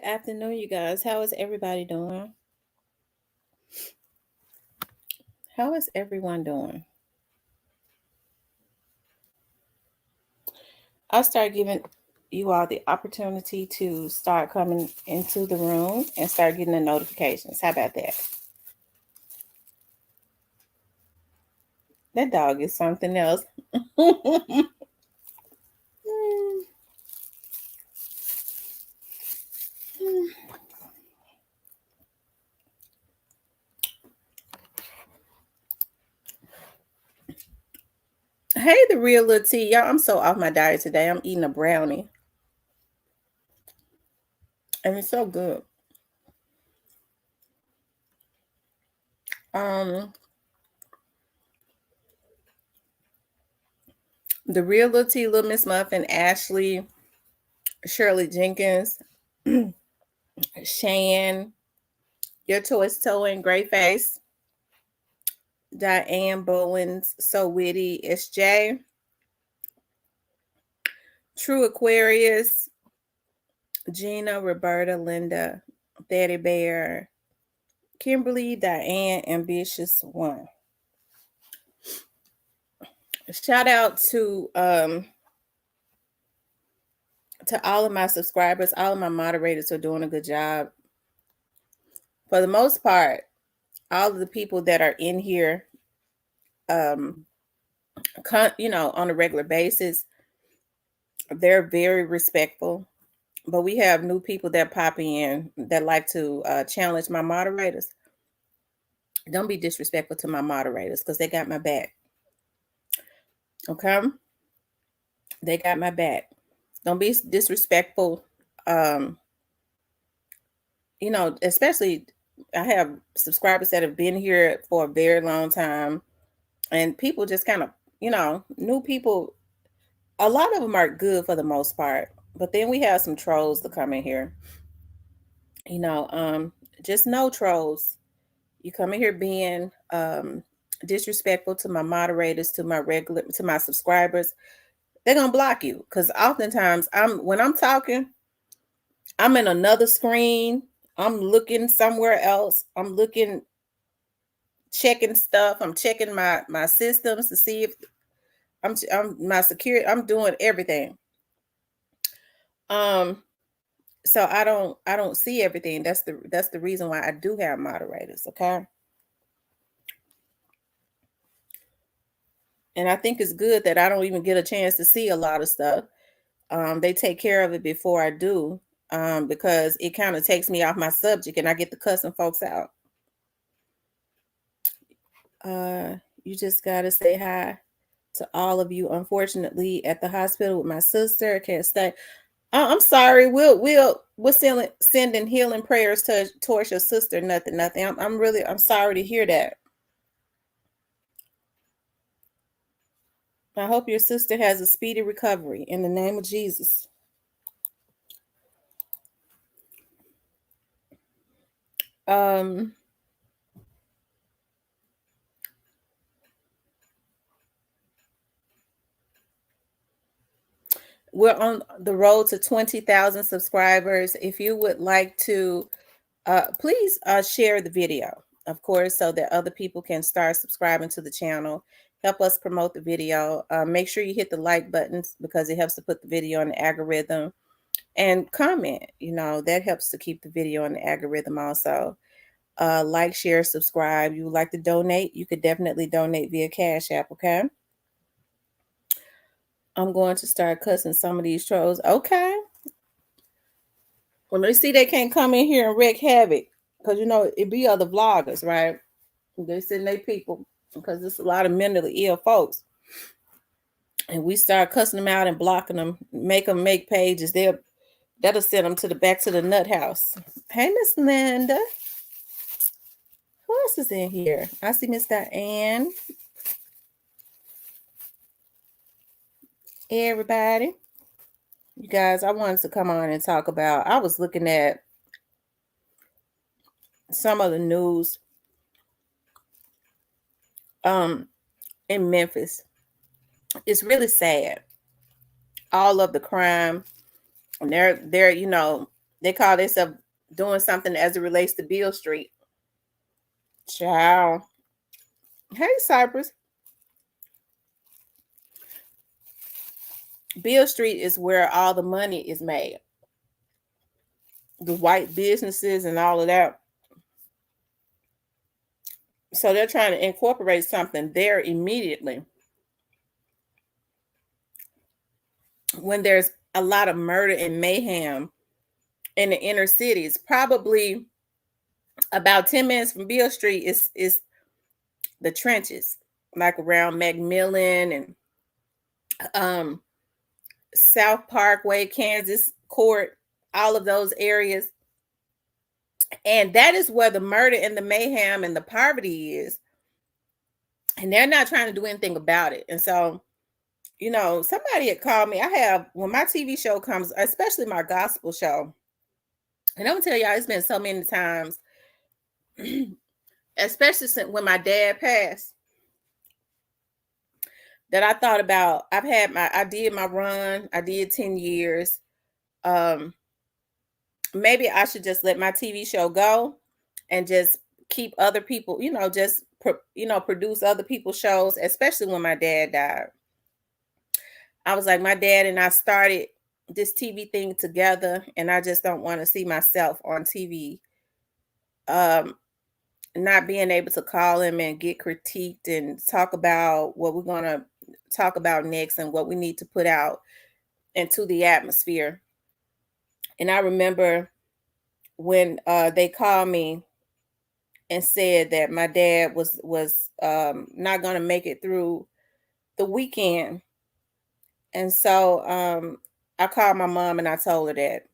Good afternoon, you guys. How is everybody doing? How is everyone doing? I'll start giving you all the opportunity to start coming into the room and start getting the notifications. How about that? That dog is something else. Hey, the real little T. Y'all, I'm so off my diet today. I'm eating a brownie. And it's so good. The real little T, Little Miss Muffin, Ashley, Shirley Jenkins, Shan, Your Choice Towing, Gray Face, Diane Bowens, So Witty, SJ, True Aquarius, Gina, Roberta, Linda, Daddy Bear, Kimberly, Diane, Ambitious One. Shout out to all of my subscribers. All of my moderators are doing a good job. For the most part, all of the people that are in here, on a regular basis, they're very respectful. But we have new people that pop in that like to challenge my moderators. Don't be disrespectful to my moderators because they got my back. Okay? They got my back. Don't be disrespectful. Especially I have subscribers that have been here for a very long time. And people just kind of, new people, a lot of them are good for the most part. But then we have some trolls to come in here. Just no trolls. You come in here being disrespectful to my moderators, to my subscribers, they're gonna block you. Because oftentimes when I'm talking, I'm in another screen. I'm looking somewhere else. I'm checking stuff. I'm checking my systems to see if I'm my security. I'm doing everything. So I don't see everything. That's the reason why I do have moderators, okay? And I think it's good that I don't even get a chance to see a lot of stuff. They take care of it before I do, because it kind of takes me off my subject and I get to cussing folks out. You just gotta say hi to all of you. Unfortunately, at the hospital with my sister, I can't stay. I'm sorry. We're sending healing prayers towards your sister. Nothing. I'm sorry to hear that. I hope your sister has a speedy recovery in the name of Jesus. We're on the road to 20,000 subscribers. If you would like to, please share the video, of course, so that other people can start subscribing to the channel. Help us promote the video. Make sure you hit the like buttons because it helps to put the video on the algorithm. And comment, that helps to keep the video on the algorithm also. Like, share, subscribe. You would like to donate, you could definitely donate via Cash App, okay? I'm going to start cussing some of these trolls. Okay. When they see they can't come in here and wreak havoc, because it be other vloggers, right? They send their people because there's a lot of mentally ill folks. And we start cussing them out and blocking them, make them make pages. That'll send them back to the nut house. Hey, Miss Linda. Who else is in here? I see Miss Diane. Hey, everybody. You guys, I wanted to come on and talk about, I was looking at some of the news in Memphis. It's really sad. All of the crime, and they're They call themselves doing something as it relates to Beale Street. Ciao. Hey, Cypress. Beale Street is where all the money is made. The white businesses and all of that. So they're trying to incorporate something there immediately. When there's a lot of murder and mayhem in the inner cities, probably about 10 minutes from Beale Street is the trenches, like around Macmillan and South Parkway, Kansas Court, all of those areas. And that is where the murder and the mayhem and the poverty is. And they're not trying to do anything about it. And so, you know, somebody had called me. When my TV show comes, especially my gospel show, and I'm gonna tell y'all, it's been so many times, especially since when my dad passed, that I thought about. I did my run. I did 10 years. Maybe I should just let my TV show go and just keep other people, produce other people's shows, especially when my dad died. I was like, my dad and I started this TV thing together, and I just don't want to see myself on TV. Not being able to call him and get critiqued and talk about what we're going to talk about next and what we need to put out into the atmosphere. And I remember when they called me and said that my dad was not going to make it through the weekend. And so I called my mom and I told her that.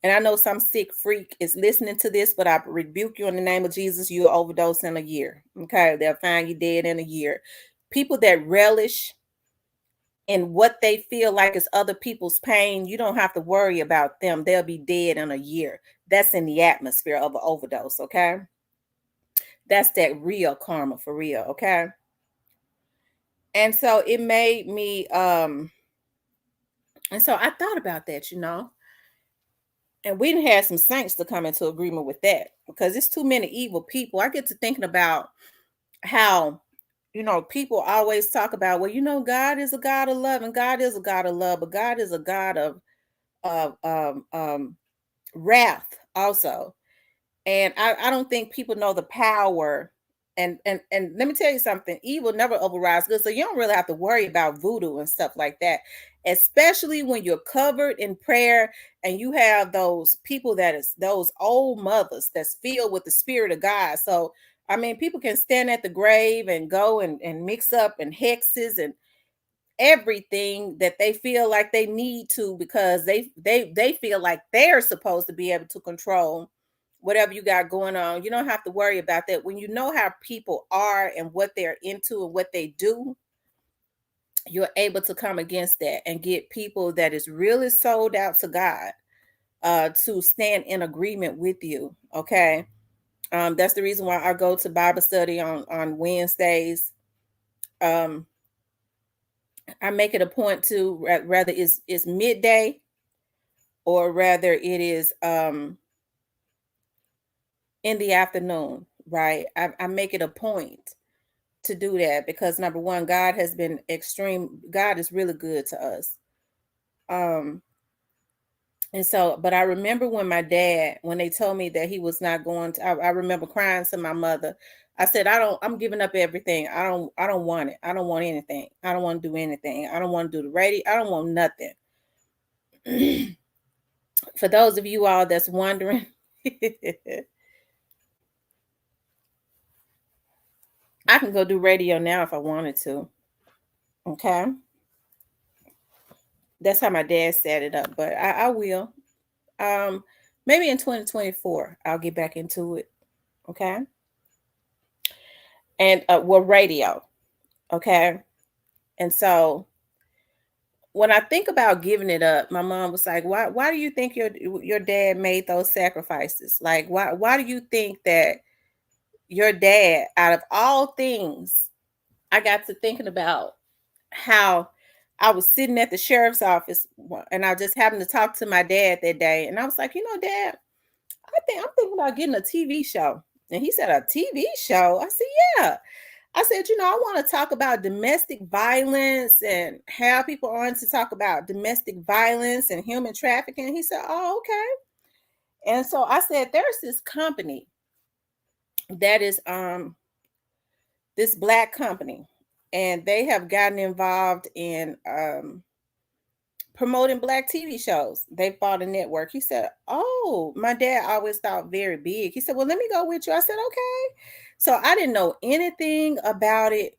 And I know some sick freak is listening to this, but I rebuke you in the name of Jesus. You'll overdose in a year. Okay. They'll find you dead in a year. People that relish in what they feel like is other people's pain, you don't have to worry about them. They'll be dead in a year. That's in the atmosphere of an overdose. Okay. That's that real karma for real. Okay. And so it made me, and so I thought about that, and we didn't have some saints to come into agreement with that because it's too many evil people. I get to thinking about how, people always talk about, well, God is a God of love, and God is a God of love, but God is a God of wrath also. And I don't think people know the power. And let me tell you something, evil never overrides good. So you don't really have to worry about voodoo and stuff like that, especially when you're covered in prayer and you have those people those old mothers that's filled with the Spirit of God. So, I mean, people can stand at the grave and go and mix up and hexes and everything that they feel like they need to because they feel like they're supposed to be able to control whatever you got going on. You don't have to worry about that. When you know how people are and what they're into and what they do, you're able to come against that and get people that is really sold out to God to stand in agreement with you. Okay. That's the reason why I go to Bible study on Wednesdays. I make it a point to rather it's midday or rather it is in the afternoon, right? I make it a point to do that because number one, God has been extreme. God is really good to us. And so, but I remember when they told me that he was not going to, I remember crying to my mother. I said, I'm giving up everything. I don't want it. I don't want anything. I don't want to do anything. I don't want to do the radio. I don't want nothing. For those of you all that's wondering, I can go do radio now if I wanted to. Okay. That's how my dad set it up, but I will. Maybe in 2024, I'll get back into it. Okay. And radio. Okay. And so when I think about giving it up, my mom was like, why do you think your dad made those sacrifices? Like, why do you think that your dad, out of all things, I got to thinking about how I was sitting at the sheriff's office and I just happened to talk to my dad that day. And I was like, Dad, I'm thinking about getting a TV show. And he said, a TV show? I said, yeah. I said, I want to talk about domestic violence and have people on to talk about domestic violence and human trafficking. He said, oh, okay. And so I said, there's this company that is this Black company, and they have gotten involved in promoting Black TV shows. They bought a network. He said, oh, my dad always thought very big. He said, well, let me go with you. I said, okay. So I didn't know anything about it.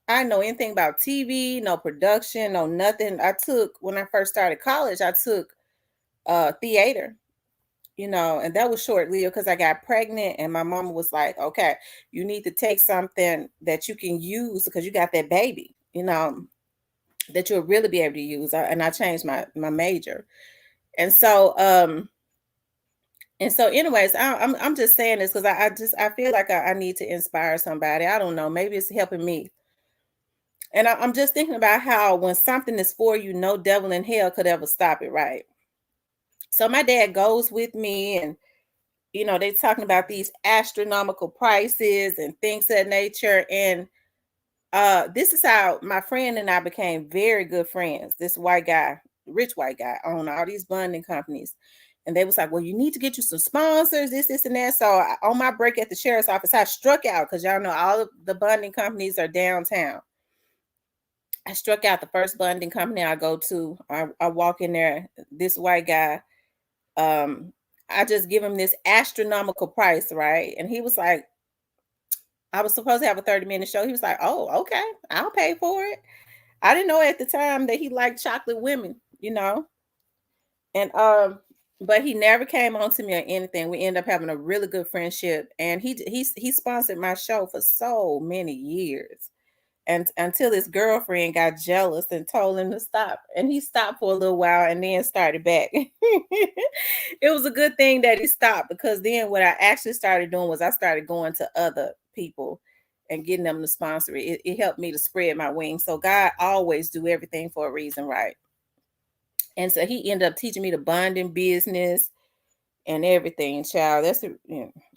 I didn't know anything about TV, no production, no nothing. When I first started college, I took theater, and that was short-lived because I got pregnant and my mama was like, okay, you need to take something that you can use because you got that baby, that you'll really be able to use. And I changed my major. And so anyways, I'm just saying this because I feel like I need to inspire somebody. I don't know, maybe it's helping me. And I'm just thinking about how when something is for you, no devil in hell could ever stop it, right? So my dad goes with me, and they're talking about these astronomical prices and things of that nature. And this is how my friend and I became very good friends. This white guy, rich white guy, owned all these bonding companies. And they was like, well, you need to get you some sponsors, this, and that. So on my break at the sheriff's office, I struck out because y'all know all of the bonding companies are downtown. I struck out the first bonding company I go to. I walk in there, this white guy, I just give him this astronomical price, right? And he was like, I was supposed to have a 30-minute show. He was like, oh, okay, I'll pay for it. I didn't know at the time that he liked chocolate women, And but he never came on to me or anything. We ended up having a really good friendship. And he sponsored my show for so many years. And until his girlfriend got jealous and told him to stop. And he stopped for a little while and then started back. It was a good thing that he stopped, because then what I actually started doing was I started going to other people and getting them to sponsor it. It helped me to spread my wings. So God always do everything for a reason, right? And so he ended up teaching me the bonding business and everything, child.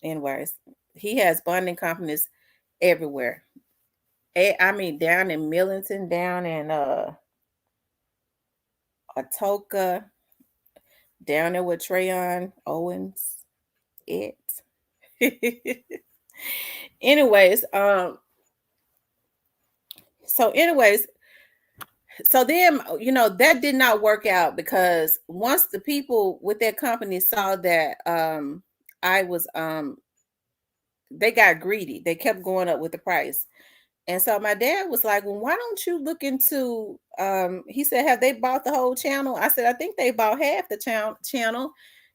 Anyways, he has bonding companies everywhere. I mean, down in Millington, down in Atoka, down there with Trayon Owens. It. anyways, so then that did not work out, because once the people with that company saw that I was they got greedy. They kept going up with the price. And so my dad was like, well, why don't you look into, he said, have they bought the whole channel? I said, I think they bought half the channel.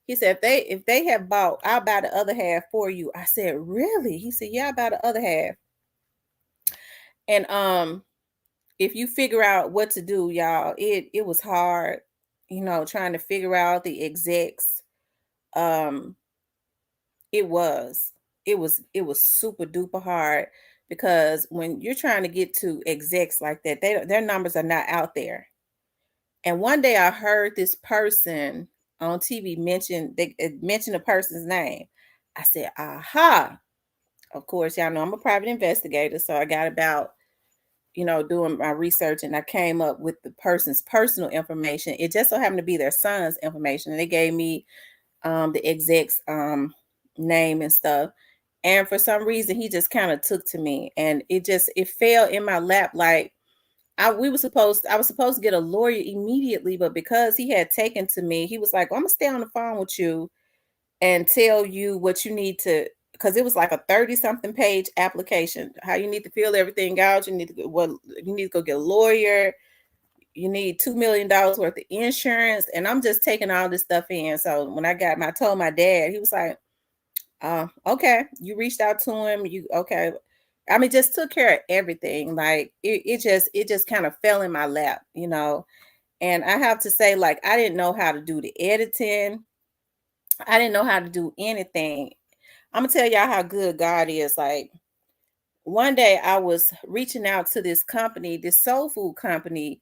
He said, if they have bought, I'll buy the other half for you. I said, really? He said, yeah, I'll buy the other half. And if you figure out what to do, y'all, it was hard, trying to figure out the execs. It was super duper hard, because when you're trying to get to execs like that, their numbers are not out there. And one day I heard this person on TV mention a person's name. I said, aha. Of course, y'all know I'm a private investigator, so I got about doing my research, and I came up with the person's personal information. It just so happened to be their son's information, and they gave me the exec's name and stuff. And for some reason, he just kind of took to me, and it fell in my lap. Like I was supposed to get a lawyer immediately, but because he had taken to me, he was like, well, I'm gonna stay on the phone with you and tell you what you need to, because it was like a 30-something page application, how you need to fill everything out. You need to go get a lawyer. You need $2 million worth of insurance. And I'm just taking all this stuff in. So when I told my dad, he was like, okay, you reached out to him. Okay. I mean, just took care of everything. Like it just kind of fell in my lap, And I have to say, like, I didn't know how to do the editing. I didn't know how to do anything. I'm gonna tell y'all how good God is. Like, one day I was reaching out to this company, this soul food company.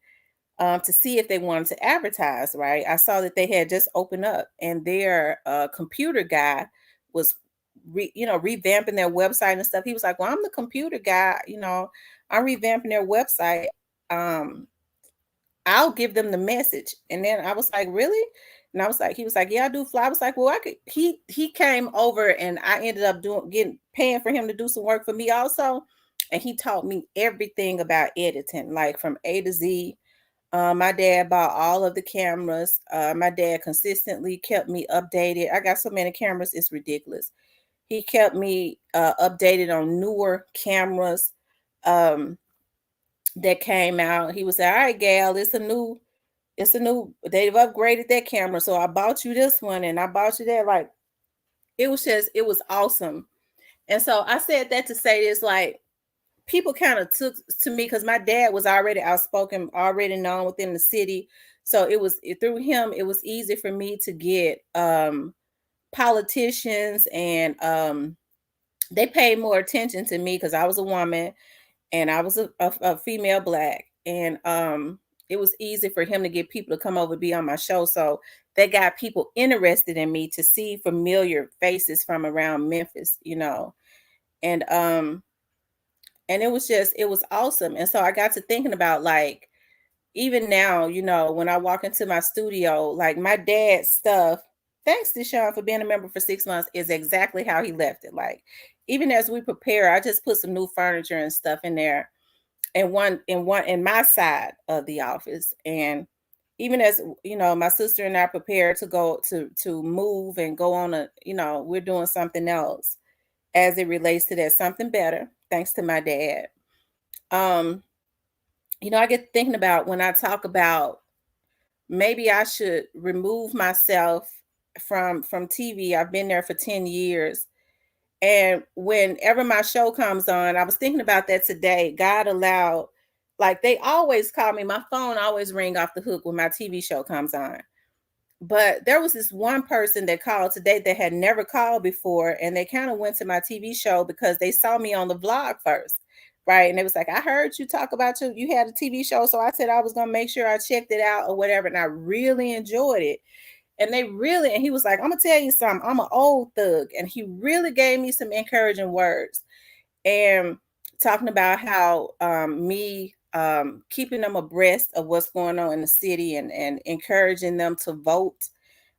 to see if they wanted to advertise, right? I saw that they had just opened up, and their computer guy was revamping their website and stuff. He was like, well, I'm the computer guy, I'm revamping their website. um I'll give them the message. And then I was like, really? And I was like, he was like, yeah, I do fly. I was like, well, I could. He came over, and I ended up paying for him to do some work for me also. And he taught me everything about editing, like from A to Z. My dad bought all of the cameras. My dad consistently kept me updated. I got so many cameras, it's ridiculous. He kept me updated on newer cameras um, that came out. He was like, all right, Gal, they've upgraded that camera. So I bought you this one and I bought you that. Like, it was awesome. And so I said that to say this, like, people kind of took to me because my dad was already outspoken, already known within the city. So through him, it was easy for me to get politicians, and they paid more attention to me because I was a woman and I was a female Black. And it was easy for him to get people to come over be on my show. So that got people interested in me to see familiar faces from around Memphis. And it was awesome. And so I got to thinking about, like, even now, when I walk into my studio, like my dad's stuff, thanks to Sean for being a member for 6 months, is exactly how he left it. Like, even as we prepare, I just put some new furniture and stuff in there, and one in my side of the office. And even as my sister and I prepare to go to move and go on we're doing something else as it relates to that, something better, thanks to my dad. um I get thinking about, when I talk about maybe I should remove myself from TV. I've been there for 10 years. And whenever my show comes on, I was thinking about that today. God allowed, like, they always call me, my phone always ring off the hook when my TV show comes on. But there was this one person that called today that had never called before, and they kind of went to my TV show because they saw me on the vlog first, right? And it was like, I heard you talk about you had a TV show, so I said I was gonna make sure I checked it out or whatever, and I really enjoyed it. And and he was like, I'm gonna tell you something, I'm an old thug. And he really gave me some encouraging words, and talking about how me keeping them abreast of what's going on in the city, and encouraging them to vote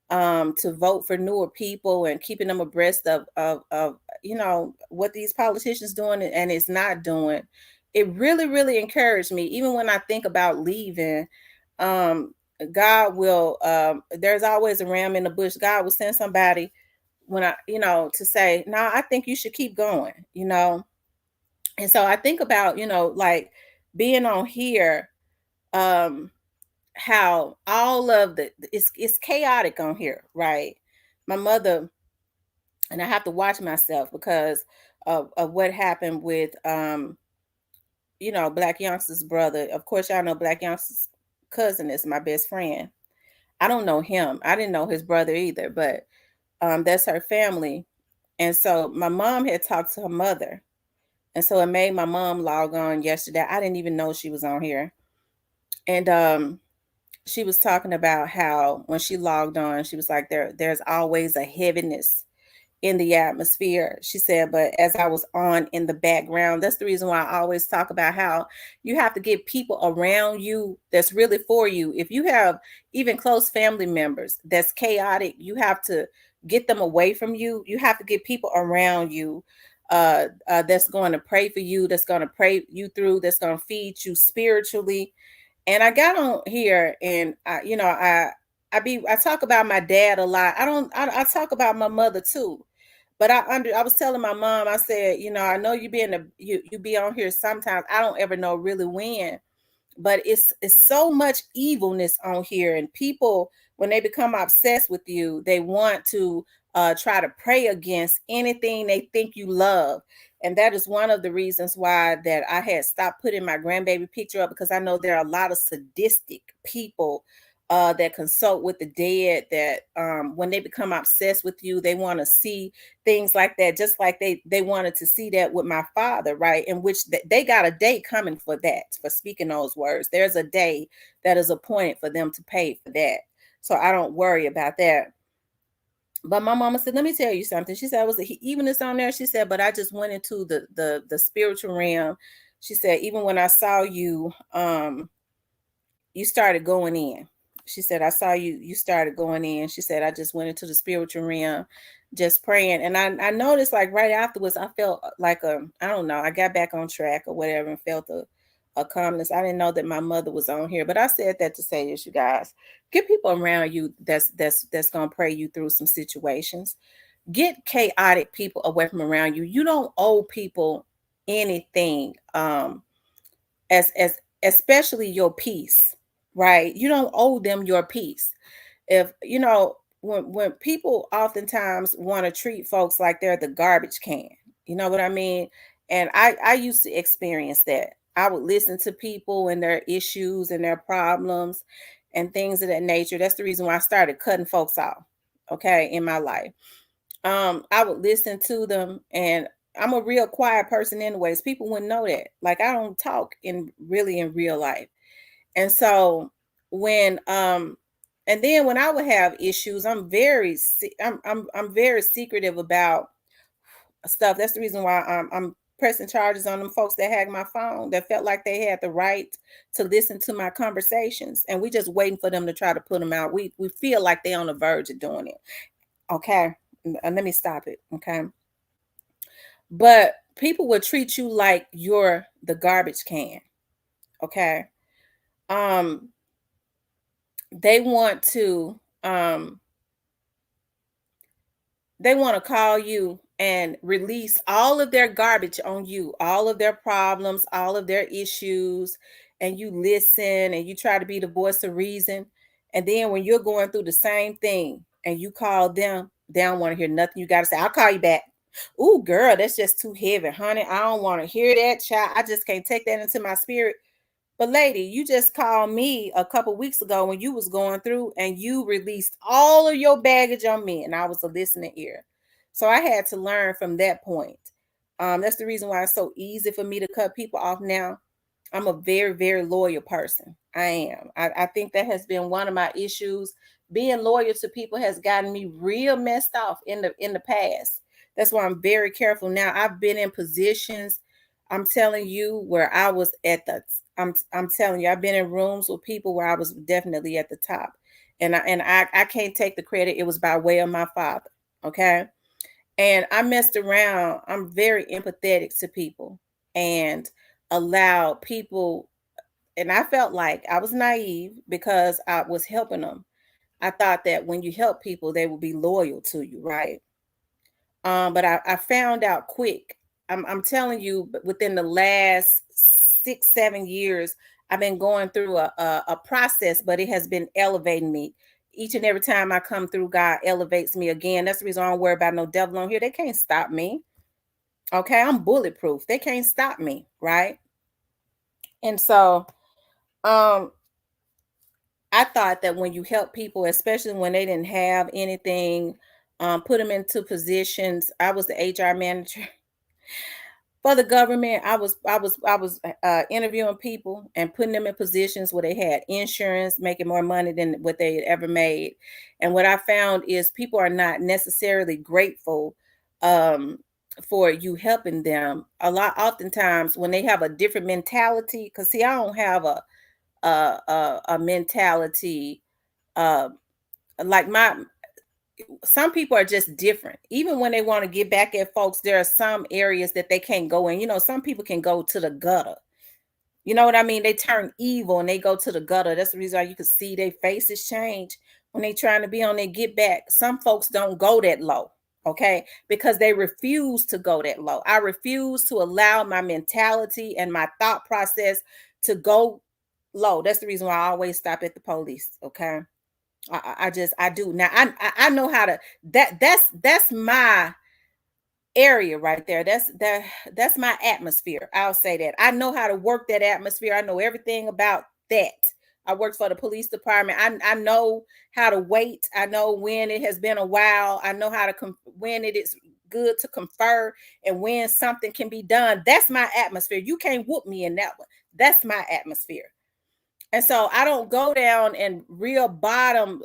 for newer people, and keeping them abreast of what these politicians doing and it's not doing. It really, really encouraged me. Even when I think about leaving, um, God will, there's always a ram in the bush. God will send somebody when to say, no, I think you should keep going. And so I think about, like, being on here, um, how all of it's chaotic on here, right? My mother, and I have to watch myself because of what happened with Black Youngster's brother. Of course, y'all know Black Youngster's cousin is my best friend. I don't know him. I didn't know his brother either, but that's her family. And so my mom had talked to her mother. And so it made my mom log on yesterday. I didn't even know she was on here. And she was talking about how when she logged on, she was like, there's always a heaviness in the atmosphere. She said, but as I was on in the background, that's the reason why I always talk about how you have to get people around you that's really for you. If you have even close family members that's chaotic, you have to get them away from you. You have to get people around you that's going to pray for you, that's going to pray you through, that's going to feed you spiritually. And I got on here, and I talk about my dad a lot. I talk about my mother too. But I was telling my mom, I said, I know you be on here sometimes. I don't ever know really when, but it's so much evilness on here, and people, when they become obsessed with you, they want to try to pray against anything they think you love. And that is one of the reasons why that I had stopped putting my grandbaby picture up, because I know there are a lot of sadistic people that consult with the dead, that when they become obsessed with you, they want to see things like that, just like they wanted to see that with my father, right? In which they got a day coming for that, for speaking those words. There's a day that is appointed for them to pay for that. So I don't worry about that. But my mama said, let me tell you something. She said, even this on there. She said, but I just went into the spiritual realm. She said, even when I saw you, you started going in. She said, I saw you started going in. She said, I just went into the spiritual realm, just praying. And I noticed, like, right afterwards, I felt like I don't know, I got back on track or whatever, and felt a calmness. I didn't know that my mother was on here, but I said that to say this, you guys. Get people around you that's gonna pray you through some situations. Get chaotic people away from around you. You don't owe people anything, as especially your peace, right? You don't owe them your peace. If you know, when people oftentimes want to treat folks like they're the garbage can, you know what I mean? And I used to experience that. I would listen to people and their issues and their problems and things of that nature. That's the reason why I started cutting folks off, okay, in my life. I would listen to them, and I'm a real quiet person anyways. People wouldn't know that. Like, I don't talk in real life. And so when and then when I would have issues, I'm very secretive about stuff. That's the reason why I'm pressing charges on them folks that hacked my phone, that felt like they had the right to listen to my conversations, and we just waiting for them to try to put them out. We feel like they're on the verge of doing it. Okay. Let me stop it. Okay. But people will treat you like you're the garbage can. Okay. Um, they want to um they want to call you and release all of their garbage on you, all of their problems, all of their issues, and you listen and you try to be the voice of reason. And then when you're going through the same thing and you call them, they don't want to hear nothing you got to say. I'll call you back. Ooh, girl, that's just too heavy, honey. I don't want to hear that, child. I just can't take that into my spirit. But lady, you just called me a couple weeks ago when you was going through, and you released all of your baggage on me, and I was a listening ear. So I had to learn from that point. That's the reason why it's so easy for me to cut people off now. I'm a very, very loyal person. I am. I think that has been one of my issues. Being loyal to people has gotten me real messed off in the past. That's why I'm very careful now. I've been in positions, I'm telling you, where I was at the I'm telling you, I've been in rooms with people where I was definitely at the top. And I can't take the credit. It was by way of my father. Okay. And I messed around. I'm very empathetic to people, and allow people, and I felt like I was naive because I was helping them. I thought that when you help people, they will be loyal to you, right? But I found out quick. I'm telling you, within the last 6, 7 years, I've been going through a process, but it has been elevating me. Each and every time I come through, God elevates me again. That's the reason I don't worry about no devil on here. They can't stop me. Okay, I'm bulletproof. They can't stop me, right? And so, um, I thought that when you help people, especially when they didn't have anything, put them into positions. I was the HR manager for the government. I was interviewing people and putting them in positions where they had insurance, making more money than what they had ever made. And what I found is people are not necessarily grateful um, for you helping them. Oftentimes, when they have a different mentality, because see, I don't have a mentality uh, like my some people are just different. Even when they want to get back at folks, there are some areas that they can't go in. You know, some people can go to the gutter. You know what I mean? They turn evil and they go to the gutter. That's the reason why you can see their faces change when they trying to be on their get back. Some folks don't go that low, okay? Because they refuse to go that low. I refuse to allow my mentality and my thought process to go low. That's the reason why I always stop at the police, okay? I do now. I know how to, that's my area right there. That's my atmosphere. I'll say that. I know how to work that atmosphere. I know everything about that. I worked for the police department. I know how to wait. I know when it has been a while. I know how to when it is good to confer and when something can be done. That's my atmosphere. You can't whoop me in that one. That's my atmosphere. And so I don't go down in real bottom,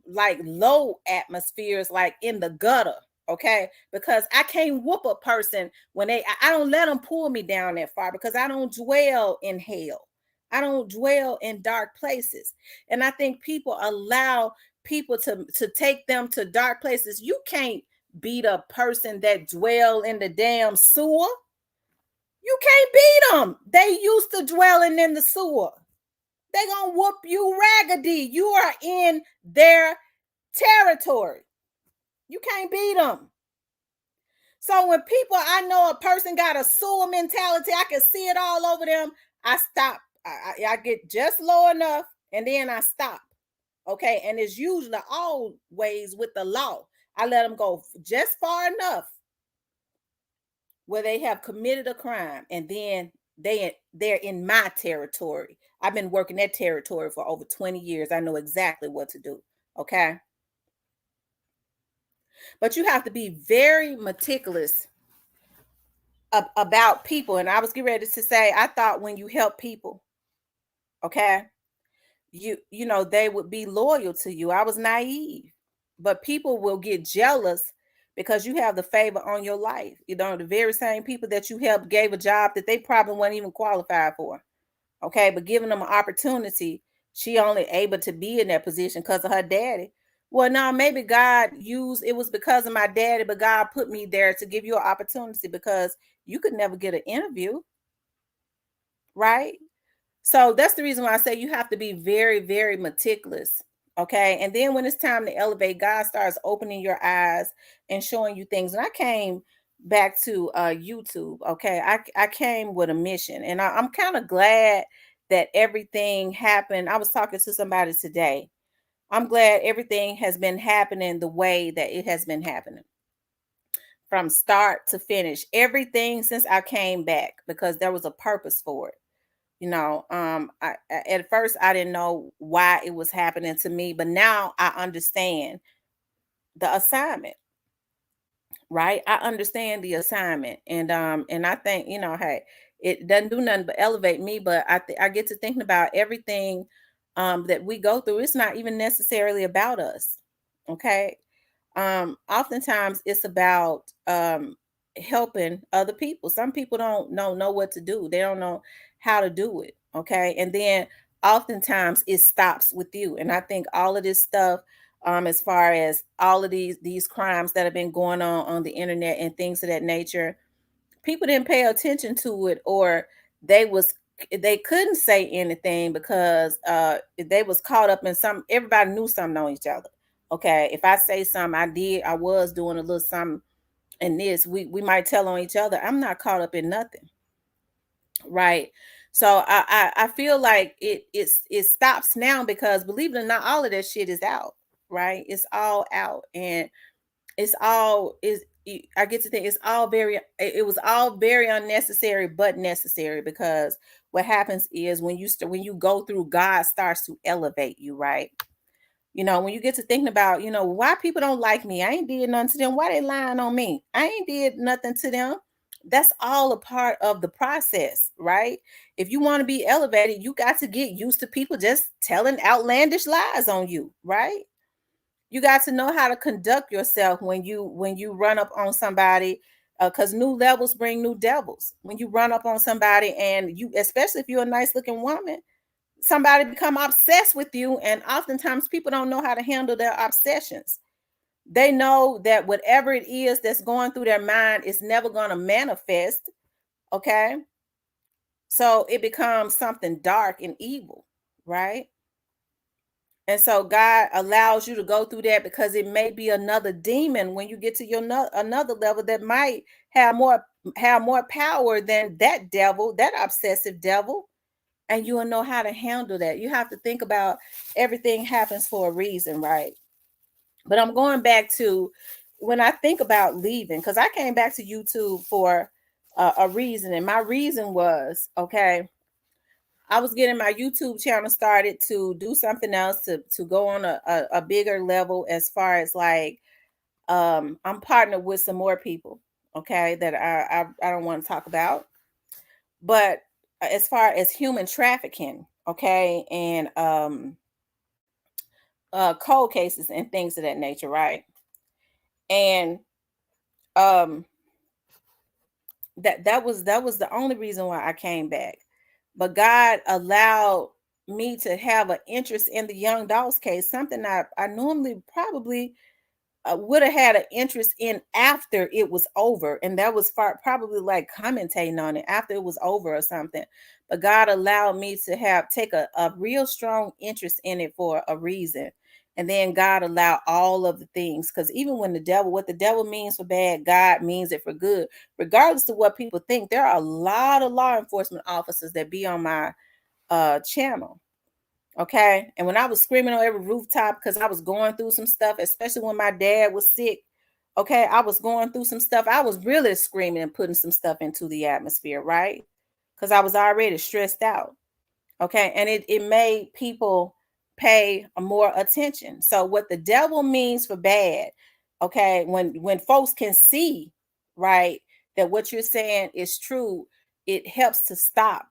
like low atmospheres, like in the gutter. Okay, because I can't whoop a person when I don't let them pull me down that far, because I don't dwell in hell. I don't dwell in dark places. And I think people allow people to take them to dark places. You can't beat a person that dwell in the damn sewer. You can't beat them. They used to dwelling in the sewer. They gonna whoop you raggedy. You are in their territory. You can't beat them. So when people, I know a person got a sewer mentality, I can see it all over them. I stop. I get just low enough, and then I stop. Okay, and it's usually always with the law. I let them go just far enough where they have committed a crime, and then they're in my territory. I've been working that territory for over 20 years. I know exactly what to do. Okay. But you have to be very meticulous about people. And I was getting ready to say, I thought when you help people, okay, you know, they would be loyal to you. I was naive. But people will get jealous because you have the favor on your life. You know, the very same people that you helped gave a job that they probably weren't even qualified for. Okay, but giving them an opportunity, she only able to be in that position because of her daddy. Well, now maybe God used it was because of my daddy, but God put me there to give you an opportunity because you could never get an interview, right? So that's the reason why I say you have to be very, very meticulous. Okay. And then when it's time to elevate, God starts opening your eyes and showing you things. And I came back to YouTube. Okay. I came with a mission, and I'm kind of glad that everything happened. I was talking to somebody today. I'm glad everything has been happening the way that it has been happening from start to finish. Everything since I came back, because there was a purpose for it. You know, at first I didn't know why it was happening to me, but now I understand the assignment, right? I understand the assignment, and I think, you know, hey, it doesn't do nothing but elevate me. But I get to thinking about everything that we go through. It's not even necessarily about us, okay? Oftentimes it's about helping other people. Some people don't know what to do. They don't know how to do it. Okay. And then oftentimes it stops with you. And I think all of this stuff, as far as all of these crimes that have been going on the internet and things of that nature, people didn't pay attention to it, or they couldn't say anything because they was caught up in some. Everybody knew something on each other. Okay, if I say something, I was doing a little something in this, we might tell on each other. I'm not caught up in nothing, right? So I feel like it stops now, because believe it or not, all of that shit is out, right? It's all out, and it's all is. I get to think it's all very. It was all very unnecessary, but necessary, because what happens is when you go through, God starts to elevate you, right? You know, when you get to thinking about, you know, why people don't like me, I ain't did nothing to them. Why they lying on me? I ain't did nothing to them. That's all a part of the process, right? If you want to be elevated, you got to get used to people just telling outlandish lies on you, right? You got to know how to conduct yourself when you run up on somebody, because new levels bring new devils. When you run up on somebody, and you, especially if you're a nice looking woman, somebody become obsessed with you, and oftentimes people don't know how to handle their obsessions. They know that whatever it is that's going through their mind is never going to manifest. Okay, so it becomes something dark and evil, right? And so God allows you to go through that, because it may be another demon when you get to your another level that might have more power than that devil, that obsessive devil, and you will know how to handle that. You have to think about everything happens for a reason, right? But I'm going back to when I think about leaving, because I came back to YouTube for a reason, and my reason was, okay, I was getting my YouTube channel started to do something else to go on a bigger level as far as like I'm partnered with some more people, okay, that I don't want to talk about. But as far as human trafficking, okay, and cold cases and things of that nature, right? And um that was the only reason why I came back. But God allowed me to have an interest in the young dogs case, something I normally probably would have had an interest in after it was over, and that was probably like commentating on it after it was over or something. But God allowed me to take a real strong interest in it for a reason. And then God allowed all of the things, because even when what the devil means for bad, God means it for good. Regardless of what people think, there are a lot of law enforcement officers that be on my channel. Okay. And when I was screaming on every rooftop because I was going through some stuff, especially when my dad was sick. Okay. I was going through some stuff. I was really screaming and putting some stuff into the atmosphere, right? Because I was already stressed out. Okay. And it made people pay more attention. So what the devil means for bad, okay, when folks can see, right, that what you're saying is true, it helps to stop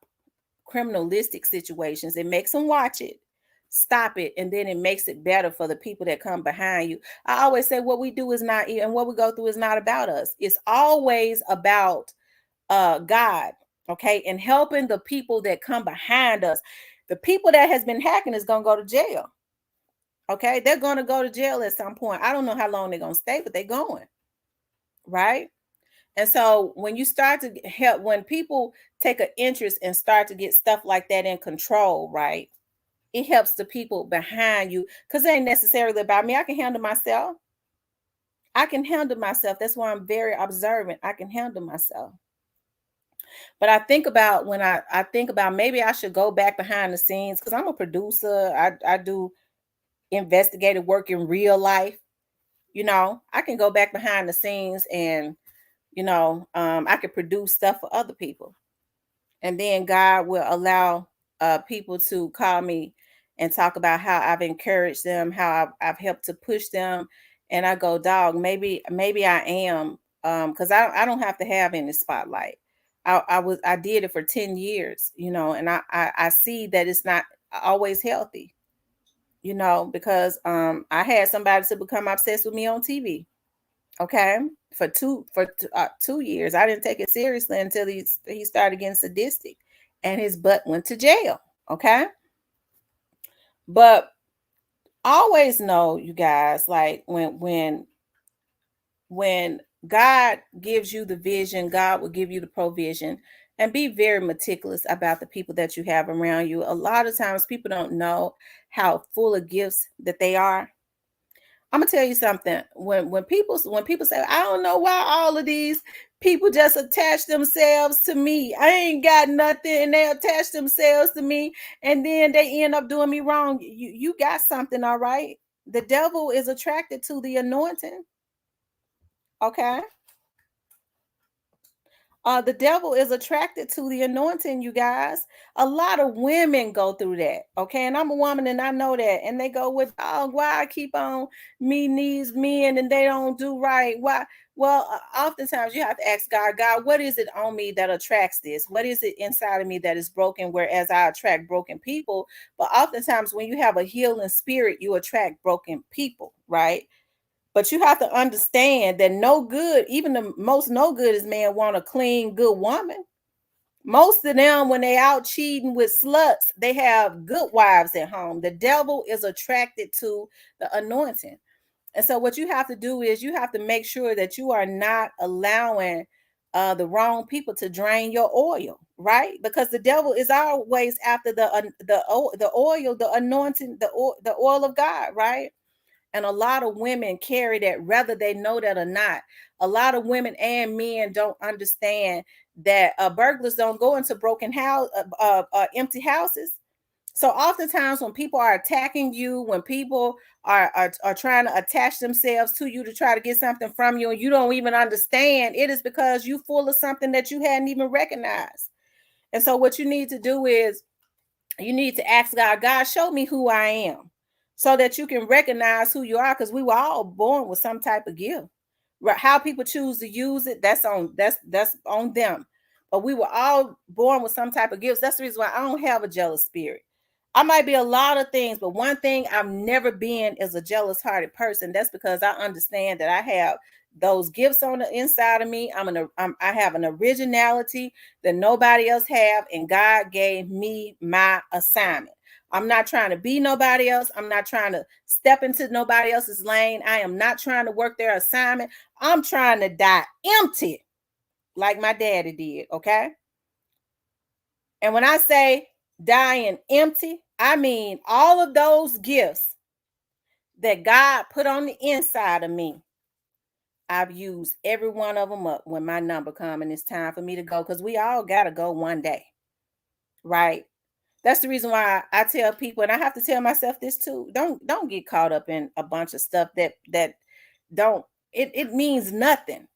criminalistic situations. It makes them watch it, stop it, and then it makes it better for the people that come behind you. I always say what we do is not, and what we go through is not about us. It's always about God, okay, and helping the people that come behind us. The people that has been hacking is gonna go to jail. Okay, they're gonna go to jail at some point. I don't know how long they're gonna stay, but they're going, right? And so when you start to help, when people take an interest and start to get stuff like that in control, right? It helps the people behind you, because it ain't necessarily about me. I can handle myself. I can handle myself. That's why I'm very observant. I can handle myself. But I think about when I think about maybe I should go back behind the scenes, because I'm a producer. I do investigative work in real life. I can go back behind the scenes and I could produce stuff for other people. And then God will allow people to call me and talk about how I've encouraged them, how I've helped to push them. And I go, dog, maybe I am, because I don't have to have any spotlight. I did it for 10 years, and I see that it's not always healthy, because I had somebody to become obsessed with me on TV. Okay, for 2 years. I didn't take it seriously until he started getting sadistic, and his butt went to jail. Okay, but always know, you guys, like when God gives you the vision, God will give you the provision. And be very meticulous about the people that you have around you. A lot of times people don't know how full of gifts that they are. I'm gonna tell you something. When people say, I don't know why all of these people just attach themselves to me. I ain't got nothing, and they attach themselves to me, and then they end up doing me wrong. You got something, all right. The devil is attracted to the anointing. Okay. The devil is attracted to the anointing, you guys. A lot of women go through that, okay? And I'm a woman and I know that. And they go with, oh, why I keep on meeting these men and they don't do right? Why? Well, oftentimes you have to ask God, God, what is it on me that attracts this? What is it inside of me that is broken? Whereas I attract broken people. But oftentimes when you have a healing spirit, you attract broken people, right? But you have to understand that no good, even the most no good is man want a clean, good woman. Most of them, when they out cheating with sluts, they have good wives at home. The devil is attracted to the anointing. And so what you have to do is you have to make sure that you are not allowing the wrong people to drain your oil, right? Because the devil is always after the oil, the anointing, the oil of God, right? And a lot of women carry that, whether they know that or not. A lot of women and men don't understand that burglars don't go into broken house, empty houses. So oftentimes when people are attacking you, when people are trying to attach themselves to you to try to get something from you, and you don't even understand, it is because you're full of something that you hadn't even recognized. And so what you need to do is You need to ask God, God, show me who I am, so that you can recognize who you are, because we were all born with some type of gift. Right? How people choose to use it, that's on them. But we were all born with some type of gifts. That's the reason why I don't have a jealous spirit. I might be a lot of things, but one thing I've never been is a jealous hearted person. That's because I understand that I have those gifts on the inside of me. I have an originality that nobody else have, and God gave me my assignment. I'm not trying to be nobody else. I'm not trying to step into nobody else's lane. I am not trying to work their assignment. I'm trying to die empty like my daddy did, okay? And when I say dying empty, I mean all of those gifts that God put on the inside of me. I've used every one of them up when my number comes and it's time for me to go, because we all got to go one day, right? That's the reason why I tell people, and I have to tell myself this too, don't get caught up in a bunch of stuff that don't, it means nothing,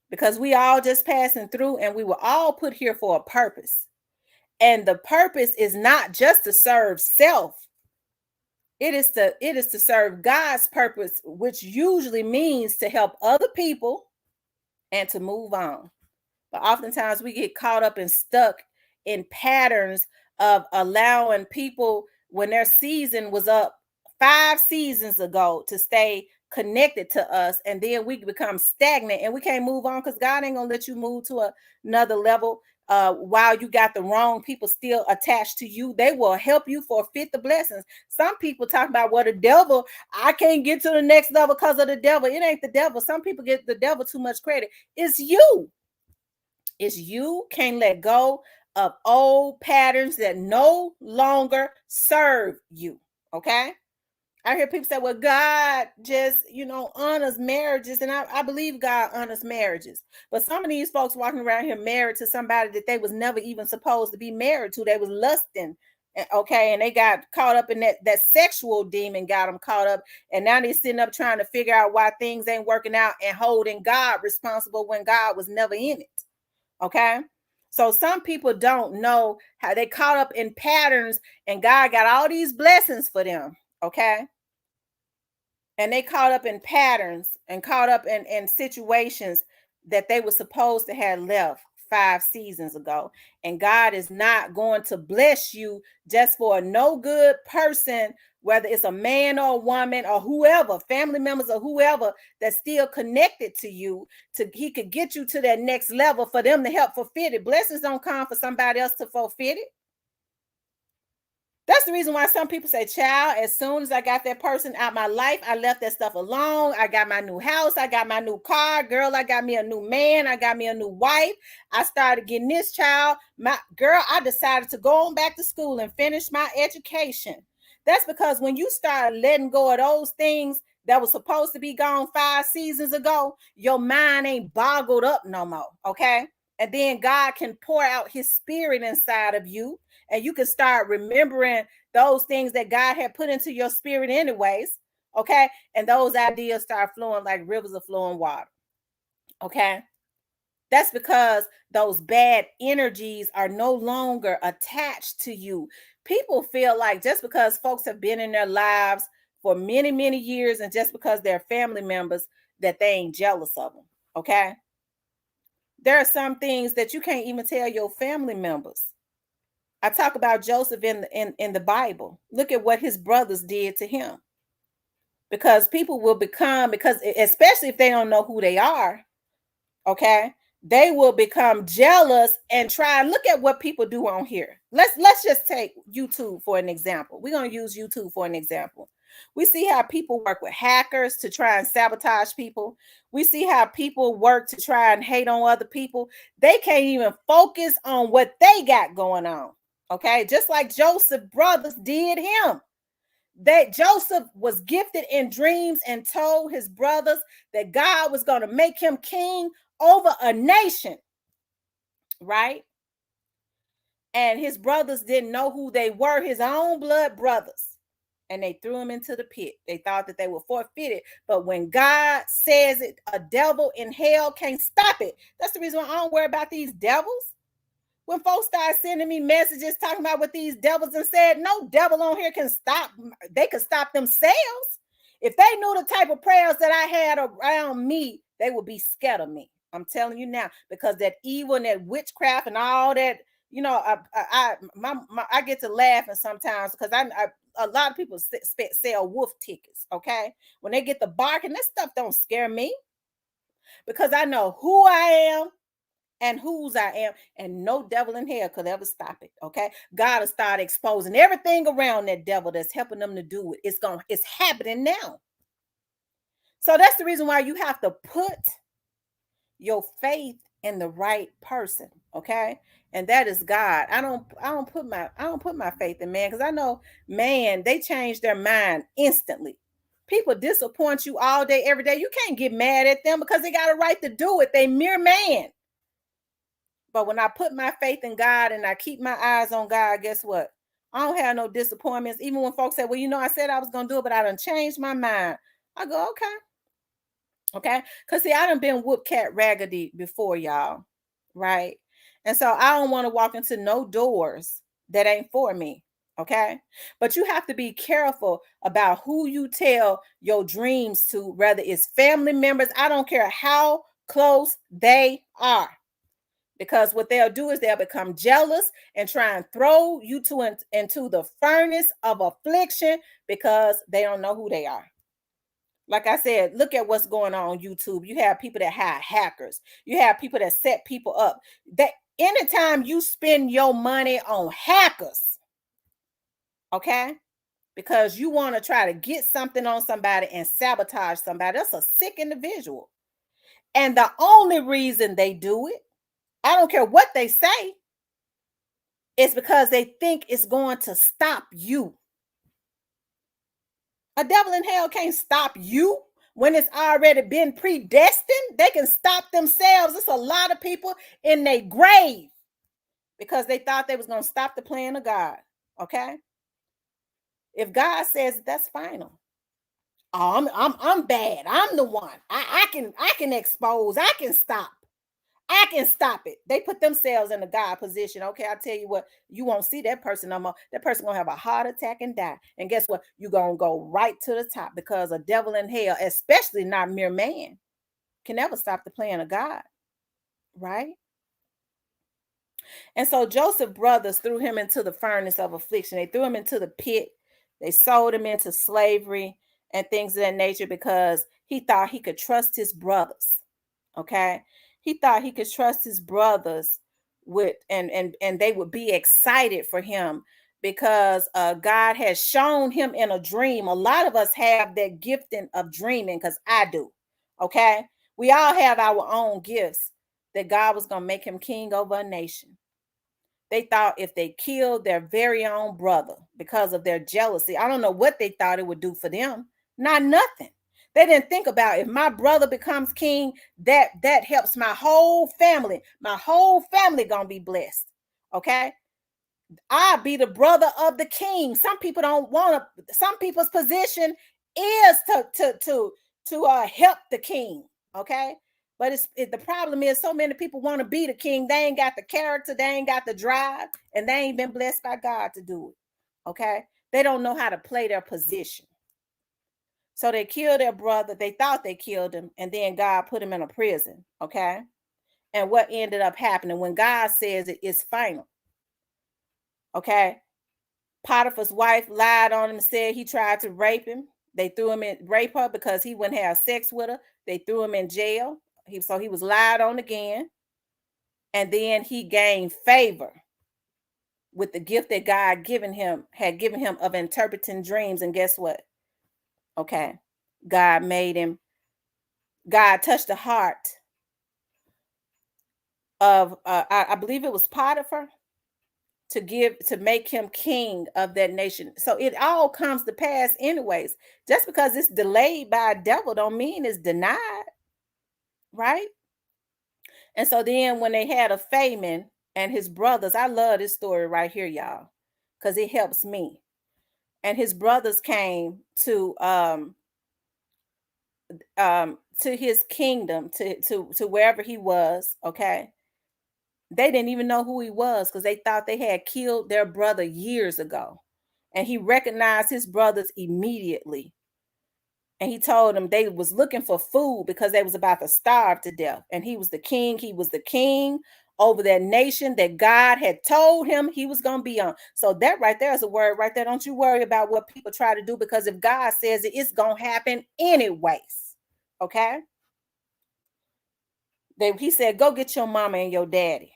because we all just passing through, and we were all put here for a purpose. And the purpose is not just to serve self. It is to serve God's purpose, which usually means to help other people and to move on. But oftentimes we get caught up and stuck in patterns of allowing people, when their season was up 5 seasons ago, to stay connected to us, and then we become stagnant and we can't move on, because God ain't gonna let you move to another level while you got the wrong people still attached to you. They will help you forfeit the blessings. Some people talk about, what, the devil, I can't get to the next level because of the devil. It ain't the devil. Some people get the devil too much credit. It's you. It's you can't let go of old patterns that no longer serve you. Okay. I hear people say, well, God just, honors marriages. And I believe God honors marriages. But some of these folks walking around here married to somebody that they was never even supposed to be married to. They was lusting. Okay. And they got caught up in that sexual demon, got them caught up. And now they're sitting up trying to figure out why things ain't working out and holding God responsible when God was never in it. Okay. So some people don't know how they caught up in patterns, and God got all these blessings for them. Okay. And they caught up in patterns and caught up in situations that they were supposed to have left 5 seasons ago. And God is not going to bless you just for a no good person, whether it's a man or a woman or whoever, family members or whoever that's still connected to you, he could get you to that next level for them to help fulfill it. Blessings don't come for somebody else to fulfill it. That's the reason why some people say, child, as soon as I got that person out my life, I left that stuff alone. I got my new house. I got my new car. Girl, I got me a new man. I got me a new wife. I started getting this child. I decided to go on back to school and finish my education. That's because when you start letting go of those things that was supposed to be gone 5 seasons ago, your mind ain't boggled up no more, okay? And then God can pour out his spirit inside of you, and you can start remembering those things that God had put into your spirit anyways, okay? And those ideas start flowing like rivers of flowing water, okay? That's because those bad energies are no longer attached to you. People feel like just because folks have been in their lives for many, many years, and just because they're family members, that they ain't jealous of them, okay? There are some things that you can't even tell your family members. I talk about Joseph in the Bible. Look at what his brothers did to him. Because people will because especially if they don't know who they are, okay, they will become jealous and try. Look at what people do on here. Let's just take YouTube for an example. We're going to use YouTube for an example. We see how people work with hackers to try and sabotage people. We see how people work to try and hate on other people. They can't even focus on what they got going on. Okay, just like Joseph's brothers did him. That Joseph was gifted in dreams and told his brothers that God was going to make him king over a nation, right? And his brothers didn't know who they were, his own blood brothers. And they threw him into the pit. They thought that they were forfeited. But when God says it, a devil in hell can't stop it. That's the reason why I don't worry about these devils. When folks start sending me messages talking about what these devils and said, no devil on here can stop. They could stop themselves. If they knew the type of prayers that I had around me, they would be scared of me. I'm telling you now, because that evil and that witchcraft and all that, I get to laughing sometimes because a lot of people sell wolf tickets. Okay, when they get the barking, that stuff don't scare me because I know who I am and whose I am, and no devil in hell could ever stop it. Okay, God will start exposing everything around that devil that's helping them to do it. It's happening now. So that's the reason why you have to put your faith in the right person. Okay, and that is God. I don't put my faith in man, because I know man, they change their mind instantly. People disappoint you all day, every day. You can't get mad at them because they got a right to do it. They mere man. But when I put my faith in God and I keep my eyes on God, guess what? I don't have no disappointments. Even when folks say, well, I said I was going to do it, but I done changed my mind. I go, okay. Okay. Because see, I done been whoop cat raggedy before, y'all. Right. And so I don't want to walk into no doors that ain't for me. Okay. But you have to be careful about who you tell your dreams to, whether it's family members. I don't care how close they are. Because what they'll do is they'll become jealous and try and throw you into the furnace of affliction because they don't know who they are. Like I said, look at what's going on YouTube. You have people that hire hackers. You have people that set people up. That anytime you spend your money on hackers, okay, because you want to try to get something on somebody and sabotage somebody, that's a sick individual. And the only reason they do it, I don't care what they say, it's because they think it's going to stop you. A devil in hell can't stop you when it's already been predestined. They can stop themselves. It's a lot of people in their grave because they thought they was going to stop the plan of God. Okay? If God says that's final. Oh, I'm bad. I'm the one. I can expose. I can stop. I can stop it. They put themselves in the God position. Okay, I tell you what, you won't see that person no more. That person gonna have a heart attack and die. And guess what? You're gonna go right to the top, because a devil in hell, especially not mere man, can never stop the plan of God. Right? And so Joseph's brothers threw him into the furnace of affliction. They threw him into the pit. They sold him into slavery and things of that nature because he thought he could trust his brothers. Okay, he thought he could trust his brothers with and they would be excited for him because God has shown him in a dream. A lot of us have that gifting of dreaming, because I do. Okay, we all have our own gifts, that God was going to make him king over a nation. They thought if they killed their very own brother because of their jealousy, I don't know what they thought it would do for them. Not nothing. They didn't think about, if my brother becomes king, that helps my whole family. My whole family gonna be blessed. Okay, I be the brother of the king. Some people don't want to. Some people's position is to help the king. Okay, but the problem is, so many people want to be the king. They ain't got the character. They ain't got the drive, and they ain't been blessed by God to do it. Okay, they don't know how to play their position. So they killed their brother. They thought they killed him, and then God put him in a prison. Okay, and what ended up happening when God says it is final? Okay, Potiphar's wife lied on him and said he tried to rape him. They threw him in, rape her because he wouldn't have sex with her. They threw him in jail. So he was lied on again. And then he gained favor with the gift that God had given him of interpreting dreams. And guess what? Okay, God touched the heart of I believe it was Potiphar, to make him king of that nation. So it all comes to pass anyways. Just because it's delayed by a devil don't mean it's denied. Right? And so then when they had a famine, and his brothers, I love this story right here, y'all, because it helps me. And his brothers came to his kingdom, to wherever he was. Okay, They didn't even know who he was because they thought they had killed their brother years ago. And he recognized his brothers immediately. And he told them they was looking for food because they was about to starve to death. And he was the king. He was the king over that nation that God had told him he was going to be on. So that right there is a word right there. Don't you worry about what people try to do, because if God says it, it's going to happen anyways. Okay? He said, go get your mama and your daddy.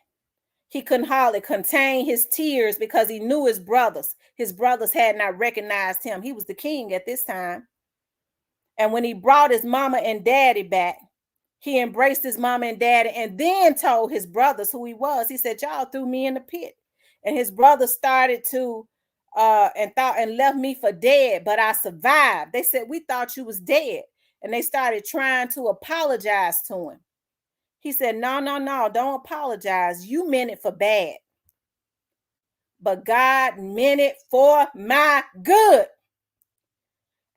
He couldn't hardly contain his tears because he knew his brothers. His brothers had not recognized him. He was the king at this time. And when he brought his mama and daddy back, he embraced his mama and daddy and then told his brothers who he was. He said, y'all threw me in the pit. And his brothers started to and left me for dead, but I survived. They said, we thought you was dead. And they started trying to apologize to him. He said, no, don't apologize. You meant it for bad. But God meant it for my good.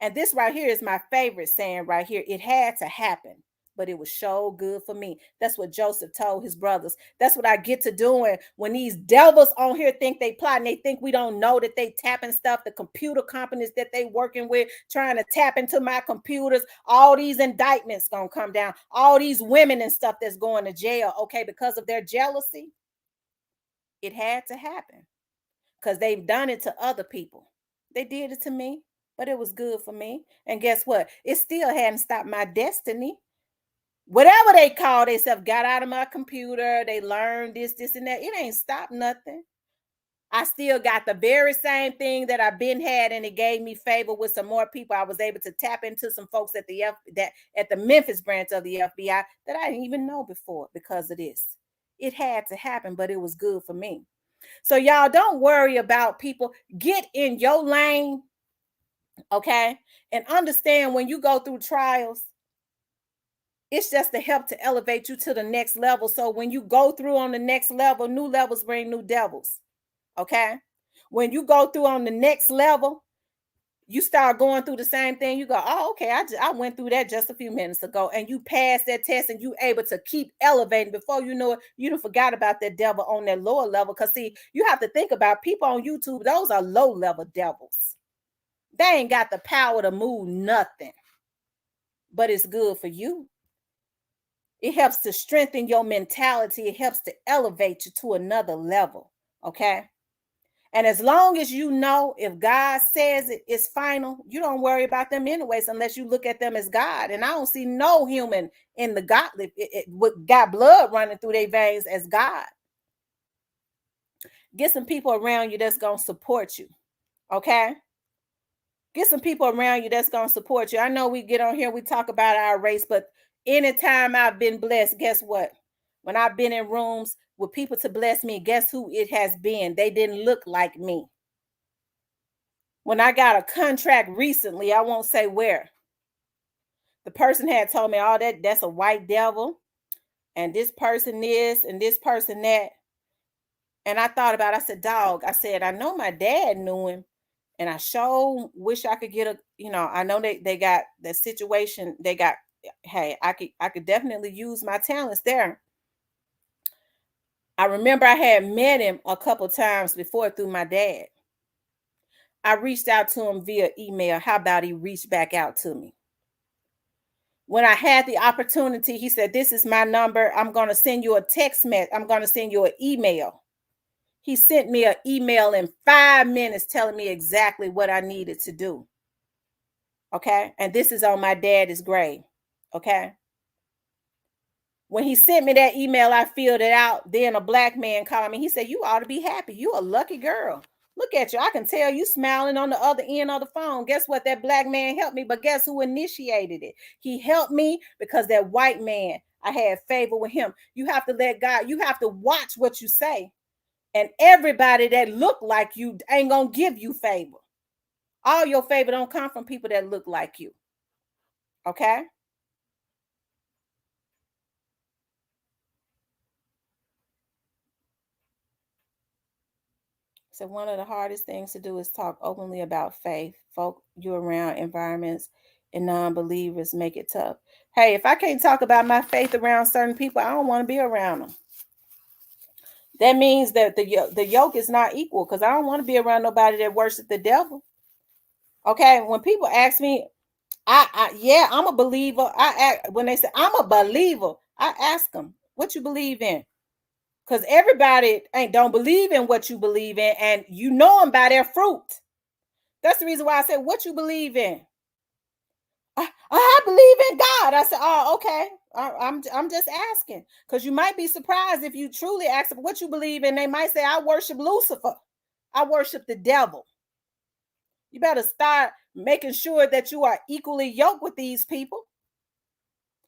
And this right here is my favorite saying right here. It had to happen, but it was so good for me. That's what Joseph told his brothers. That's what I get to doing when these devils on here think they plotting. They think we don't know that they tapping stuff. The computer companies that they working with, trying to tap into my computers. All these indictments gonna come down. All these women and stuff that's going to jail, okay, because of their jealousy. It had to happen because they've done it to other people. They did it to me, but it was good for me. And guess what? It still hadn't stopped my destiny. Whatever they call themselves, got out of my computer, they learned this, and that. It ain't stopped nothing. I still got the very same thing that I've been had, and it gave me favor with some more people. I was able to tap into some folks at the Memphis branch of the FBI that I didn't even know before because of this. It had to happen, but it was good for me. So y'all don't worry about people. Get in your lane, okay? And understand when you go through trials, it's just to help to elevate you to the next level. So when you go through on the next level, new levels bring new devils, okay? When you go through on the next level, you start going through the same thing. You go, oh, okay, I went through that just a few minutes ago, and you pass that test, and you able to keep elevating. Before you know it, you don't forgot about that devil on that lower level. Because see, you have to think about people on YouTube. Those are low level devils. They ain't got the power to move nothing, but it's good for you. It helps to strengthen your mentality. It helps to elevate you to another level, okay? And as long as you know if God says it is final, you don't worry about them anyways, unless you look at them as God. And I don't see no human in the godly with got blood running through their veins as God. Get some people around you that's going to support you, okay? Get some people around you that's going to support you. I know we get on here, we talk about our race, but anytime I've been blessed, guess what? When I've been in rooms with people to bless me, guess who it has been? They didn't look like me. When I got a contract recently, I won't say where, the person had told me, oh, that's a white devil, and this person this, and this person that. And I thought about it. I said, dog, I said, I know my dad knew him, and I sure wish I could get I know they got the situation, they got, hey, I could definitely use my talents there. I remember I had met him a couple times before through my dad. I reached out to him via email. How about he reached back out to me? When I had the opportunity, he said, this is my number. I'm going to send you a text message. I'm going to send you an email. He sent me an email in 5 minutes telling me exactly what I needed to do. Okay. And this is on my dad's grave. Okay. When he sent me that email, I filled it out. Then a black man called me. He said, you ought to be happy. You a lucky girl. Look at you. I can tell you smiling on the other end of the phone. Guess what? That black man helped me. But guess who initiated it? He helped me because that white man, I had favor with him. You have to let God, you have to watch what you say. And everybody that look like you ain't going to give you favor. All your favor don't come from people that look like you. Okay? So one of the hardest things to do is talk openly about faith. Folk you around environments and non-believers make it tough. Hey, if I can't talk about my faith around certain people, I don't want to be around them. that means that the yoke is not equal, because I don't want to be around nobody that worships the devil. Okay, when people ask me, yeah, I'm a believer. When they say I'm a believer, I ask them, what you believe in? Because everybody don't believe in what you believe in, and you know them by their fruit. That's the reason why I said, what you believe in? I believe in God. I said, oh, okay. I'm just asking, because you might be surprised if you truly ask them what you believe in. They might say, I worship Lucifer. I worship the devil. You better start making sure that you are equally yoked with these people.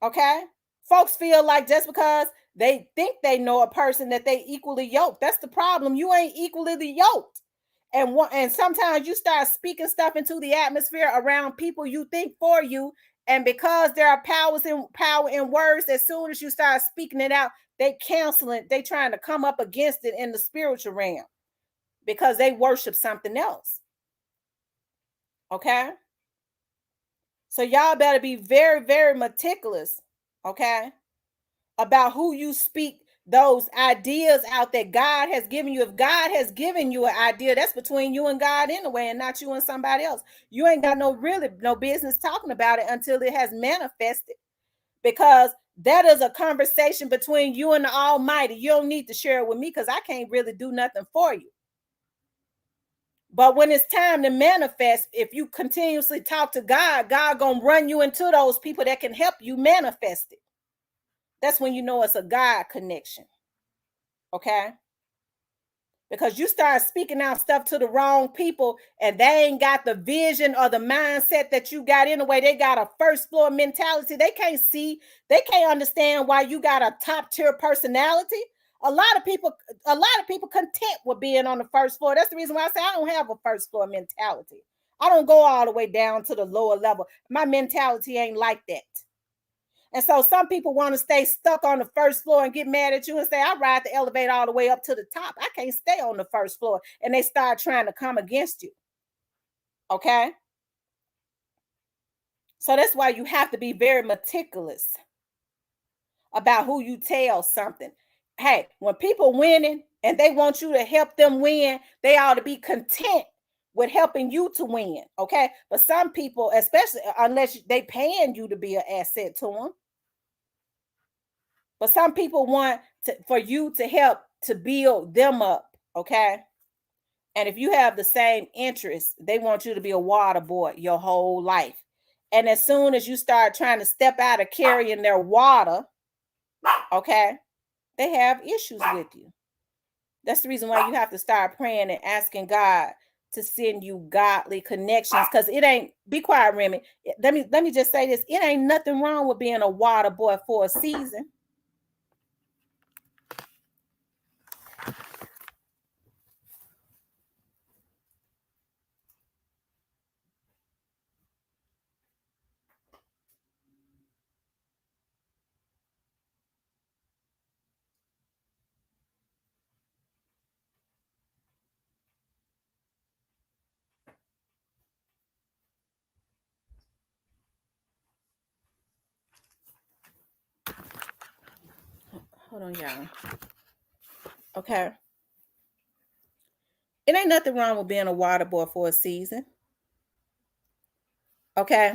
Okay? Folks feel like just because they think they know a person that they equally yoked. That's the problem. You ain't equally yoked. And sometimes you start speaking stuff into the atmosphere around people you think for you. And because there are power in words, as soon as you start speaking it out, they cancel it. They trying to come up against it in the spiritual realm because they worship something else. Okay? So y'all better be very, very meticulous, okay, about who you speak those ideas out that God has given you. If God has given you an idea, that's between you and God anyway, and not you and somebody else. You ain't got no business talking about it until it has manifested, because that is a conversation between you and the Almighty. You don't need to share it with me, because I can't really do nothing for you. But when it's time to manifest, if you continuously talk to God, God gonna run you into those people that can help you manifest it. That's when you know it's a God connection. Okay? Because you start speaking out stuff to the wrong people, and they ain't got the vision or the mindset that you got anyway. They got a first floor mentality. They can't see, they can't understand why you got a top tier personality. A lot of people content with being on the first floor. That's the reason why I say I don't have a first floor mentality. I don't go all the way down to the lower level. My mentality ain't like that. And so some people want to stay stuck on the first floor and get mad at you and say, I ride the elevator all the way up to the top. I can't stay on the first floor. And they start trying to come against you. Okay? So that's why you have to be very meticulous about who you tell something. Hey, when people winning and they want you to help them win, they ought to be content with helping you to win. Okay? But some people, especially unless they paying you to be an asset to them, but some people want for you to help to build them up, okay? And if you have the same interest, they want you to be a water boy your whole life. And as soon as you start trying to step out of carrying their water, okay, they have issues with you. That's the reason why you have to start praying and asking God to send you godly connections, because it ain't, be quiet, Remy. Let me just say this. It ain't nothing wrong with being a water boy for a season. Hold on, y'all. Okay. It ain't nothing wrong with being a water boy for a season. Okay.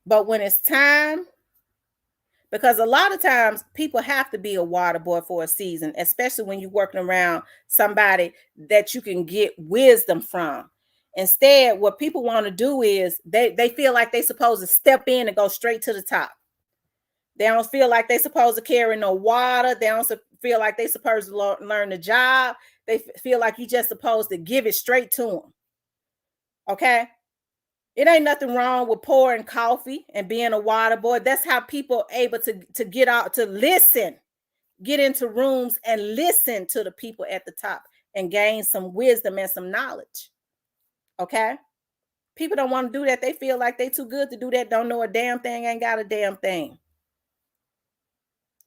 But when it's time, because a lot of times people have to be a water boy for a season, especially when you're working around somebody that you can get wisdom from. Instead, what people want to do is they feel like they're supposed to step in and go straight to the top. They don't feel like they're supposed to carry no water. They don't feel like they're supposed to learn the job. They feel like you're just supposed to give it straight to them. Okay? It ain't nothing wrong with pouring coffee and being a water boy. That's how people are able to get out, to listen, get into rooms and listen to the people at the top and gain some wisdom and some knowledge. Okay? People don't want to do that. They feel like they too good to do that. Don't know a damn thing, ain't got a damn thing.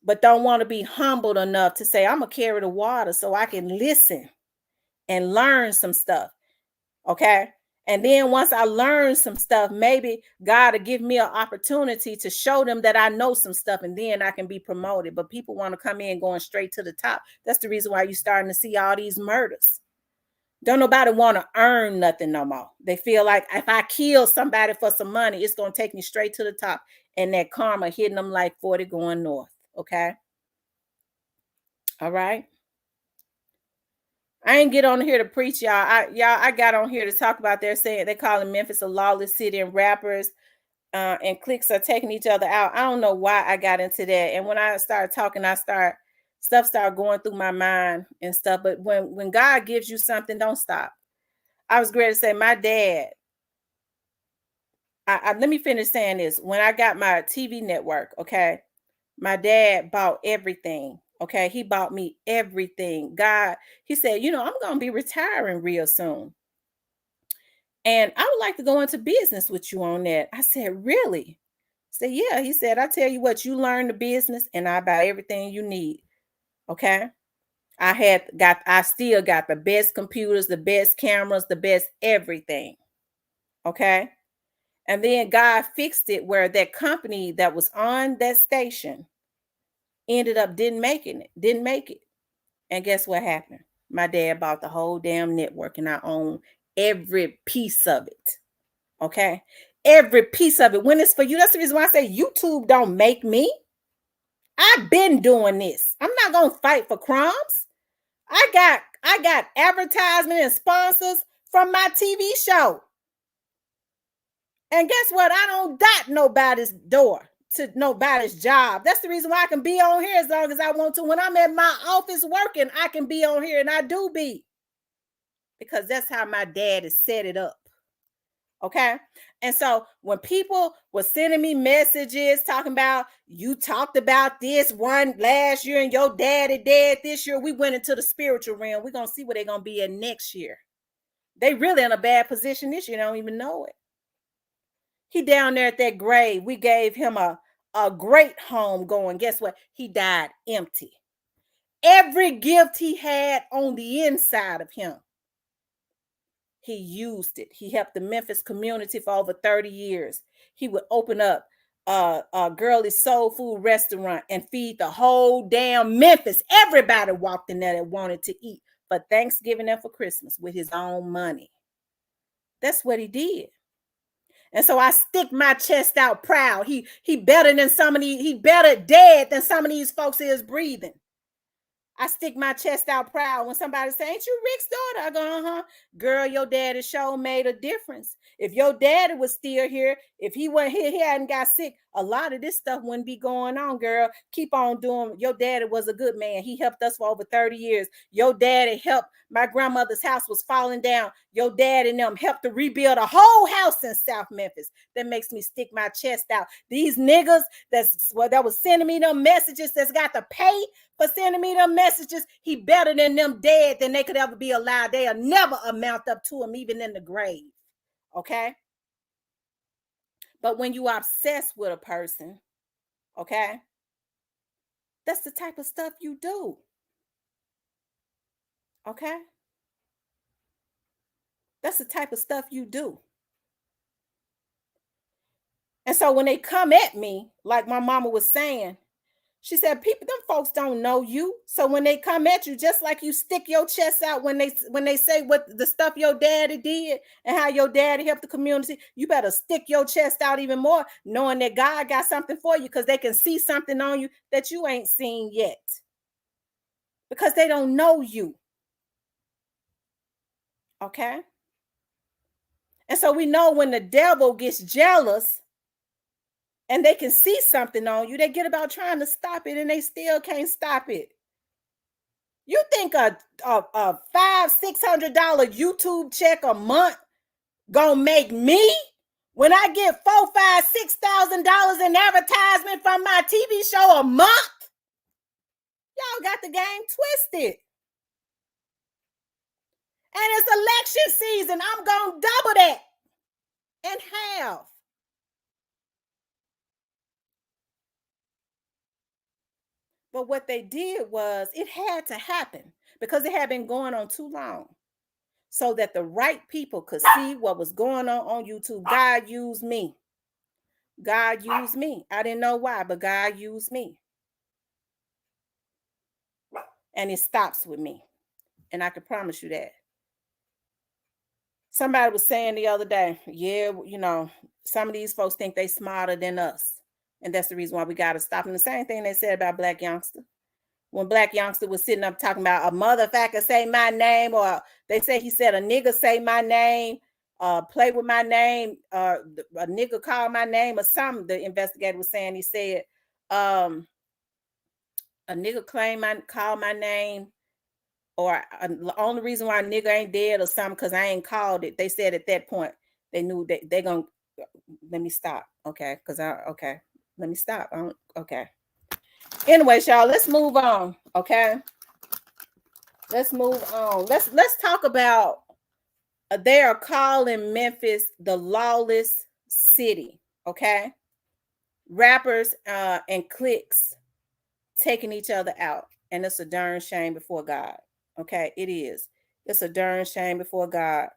But don't want to be humbled enough to say, I'm going to carry the water so I can listen and learn some stuff. Okay? And then once I learn some stuff, maybe God will give me an opportunity to show them that I know some stuff, and then I can be promoted. But people want to come in going straight to the top. That's the reason why you're starting to see all these murders. Don't nobody want to earn nothing no more. They feel like if I kill somebody for some money, it's going to take me straight to the top. And that karma hitting them like 40 going north. Okay. All right. I ain't get on here to preach, y'all. I got on here to talk about they're saying they calling Memphis a lawless city, and rappers and cliques are taking each other out. I don't know why I got into that. And when I started talking, stuff started going through my mind and stuff. But when God gives you something, don't stop. I was great to say my dad. Let me finish saying this. When I got my TV network, okay, my dad bought everything. Okay, he bought me everything. God, he said, I'm gonna be retiring real soon. And I would like to go into business with you on that. I said, really? I said, yeah. He said, I tell you what, you learn the business and I buy everything you need. Okay. I still got the best computers, the best cameras, the best everything. Okay. And then God fixed it where that company that was on that station ended up didn't make it. And guess what happened? My dad bought the whole damn network and I own every piece of it. Okay. Every piece of it. When it's for you, that's the reason why I say YouTube don't make me. I've been doing this. I'm not gonna fight for crumbs. I got advertisement and sponsors from my TV show. And guess what? I don't dot nobody's door to nobody's job. That's the reason why I can be on here as long as I want to. When I'm at my office working, I can be on here, and I do be. Because that's how my dad has set it up. Okay. And so when people were sending me messages talking about you talked about this one last year and your daddy dead this year, we went into the spiritual realm. We're going to see where they're going to be in next year. They really in a bad position this year. They don't even know it. He down there at that grave. We gave him a great home going. Guess what? He died empty. Every gift he had on the inside of him, he used it. He helped the Memphis community for over 30 years. He would open up a girly soul food restaurant and feed the whole damn Memphis. Everybody walked in there that wanted to eat for Thanksgiving and for Christmas with his own money. That's what he did. And so I stick my chest out proud. He better than he better dead than some of these folks is breathing. I stick my chest out proud when somebody say, ain't you Rick's daughter? I go, uh-huh. Girl, your daddy sure made a difference. If your daddy was still here, if he wasn't here, he hadn't got sick, a lot of this stuff wouldn't be going on, girl. Keep on doing. Your daddy was a good man. He helped us for over 30 years. Your daddy helped. My grandmother's house was falling down. Your dad and them helped to rebuild a whole house in South Memphis. That makes me stick my chest out. These niggas that was sending me them messages that's got to pay for sending me them messages, he better than them dead than they could ever be alive. They'll never amount up to him, even in the grave. Okay? But when you are obsessed with a person, okay, that's the type of stuff you do. Okay? That's the type of stuff you do. And so when they come at me, like my mama was saying, she said, people, them folks don't know you. So when they come at you, just like you stick your chest out when they say what the stuff your daddy did and how your daddy helped the community, you better stick your chest out even more, knowing that God got something for you, because they can see something on you that you ain't seen yet. Because they don't know you. Okay? And so we know when the devil gets jealous and they can see something on you, they get about trying to stop it and they still can't stop it. You think a $500-600 YouTube check a month gonna make me? When I get $4,000-6,000 in advertisement from my TV show a month, y'all got the game twisted. And it's election season. I'm gonna double that in half. But what they did was, it had to happen because it had been going on too long. so that the right people could see what was going on YouTube. God used me. God used me. I didn't know why, but God used me. And it stops with me. And I can promise you that. Somebody was saying the other day, yeah, you know, some of these folks think they smarter than us. And that's the reason why we got to stop. And the same thing they said about Black Youngster. When Black Youngster was sitting up talking about a motherfucker say my name, or they say he said a nigga say my name, play with my name, a nigga call my name or something. The investigator was saying, he said, a nigga call my name, or the only reason why a nigga ain't dead or something because I ain't called it. They said at that point they knew that they're gonna let me stop, okay? Because let me stop. Okay. Anyway, y'all, let's move on, okay? Let's move on. Let's talk about they are calling Memphis the lawless city, okay? Rappers and cliques taking each other out, and it's a darn shame before God. Okay, it is. It's a darn shame before God.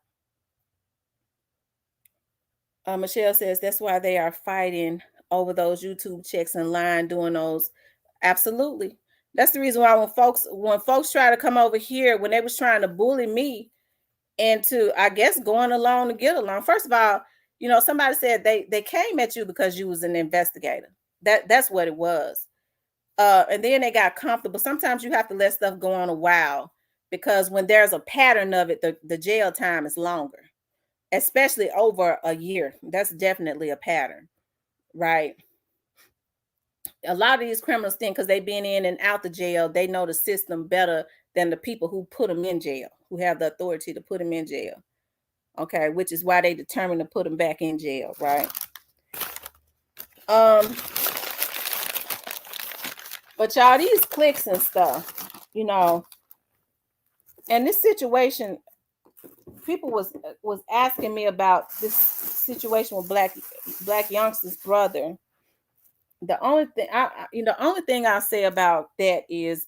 Michelle says that's why they are fighting over those YouTube checks in line, doing those. Absolutely. That's the reason why when folks try to come over here, when they was trying to bully me into, I guess, going along to get along. First of all, you know, somebody said they came at you because you was an investigator. That's what it was. And then they got comfortable. Sometimes you have to let stuff go on a while, because when there's a pattern of it, the jail time is longer, especially over a year. That's definitely a pattern, right? A lot of these criminals think because they've been in and out the jail, they know the system better than the people who put them in jail, who have the authority to put them in jail. Okay, which is why they determined to put them back in jail, right? But y'all, these cliques and stuff, you know, and this situation, people was asking me about this situation with Black Youngster's brother. The only thing I'll say about that is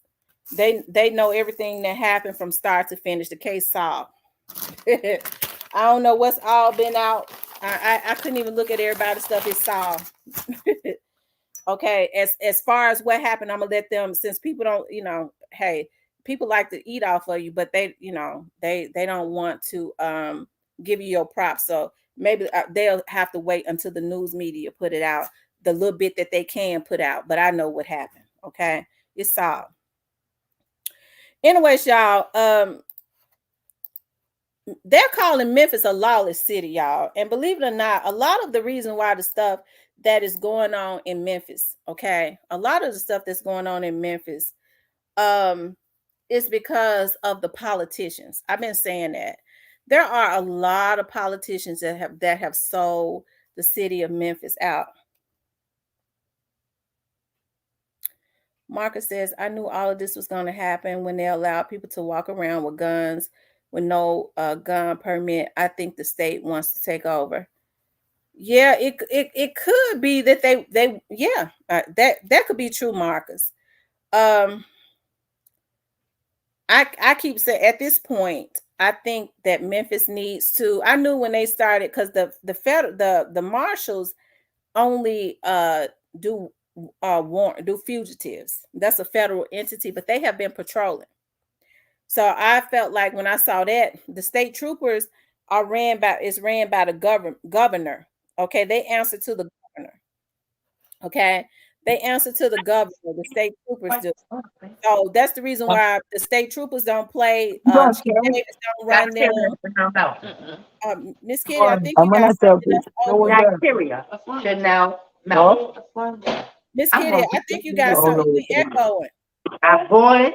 they know everything that happened from start to finish. The case solved. I don't know what's all been out. I couldn't even look at everybody's stuff. It's solved. Okay, as far as what happened, I'm gonna let them, since people don't, you know, hey, people like to eat off of you, but they, you know, they don't want to give you your props. So maybe they'll have to wait until the news media put it out, the little bit that they can put out. But I know what happened. Okay, it's solved. Anyways, y'all, they're calling Memphis a lawless city, y'all. And believe it or not, a lot of the reason why the stuff that is going on in Memphis, okay, a lot of the stuff that's going on in Memphis, is because of the politicians. I've been saying that there are a lot of politicians that have sold the city of Memphis out. Marcus says, I knew all of this was going to happen when they allowed people to walk around with guns with no gun permit. I think the state wants to take over. Yeah, it could be that they yeah, that could be true, Marcus. I keep saying at this point, I think that Memphis needs to. I knew when they started, because the marshals only do fugitives. That's a federal entity, but they have been patrolling. So I felt like when I saw that, the state troopers are ran by the governor. Okay, they answer to the governor. Okay, they answer to the governor. The state troopers do. So that's the reason why the state troopers don't play. Chief Davis don't run them. Miss Kitty, I think you got something that's open. Bacteria should now melt. Miss Kitty, I think you got something. We echoing. I'm going.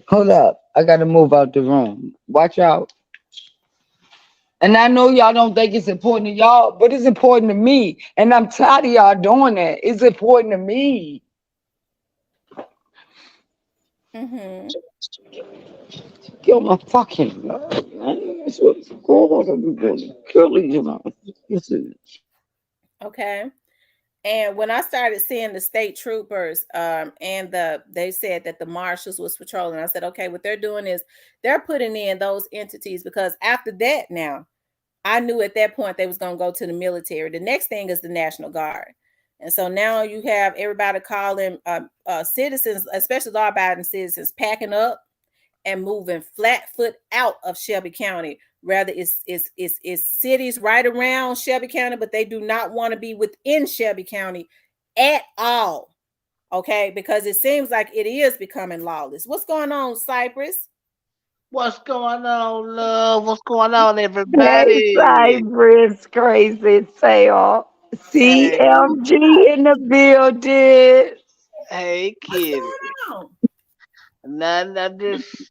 Hold up. I got to move out the room. Watch out. And I know y'all don't think it's important to y'all, but it's important to me. And I'm tired of y'all doing that. It's important to me. Kill my fucking love, man. That's what's going on. Killing, you know. Okay. And when I started seeing the state troopers, and they said that the marshals was patrolling, I said, okay, what they're doing is they're putting in those entities, because after that, now I knew at that point they was going to go to the military. The next thing is the National Guard. And so now you have everybody calling citizens, especially law-abiding citizens, packing up and moving flat foot out of Shelby County. Rather, it's cities right around Shelby County, but they do not want to be within Shelby County at all. Okay, because it seems like it is becoming lawless. What's going on, Cypress? What's going on, love? What's going on, everybody? Hey, Cypress, crazy sale. Hey, CMG in the building. hey, What's kid. going on? None of this,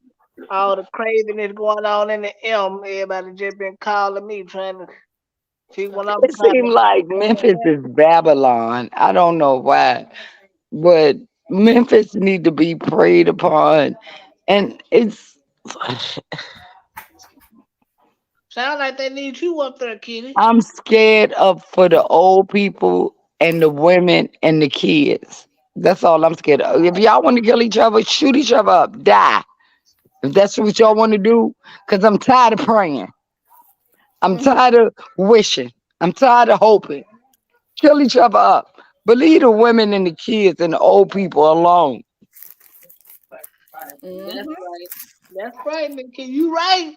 all the craziness going on in the M. Everybody just been calling me, trying to see what I'm It trying seems like Memphis is Babylon. I don't know why, but Memphis need to be preyed upon, and it's. Sound like they need you up there, kitty. I'm scared of for the old people and the women and the kids. That's all I'm scared of. If y'all want to kill each other, shoot each other up, die. If that's what y'all want to do, because I'm tired of praying. I'm tired of wishing. I'm tired of hoping. Kill each other up. But leave the women and the kids and the old people alone. That's right. That's right, Mickey. You right.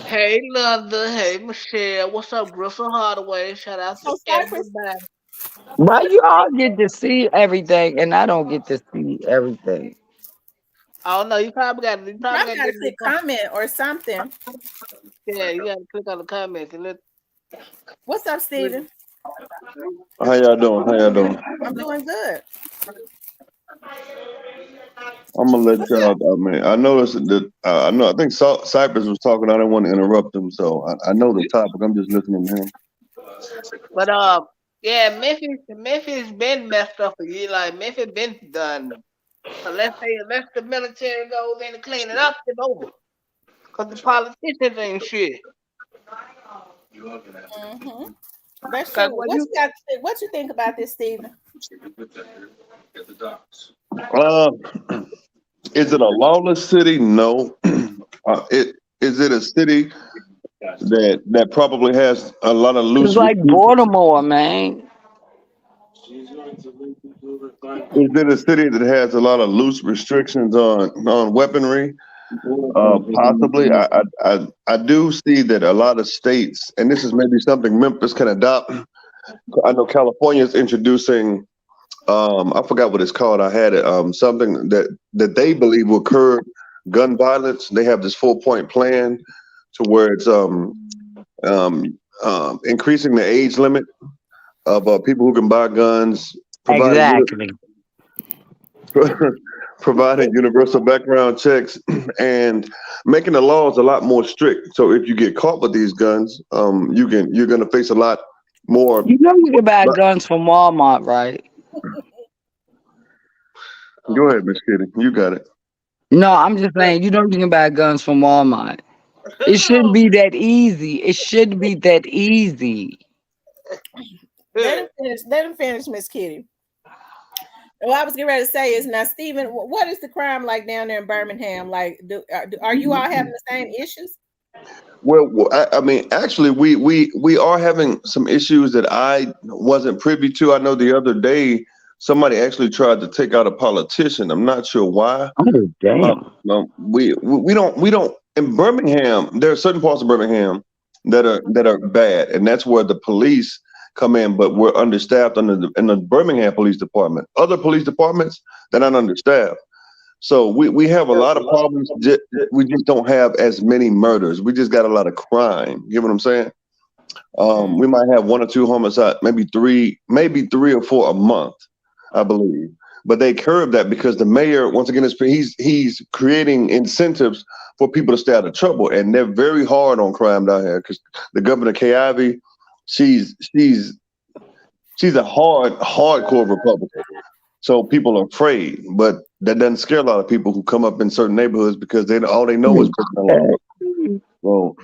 Hey, London. Hey, Michelle. What's up, Grissom Hardaway? Shout out to So Cypress, everybody. Why you all get to see everything and I don't get to see everything? Oh no, you probably got you probably got to get click comment or something. yeah, you gotta click on the comments and let. What's up, Steven? How y'all doing? How y'all doing? I'm doing good. I'm gonna let What's y'all. up? I mean, I noticed that. I know. I think Cypress was talking. I didn't want to interrupt him, so I know the topic. I'm just listening to him. But yeah, Memphis been messed up for years. Like Memphis been done. Unless the military goes in and clean it up, it's over. Cause the politicians ain't shit. Mm-hmm. That's Cause true. when What you you got? What you think about this, Steven? Uh, is it a lawless city? No. It is it a city that probably has a lot of It's loose. like Baltimore, man. Is it a city that has a lot of loose restrictions on weaponry? Possibly. I do see that a lot of states, and this is maybe something Memphis can adopt. I know California is introducing. I forgot what it's called. I had it. Something that they believe will curb gun violence. They have this 4-point plan to where it's increasing the age limit of people who can buy guns, providing Exactly. providing universal background checks, and making the laws a lot more strict. So if you get caught with these guns, you're gonna face a lot more. You know you can buy guns from Walmart, right? Go ahead, Miss Kitty. You got it. No, I'm just saying, you know you can buy guns from Walmart. It shouldn't be that easy. It shouldn't be that easy. Let him finish, Miss Kitty. What I was getting ready to say is now, Stephen, what is the crime like down there in Birmingham? Like, are you all having the same issues? Well, I mean, actually, we are having some issues that I wasn't privy to. I know the other day somebody actually tried to take out a politician. I'm not sure why. Oh, damn. No, we don't in Birmingham. There are certain parts of Birmingham that are bad, and that's where the police come in. But we're understaffed in the Birmingham Police Department. Other police departments, they're not understaffed. So we have a lot of problems. We just don't have as many murders. We just got a lot of crime. You get what I'm saying? We might have 1 or 2 homicides, maybe three or 4 a month, I believe. But they curb that because the mayor, once again, he's creating incentives for people to stay out of trouble, and they're very hard on crime down here. Because the governor Kay Ivey, she's a hardcore Republican. So people are afraid, but that doesn't scare a lot of people who come up in certain neighborhoods because all they know is breaking the law. So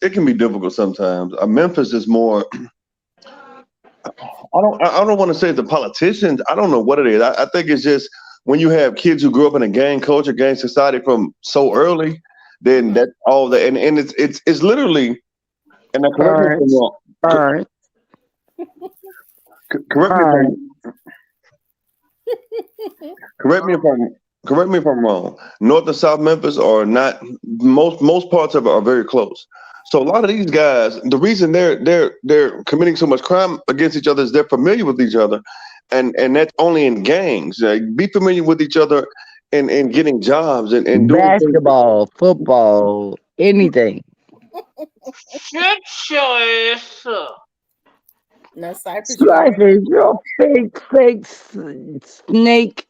it can be difficult sometimes. Memphis is more I don't want to say the politicians. I don't know what it is. I think it's just when you have kids who grew up in a gang culture, gang society from so early, then that's all that, and it's literally, and I correct me if I'm wrong. Burn. Correct me if I'm correct me if I'm wrong. North and South Memphis are not, most parts of it are very close. So a lot of these guys, the reason they're committing so much crime against each other is they're familiar with each other, and that's only in gangs. Like, be familiar with each other and getting jobs and doing things. Basketball, football, anything. Shut your ass up. No, Cypress, you all right? Cypress, you're fake snake,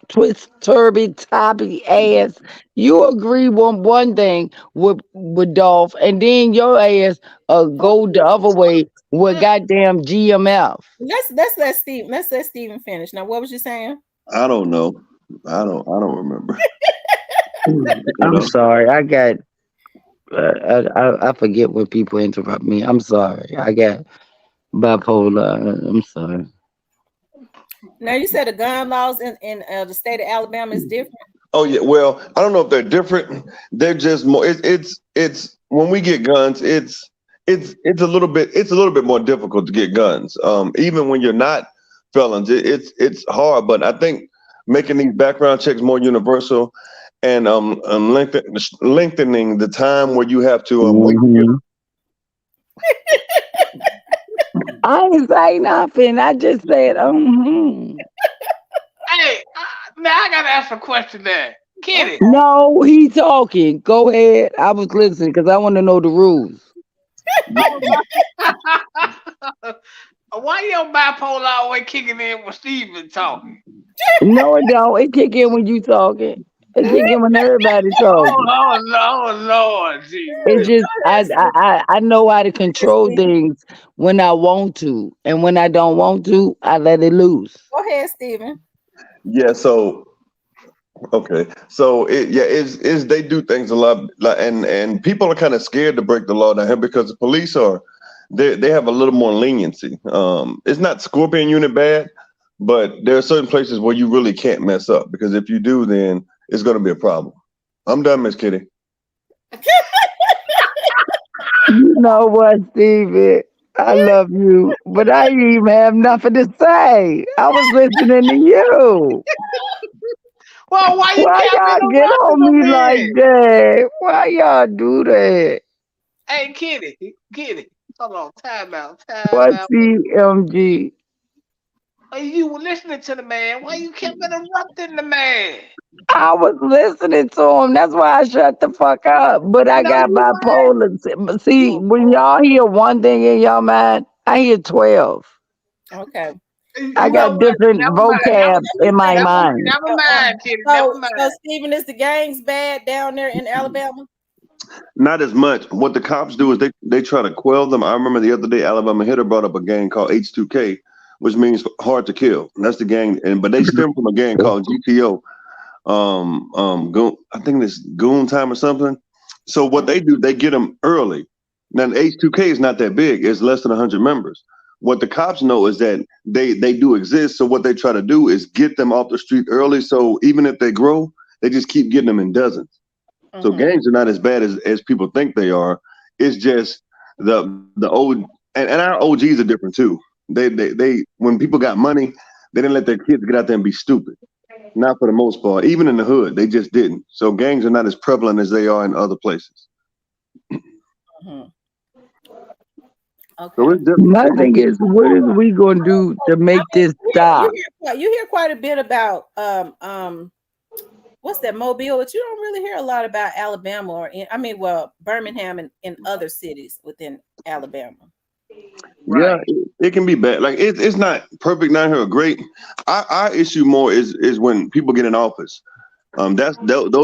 twist, turby, toppy ass. You agree on one thing with Dolph, and then your ass go the other way with goddamn GMF. Let's let Steven finish. Now, what was you saying? I don't know. I don't remember. You I'm know. sorry. I forget when people interrupt me. I'm sorry. I got bipolar. I'm sorry. Now, you said the gun laws in the state of Alabama is different. Oh yeah. Well, I don't know if they're different. They're just more. It's when we get guns, it's a little bit more difficult to get guns. Even when you're not felons, it's hard. But I think making these background checks more universal and lengthening the time where you have to wait. Mhm. I ain't say nothing. I just said, Hey, now I gotta ask a question there. Kitty, No, he talking. Go ahead. I was listening because I want to know the rules. why your bipolar always kicking in when Steven talking? No, it don't. It kick in when you talking. It kick in when everybody talking. Lord, It's Jesus. just I know how to control things when I want to, and when I don't want to, I let it loose. Go ahead, Steven. Yeah. So okay. So it's they do things a lot, and people are kind of scared to break the law down here because the police are they have a little more leniency. It's not Scorpion Unit bad, but there are certain places where you really can't mess up because if you do, then it's going to be a problem. I'm done, Miss Kitty. You know what, Stevie? I love you, but I didn't even have nothing to say. I was listening to you. Well, why you Why can't be y'all no get on rapping me like man? that? Why y'all do that? Hey, Kitty. Hold on, time out. What's CMG? Hey, you were listening to the man. Why you kept interrupting the man? I was listening to him. That's why I shut the fuck up. But I No, got you weren't. bipolar. See, when y'all hear one thing in your mind, I hear 12. Okay. I You know got what? different Never mind. vocab in my mind. Never mind, Kitty. Never So, mind. Steven, is the gangs bad down there in Alabama? Not as much. What the cops do is they try to quell them. I remember the other day, Alabama Hitter brought up a gang called H2K, which means hard to kill. And that's the gang, but they stem from a gang called GTO. I think it's Goon Time or something. So what they do, they get them early. Now the H2K is not that big; it's less than 100 members. What the cops know is that they do exist. So what they try to do is get them off the street early. So even if they grow, they just keep getting them in dozens. So gangs are not as bad as people think they are. It's just the old and our OGs are different too. They when people got money, they didn't let their kids get out there and be stupid. Not for the most part. Even in the hood, they just didn't. So gangs are not as prevalent as they are in other places. Okay. So it's different. My thing is, what is we gonna do to make this stop? You hear quite a bit about what's that, Mobile, but you don't really hear a lot about Alabama Birmingham and other cities within Alabama. Yeah, it can be bad. Like it's not perfect down here or great. Our issue more is when people get in office. Those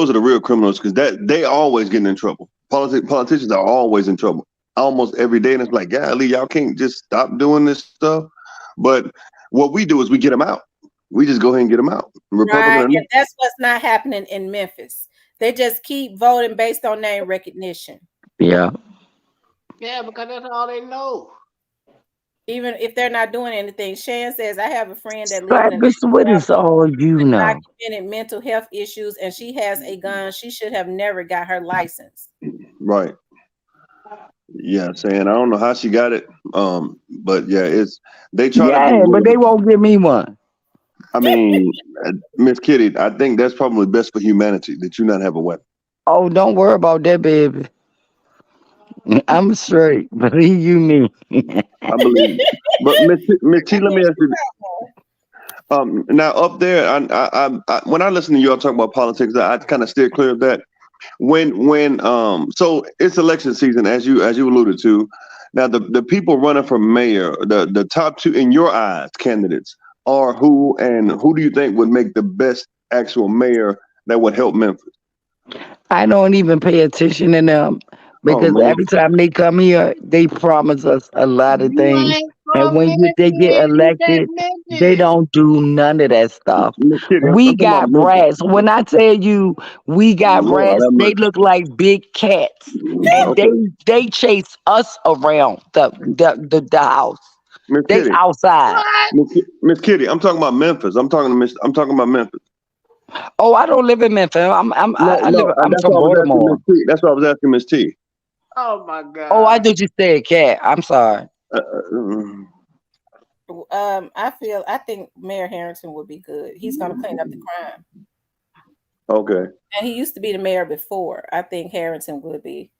are the real criminals because they always getting in trouble. Politicians are always in trouble, almost every day, and it's like, golly, y'all can't just stop doing this stuff. But what we do is we get them out. We just go ahead and get them out. Right, and that's what's not happening in Memphis. They just keep voting based on name recognition. Yeah. Yeah, because that's all they know. even if they're not doing anything. Shan says, I have a friend that lives in Travis, what is all you with know? documented mental health issues, and she has a gun. She should have never got her license. Right. Yeah, saying I don't know how she got it. But yeah, they try to Yeah, get rid but of they it. won't give me one. I mean, Miss Kitty, I think that's probably best for humanity that you not have a weapon. Oh, don't worry about that, baby. I'm straight. Believe you me. I believe you. But Miss T, let me ask you. Now up there, when I listen to y'all talk about politics, I kind of steer clear of that. So it's election season, as you alluded to. Now the people running for mayor, the top two in your eyes candidates are who, and who do you think would make the best actual mayor that would help Memphis? I don't even pay attention to them Oh because man, every time they come here, they promise us a lot of You things. ain't And from when Memphis, they get you that elected, they Memphis. don't do none of that stuff. Miss Kitty, We I'm talking about got Memphis. rats. When I tell you we got Lord rats, have they mercy. look like big cats. And Okay, they chase us around the house. Miss They Kitty, outside. What? Miss Kitty, I'm talking about Memphis. I'm talking about Memphis. Oh, I don't live in Memphis. No, no, I'm that's why from I was asking Miss Baltimore. T. That's why I was asking Miss T. Oh my Oh, I God. did you say a cat. I'm sorry. I think Mayor Harrington would be good. He's going to clean up the crime, Okay. and he used to be the mayor before. I think Harrington would be.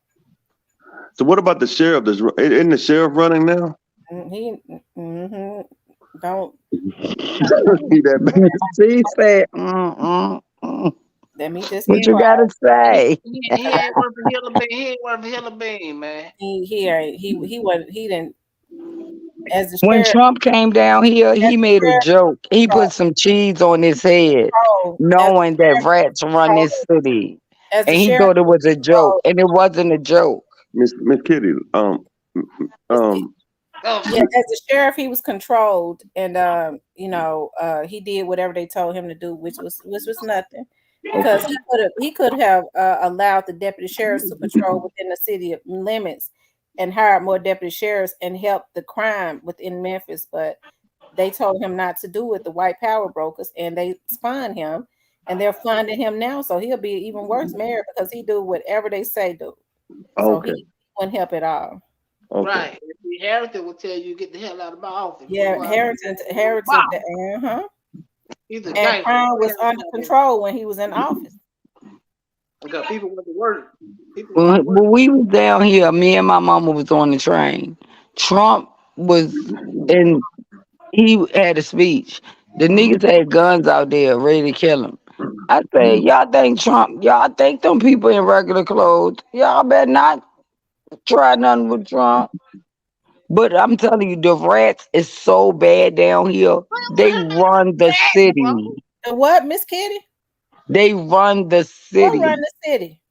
So what about the sheriff? Isn't the sheriff running now? He don't He that bad. She said, mm. let me just be What you quiet. gotta say? He ain't worth a hill of bean. He ain't worth a hill of bean, man. He wasn't he didn't as the When sheriff Trump came down here, as he the made a sheriff joke. He put control, some cheese on his head, as the knowing that sheriff rats run control, this city. as the And he sheriff thought it was a joke, control. and it wasn't a joke. Miss Kitty. Um. Oh, Yeah, as a sheriff, he was controlled, and he did whatever they told him to do, which was nothing, because he could have allowed the deputy sheriffs to patrol within the city limits, and hired more deputy sheriffs and helped the crime within Memphis, but they told him not to do it. The white power brokers, and they fined him, and they're finding him now, so he'll be even worse mayor because he do whatever they say do, so Okay. he wouldn't help at all. Okay. right. The Harrington will tell you get the hell out of my office. Yeah, Boy, Harrington, wow. He's a and gangster. crime was under control when he was in office. Because people went to work. People went to When work. we was down here, me and my mama was on the train. Trump was in. He had a speech. The niggas had guns out there ready to kill him. I say, y'all think them people in regular clothes, y'all better not try nothing with Trump. But I'm telling you, the rats is so bad down here. They run the That, bro. city. The what, Miss Kitty? They run the What run city. the city?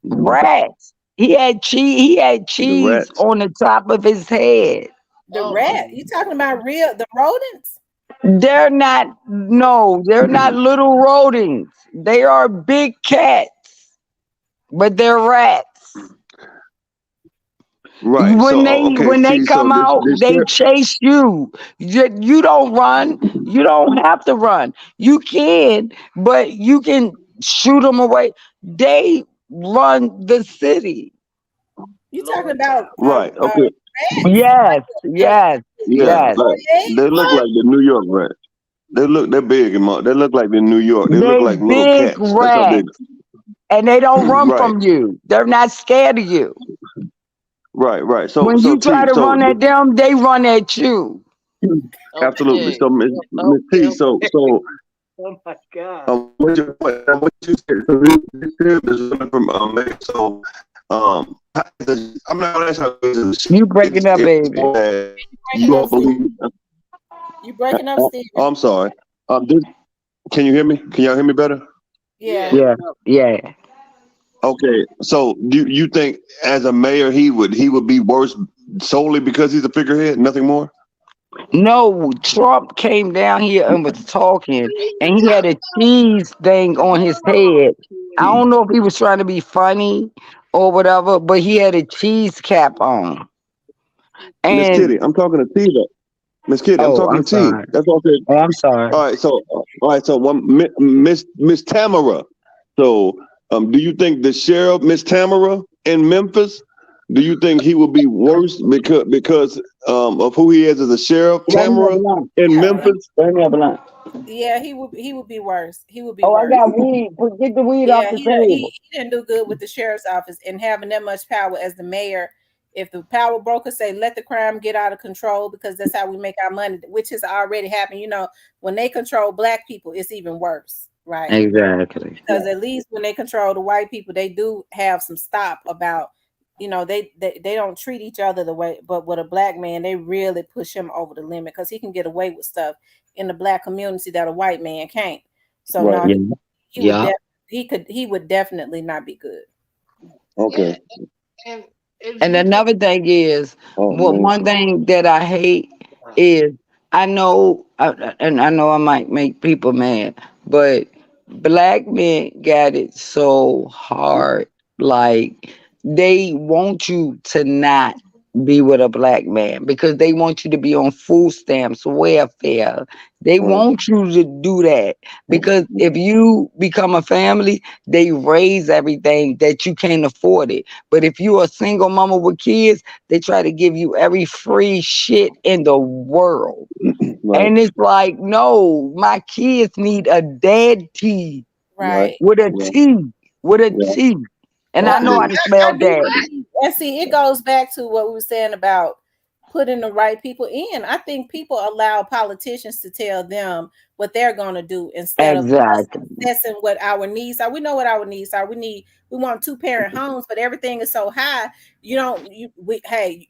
Rats. He had cheese. He had The cheese rats. on the top of his head. The Oh my rat? You talking about the rodents? They're not. No, they're not little rodents. They are big cats, but they're rats. Right. So When they okay. when they See. So come out, this they chase you. You don't run. You don't have to run. You can, but you can shoot them away. They run the city. You talking Lord. about Right. Okay. rats? Yes, The yes, Yeah. yes. Right. They look What? like the New York rats. They're big and they look like the New York. They look They like little big cats. That's how big. rats, and they don't run Right. from you. They're not scared of you. Right. Right. So When so you try T. to run at them, they run at you. Absolutely. Okay. So Miss Okay. T. So Oh my God. what's your point? What you said? So this sheriff is running from May. So I'm not gonna ask how You breaking up, it's baby. more that You you breaking all up, Stephen? believe. You breaking up, Oh, Stephen? I'm sorry. Can you hear me? Can y'all hear me better? Yeah. Yeah, yeah. Okay. So you think as a mayor he would be worse solely because he's a figurehead, nothing more? No, Trump came down here and was talking, and he had a cheese thing on his head. I don't know if he was trying to be funny or whatever, but he had a cheese cap on. Miss And Kitty, I'm talking to T though. Miss Kitty, I'm Oh, talking I'm to T. sorry. That's what I said. Oh, I'm sorry. All right, so one Miss Tamara. So, do you think the sheriff, Miss Tamara in Memphis, do you think he would be worse because of who he is as a sheriff, Bring me a Tamara blunt. in Yeah, Memphis? Bring me a blunt. yeah, he would be worse. He would be Oh, I worse. got weed. Get the weed off Yeah, the he table. didn't do good with the sheriff's office and having that much power as the mayor. If the power brokers say let the crime get out of control because that's how we make our money, which has already happened. You know, when they control black people, it's even worse, right? Exactly. Because at least when they control the white people, they do have some stop about, you know, they don't treat each other the way, but with a black man, they really push him over the limit because he can get away with stuff in the black community that a white man can't. So Right. no, Yeah. he would Yeah. he would definitely not be good. Okay. And if And you another thing is, Oh what man. one thing that I hate is I know, and I know I might make people mad, but black men got it so hard. Like they want you to not be with a black man because they want you to be on food stamps, welfare. They Right. want you to do that because if you become a family, they raise everything that you can't afford it. But if you're a single mama with kids, they try to give you every free shit in the world. Right. And it's like, no, my kids need a daddy Right. Right. with a Right. T, with a Right. T. And I Well, know Okay. how to spell I do daddy. believe, and see, it goes back to what we were saying about putting the right people in. I think people allow politicians to tell them what they're going to do instead of us Exactly. assessing what our needs are. We know what our needs are. We want 2-parent homes, but everything is so high. You don't.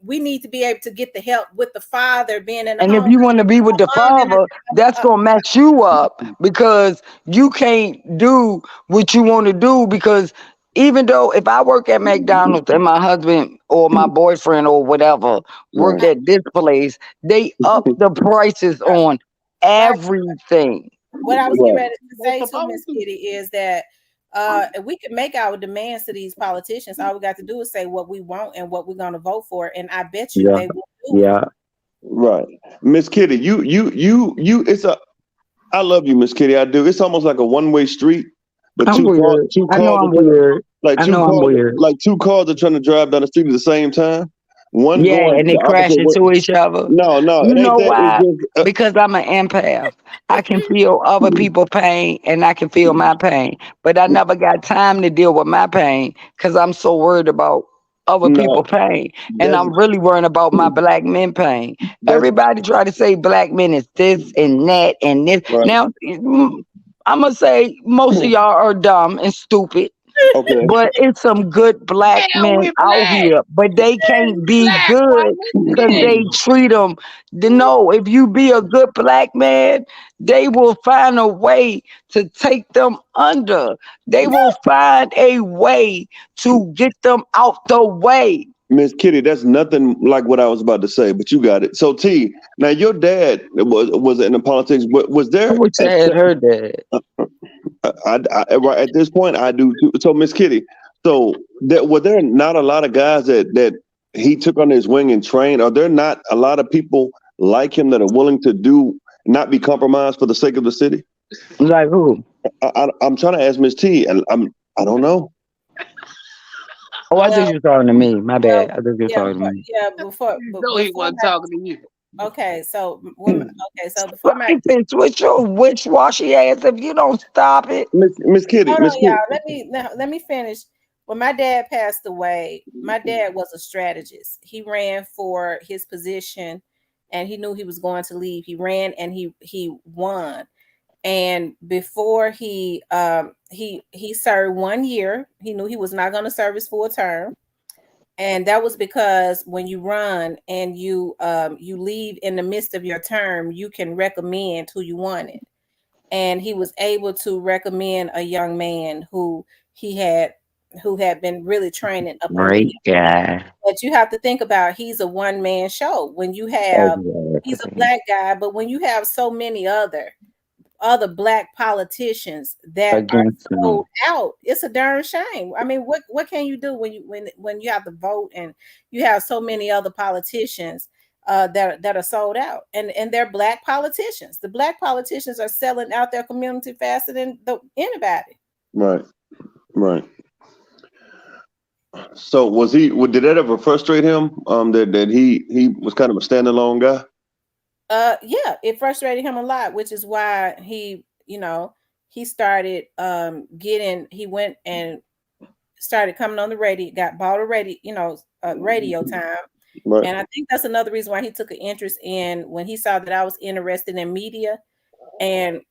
We need to be able to get the help with the father being in the And if home. you want to be with the Mom in father, that's the, gonna mess you up because you can't do what you want to do. Because even though if I work at McDonald's and my husband or my boyfriend or whatever work Right. at this place, they up the prices on right. everything. What I was getting Right. ready to they say to supposed Miss to. Kitty is that if we can make our demands to these politicians, all we got to do is say what we want and what we're going to vote for, and I bet you Yeah, they will do it. yeah. Right. Miss Kitty, you. It's a. I love you, Miss Kitty. I do. It's almost like a one-way street, but I'm weird. two I know cars are I'm trying to weird. like I know I'm weird. two cars are trying to drive down the street at the same time. One Yeah, going and they the crash opposite way. into each other. No, You it ain't know that. It's why? just Because I'm an empath. I can feel other people's pain and I can feel my pain. But I never got time to deal with my pain because I'm so worried about other no. people's pain. And That's I'm really worrying about my black men pain. that's Everybody try to say black men is this and that and this. right. Now, I'm going to say most of y'all are dumb and stupid. Okay. But it's some good black Yeah, men we out black. here, but they can't be Black good because woman. they treat them. No, if you be a good black man, they will find a way to take them under. They will find a way to get them out the way. Miss Kitty, that's nothing like what I was about to say, but you got it. So T, now your dad was in the politics, but was I there wish I had heard that. right at this point I do too. So Miss Kitty, so were there not a lot of guys that he took under his wing and trained? Are there not a lot of people like him that are willing to do not be compromised for the sake of the city? Like who? I'm trying to ask Miss T, and I don't know. Oh, I Well, thought you were talking to me. My well, bad. I thought you were talking to me. You know he before wasn't talking to you. my okay, so women, okay, so before my Right, with your witch washy ass if you don't stop it. Miss Kitty, hold Miss on, Kitty. y'all. Let me finish. When my dad passed away, my dad was a strategist. He ran for his position, and he knew he was going to leave. He ran and he won. And before he served 1 year, he knew he was not going to serve his full term. And that was because when you run and you leave in the midst of your term, you can recommend who you wanted. And he was able to recommend a young man he had who had been really training up under him. Great guy. But you have to think about he's a one-man show. When you have he's a Exactly. black guy, but when you have so many other black politicians that are Against him. sold out, it's a darn shame. I mean, what can you do when you have to vote and you have so many other politicians that are sold out, and they're black politicians. The black politicians are selling out their community faster than anybody. Right. Right. So did that ever frustrate him? That he was kind of a standalone guy? Yeah, it frustrated him a lot, which is why he started he went and started coming on the radio, bought a radio, radio time. Right. And I think that's another reason why he took an interest in, when he saw that I was interested in media, and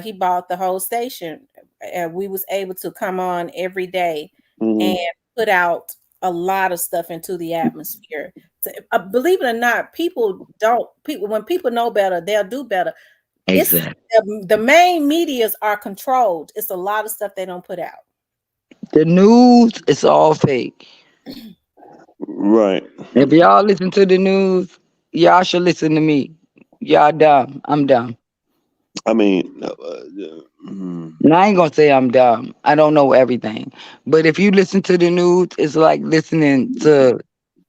he bought the whole station, and we was able to come on every day and put out a lot of stuff into the atmosphere. So, believe it or not, when people know better, they'll do better. Exactly. The main medias are controlled. It's a lot of stuff they don't put out. The news is all fake. Right. If y'all listen to the news, y'all should listen to me. Y'all dumb. I'm dumb. I mean, Now, I ain't gonna say I'm dumb. I don't know everything. But if you listen to the news, it's like listening to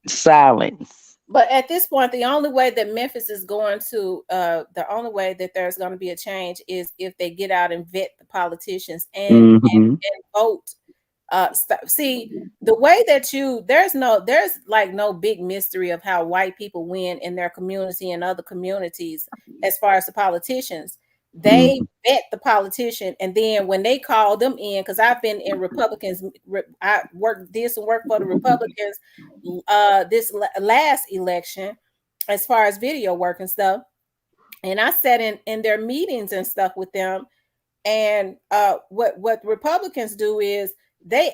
silence. But at this point, the only way that Memphis is going to, the only way that there's going to be a change is if they get out and vet the politicians and vote. See, the way that there's like no big mystery of how white people win in their community and other communities as far as the politicians. They vet the politician, and then when they call them in, because I've been in Republicans, I did some work for the Republicans this last election as far as video work and stuff, and I sat in their meetings and stuff with them. And what Republicans do is they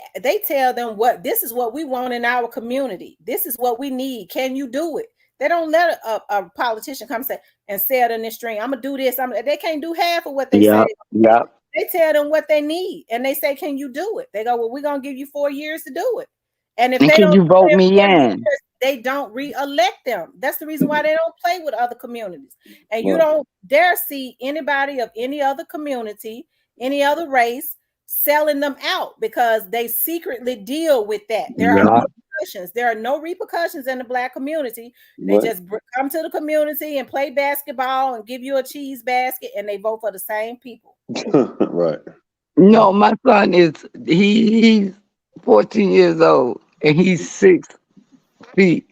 tell them this is what we want in our community. This is what we need. Can you do it? They don't let a politician come and say it in this string. I'm gonna do this. They can't do half of what they say. Yeah. They tell them what they need, and they say, "Can you do it?" They go, "Well, we're gonna give you 4 years to do it." And if they can don't, you vote me in? They don't re-elect them. That's the reason why they don't play with other communities. And you don't dare see anybody of any other community, any other race, selling them out, because they secretly deal with that. There are repercussions. There are no repercussions in the black community. They just come to the community and play basketball and give you a cheese basket, and they vote for the same people. Right. No, my son he's 14 years old and he's 6 feet.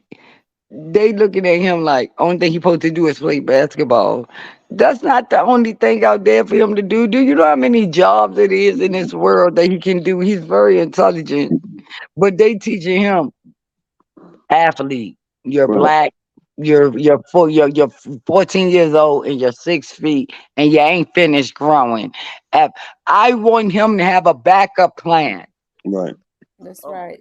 They looking at him like only thing he's supposed to do is play basketball. That's not the only thing out there for him to do. Do you know how many jobs it is in this world that he can do? He's very intelligent, but they teaching him athlete. You're black. You're 14 years old and you're 6 feet and you ain't finished growing. I want him to have a backup plan. Right. That's right.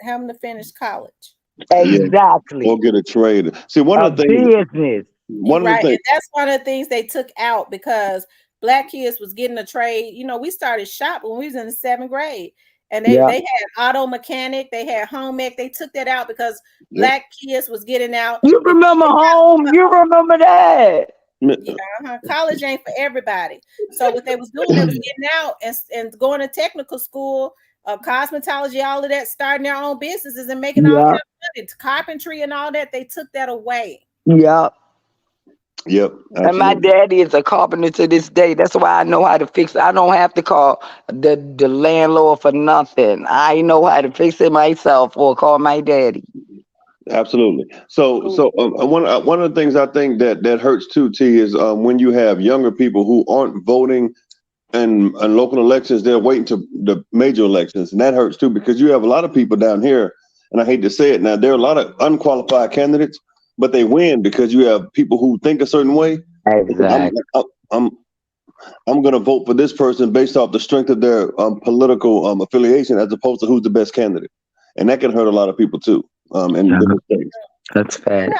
Have him to finish college. Exactly. Or get a trade. See, one of the things. Business. And that's one of the things they took out, because black kids was getting a trade. We started shopping when we was in the 7th grade. And they had auto mechanic, they had home ec. They took that out because black kids was getting out. You remember home? You remember that? Yeah, college ain't for everybody. So what they was doing, they was getting out and going to technical school, cosmetology, all of that, starting their own businesses and making all kinds of money, carpentry and all that. They took that away. Yep. Absolutely. And my daddy is a carpenter to this day. That's why I know how to fix it. I don't have to call the landlord for nothing. I know how to fix it myself or call my daddy. Absolutely. So one of the things I think that hurts too, T, is when you have younger people who aren't voting in local elections, they're waiting to the major elections, and that hurts too, because you have a lot of people down here, and I hate to say it now, there are a lot of unqualified candidates, but they win because you have people who think a certain way. Exactly. I'm going to vote for this person based off the strength of their political affiliation, as opposed to who's the best candidate, and that can hurt a lot of people too. That's bad.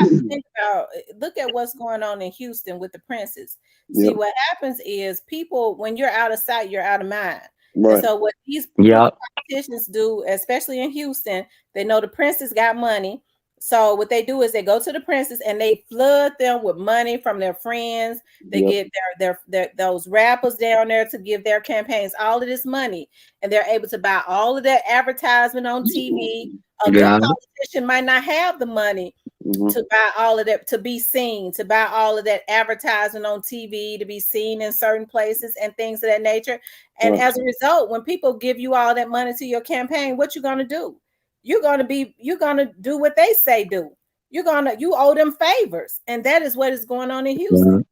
Look at what's going on in Houston with the Princes. See, what happens is people, when you're out of sight, you're out of mind. Right. And so what these politicians do, especially in Houston, they know the Princes got money. So what they do is they go to the Princes and they flood them with money from their friends. They get their those rappers down there to give their campaigns all of this money, and they're able to buy all of that advertisement on TV. A good politician might not have the money, to buy all of that, to be seen, to buy all of that advertising on TV, to be seen in certain places and things of that nature. And as a result, when people give you all that money to your campaign, what you gonna do? You're gonna do what they say do. You owe them favors, and that is what is going on in Houston.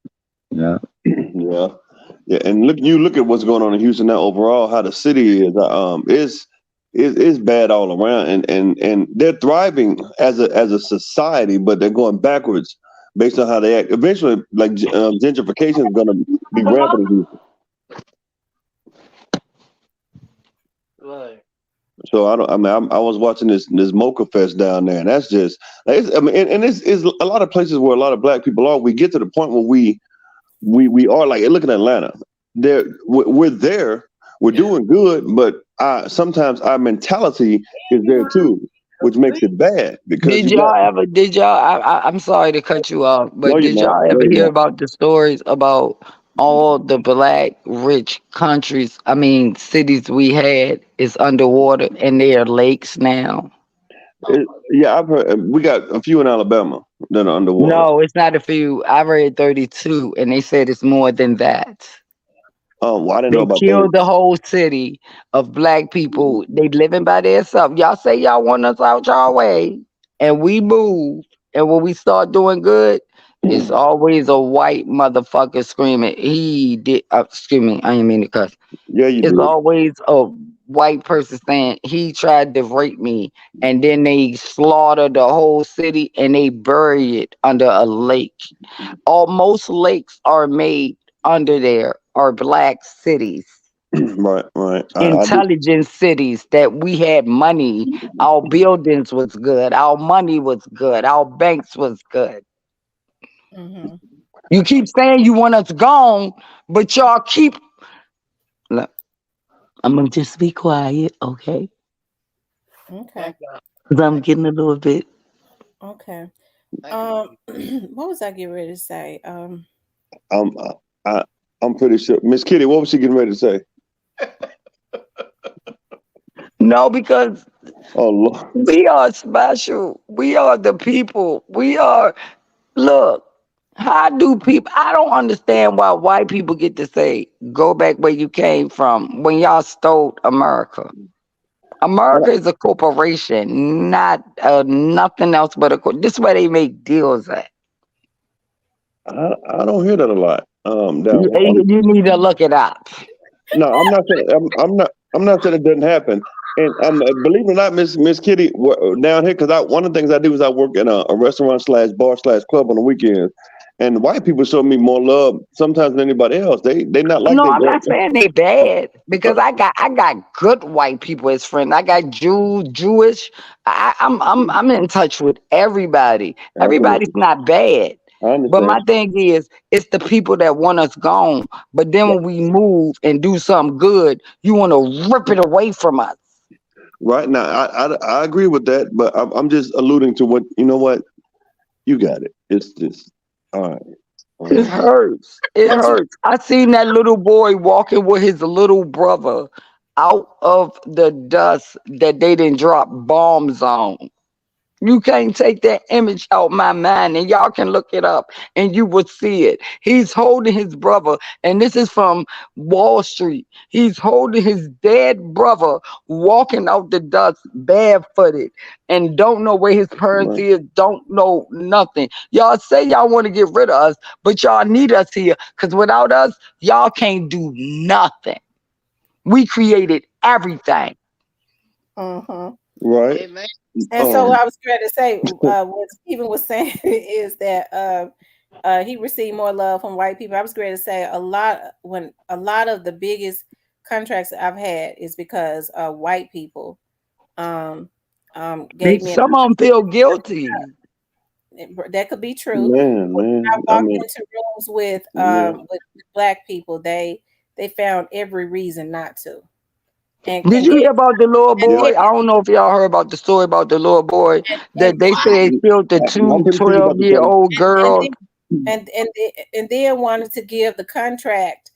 Yeah. Yeah. And look at what's going on in Houston now. Overall, how the city is bad all around, and they're thriving as a society, but they're going backwards based on how they act. Eventually, like gentrification is going to be rampant in Houston. Right. So I was watching this Mocha Fest down there, and that's just, it's a lot of places where a lot of black people are. We get to the point where we are like, look at Atlanta. We're there, we're doing good, but sometimes our mentality is there too, which makes it bad. Because I'm sorry to cut you off, but No, you're did y'all not. ever No, you're hear not. about the stories about all the black rich cities we had is underwater and they are lakes now? Yeah, I've heard. We got a few in Alabama that are underwater. No, it's not a few. I read 32 and they said it's more than that. Well, I didn't know They about killed 30. the whole city of black people. They living by themselves. Y'all say y'all want us out y'all way, and we move. And when we start doing good, it's always a white motherfucker screaming. He did screaming. I didn't mean to cuss. Yeah, you It's did. always a white person saying he tried to rape me, and then they slaughter the whole city and they bury it under a lake. Most lakes are made under there are black cities, Right. I do. intelligent cities that we had money. Our buildings was good. Our money was good. Our banks was good. Mm-hmm. You keep saying you want us gone, but y'all keep. Look, I'm gonna just be quiet, okay? Okay. Because I'm getting a little bit. Okay. What was I getting ready to say? I'm I'm pretty sure. Miss Kitty, what was she getting ready to say? No, because Oh Lord. we are special. We are the people. We are. Look, how do people? I don't understand why white people get to say, "Go back where you came from" when y'all stole America. America is a corporation, not nothing else but a. This is where they make deals at. I don't hear that a lot. Down You need to look it up. No, I'm not saying I'm not saying it doesn't happen. And believe it or not, Miss Kitty, down here, because one of the things I do is I work in a restaurant / bar / club on the weekends, and white people show me more love sometimes than anybody else. They not like No, they I'm black. not saying they bad because I got good white people as friends. I got Jewish. I'm in touch with everybody. Everybody's Absolutely. not bad. I But understand. my thing is, it's the people that want us gone. But then when we move and do something good, you want to rip it away from us. Right now, I agree with that, but I'm just alluding to what you know. What you got it. It's just all right. It hurts. It hurts. I seen that little boy walking with his little brother out of the dust that they didn't drop bombs on. You can't take that image out my mind, and y'all can look it up and you will see it. He's holding his brother, and this is from Wall Street. He's holding his dead brother, walking out the dust barefooted, and don't know where his parents Right. is, don't know nothing. Y'all say y'all want to get rid of us, but y'all need us here, because without us, y'all can't do nothing. We created everything. Mm-hmm. Right. Amen. And so what I was trying to say, what Stephen was saying is that he received more love from white people. I was going to say a lot of the biggest contracts I've had is because white people gave me Some of them feel guilty. that could be true. Man, When I I walked mean, into rooms with yeah. black people, they found every reason not to. And Did you then, hear about the little and boy? then, I don't know if y'all heard about the story about the little boy and that they say killed the I'm two pretty sure you about to tell me. 12-year-old girls. and then wanted to give the contract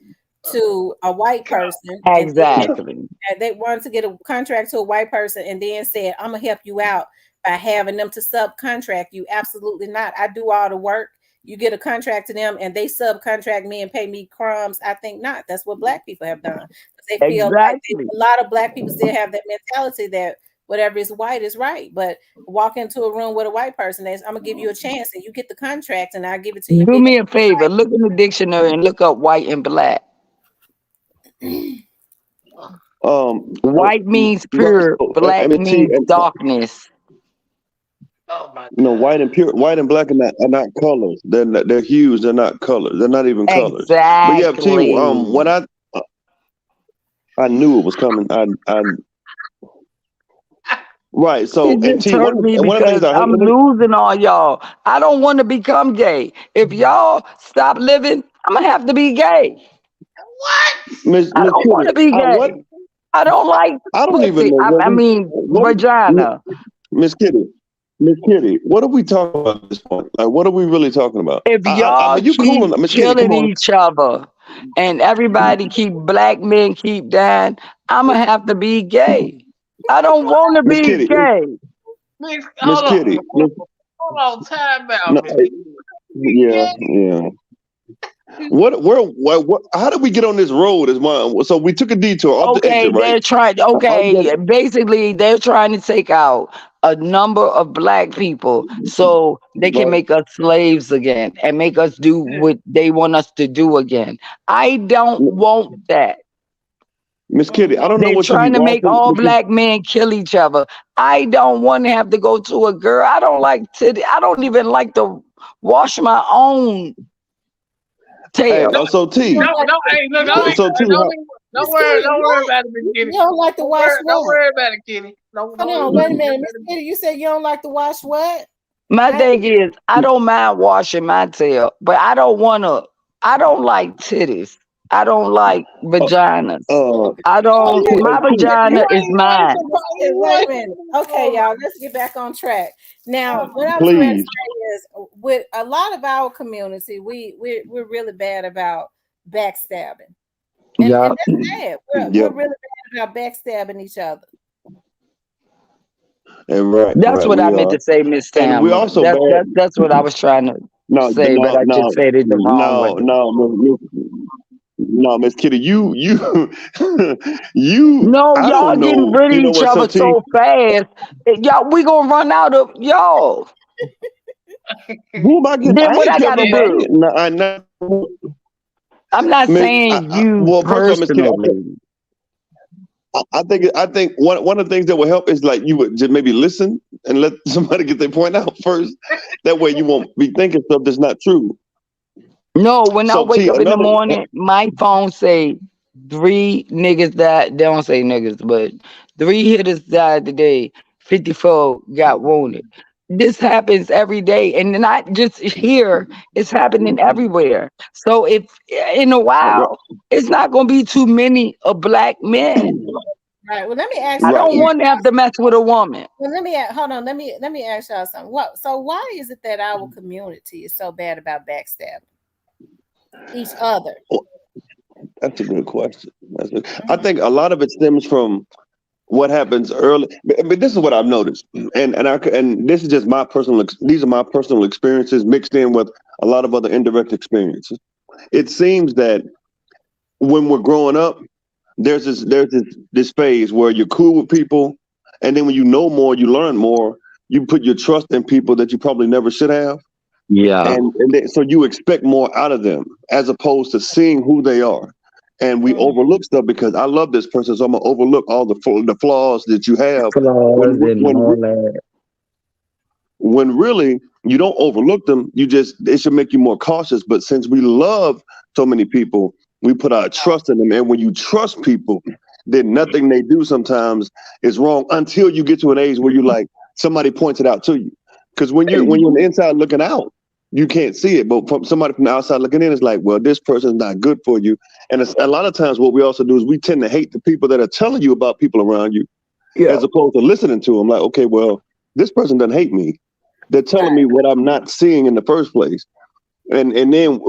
to a white person, Exactly. and they wanted to get a contract to a white person, and then said, "I'm gonna help you out by having them to subcontract you. Absolutely not. I do all the work. You get a contract to them and they subcontract me and pay me crumbs. I think not. That's what Black people have done. They feel like a lot of Black people still have that mentality that whatever is white is right. But walk into a room with a white person, I'm gonna give you a chance and you get the contract and I'll give it to you. Do me a favor, look in the dictionary and look up white and black. White means pure, black means darkness. Oh my God. No, white and black are not colors. They're hues. They're not colors. They're not even colors. Exactly. But yeah, T, what I knew it was coming. Right. So it just T, hurt me because I'm losing all y'all. I don't want to become gay. If y'all stop living, I'm gonna have to be gay. What? I don't want to be gay. I don't like. I don't even know. I mean, vagina. Miss Kitty, what are we talking about at this point? Like, what are we really talking about? If y'all keep killing each other and everybody keep black men keep dying, I'm gonna have to be gay. I don't want to be gay. Miss Kitty, hold on, time out. No, yeah. What? How did we get on this road? So we took a detour off the exit, right? They're trying. Basically, they're trying to take out a number of black people so they can make us slaves again and make us do what they want us to do again. I don't want that. Miss Kitty, I don't know what you're trying to make all black men kill each other. I don't want to have to go to a girl. I don't like to. I don't even like to wash my own tail. Hey, so T. Don't worry about it, Miss Kitty. You don't like to wash what? Don't worry about it, Kitty. Hold on, wait a minute, Miss Kitty. You said you don't like to wash what? My thing is, I don't mind washing my tail, but I don't like titties. I don't like vaginas. I don't. My vagina is mine. Wait a minute. Okay, y'all. Let's get back on track. Now, what I was going to say is, with a lot of our community, we're really bad about backstabbing. And that's bad. We're really bad about backstabbing each other. And that's what I meant to say, Miss Tam. We also that's what I was trying to say, but I just said it the wrong way. No, Miss Kitty, you. No, y'all getting rid of each other so fast. Y'all, we gonna run out of y'all. Who am I getting? Then what I gotta do? I'm not saying you personally. I think one of the things that will help is like you would just maybe listen and let somebody get their point out first. That way you won't be thinking stuff that's not true. No, when I wake up in the morning, my phone say 3 niggas died. They don't say niggas, but 3 hitters died today. 54 got wounded. This happens every day, and not just here. It's happening everywhere. So if in a while, it's not going to be too many of black men. Right. Well, let me ask. I don't want to have to mess with a woman. Well, hold on. Let me ask y'all something. So why is it that our community is so bad about backstabbing each other? That's a good question. I think a lot of it stems from what happens early. But this is what I've noticed, and this is just my personal. These are my personal experiences mixed in with a lot of other indirect experiences. It seems that when we're growing up, there's this phase where you're cool with people, and then when you know more, you learn more. You put your trust in people that you probably never should have. Yeah. So you expect more out of them as opposed to seeing who they are. And we overlook stuff because I love this person, so I'm gonna overlook all the flaws that you have. When really you don't overlook them, it should make you more cautious. But since we love so many people, we put our trust in them. And when you trust people, then nothing they do sometimes is wrong until you get to an age where you like somebody points it out to you. Because when you're on the inside looking out, you can't see it, but from somebody from the outside looking in, it's like, well, this person's not good for you. And a lot of times what we also do is we tend to hate the people that are telling you about people around you, as opposed to listening to them. Like, okay, well, this person doesn't hate me. They're telling me what I'm not seeing in the first place. And then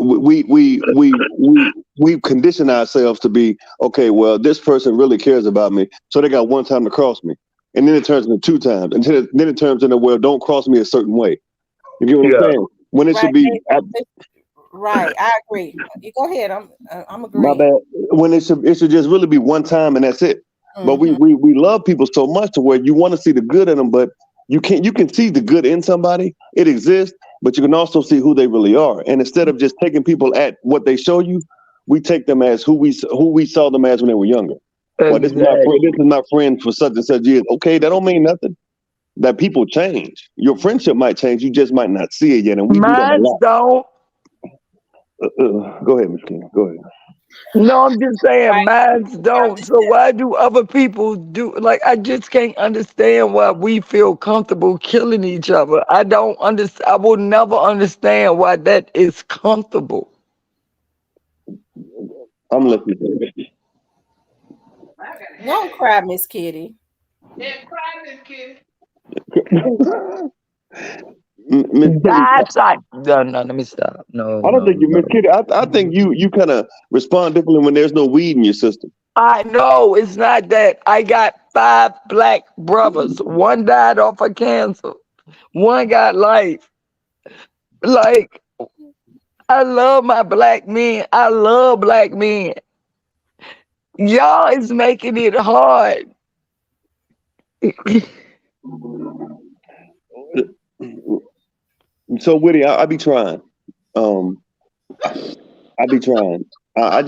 we condition ourselves to be, okay, well, this person really cares about me. So they got one time to cross me. and then it turns into 2 times, and then it turns into, well, don't cross me a certain way. You get what I'm saying? When it should be right. I agree. You go ahead. I'm agreeing. My bad. When it should just really be one time and that's it. But we love people so much to where you want to see the good in them, but you can see the good in somebody. It exists, but you can also see who they really are. And instead of just taking people at what they show you, we take them as who we saw them as when they were younger. Well, this is my friend for such and such years. Okay, that don't mean nothing. That people change. Your friendship might change. You just might not see it yet. And we do that a lot. Don't. Go ahead, Ms. King. Go ahead. No, I'm just saying, mine don't. So why do other people do? Like, I just can't understand why we feel comfortable killing each other. I don't understand. I will never understand why that is comfortable. I'm listening. Don't cry, Miss Kitty. Yeah, cry, Miss Kitty. That's like no. Let me stop. No, I don't think you, Miss Kitty. I think you kind of respond differently when there's no weed in your system. I know it's not that. I got 5 black brothers. One died off of cancer. One got life. Like, I love my black men. I love black men. Y'all is making it hard. So Whitty, I be trying. I be trying. I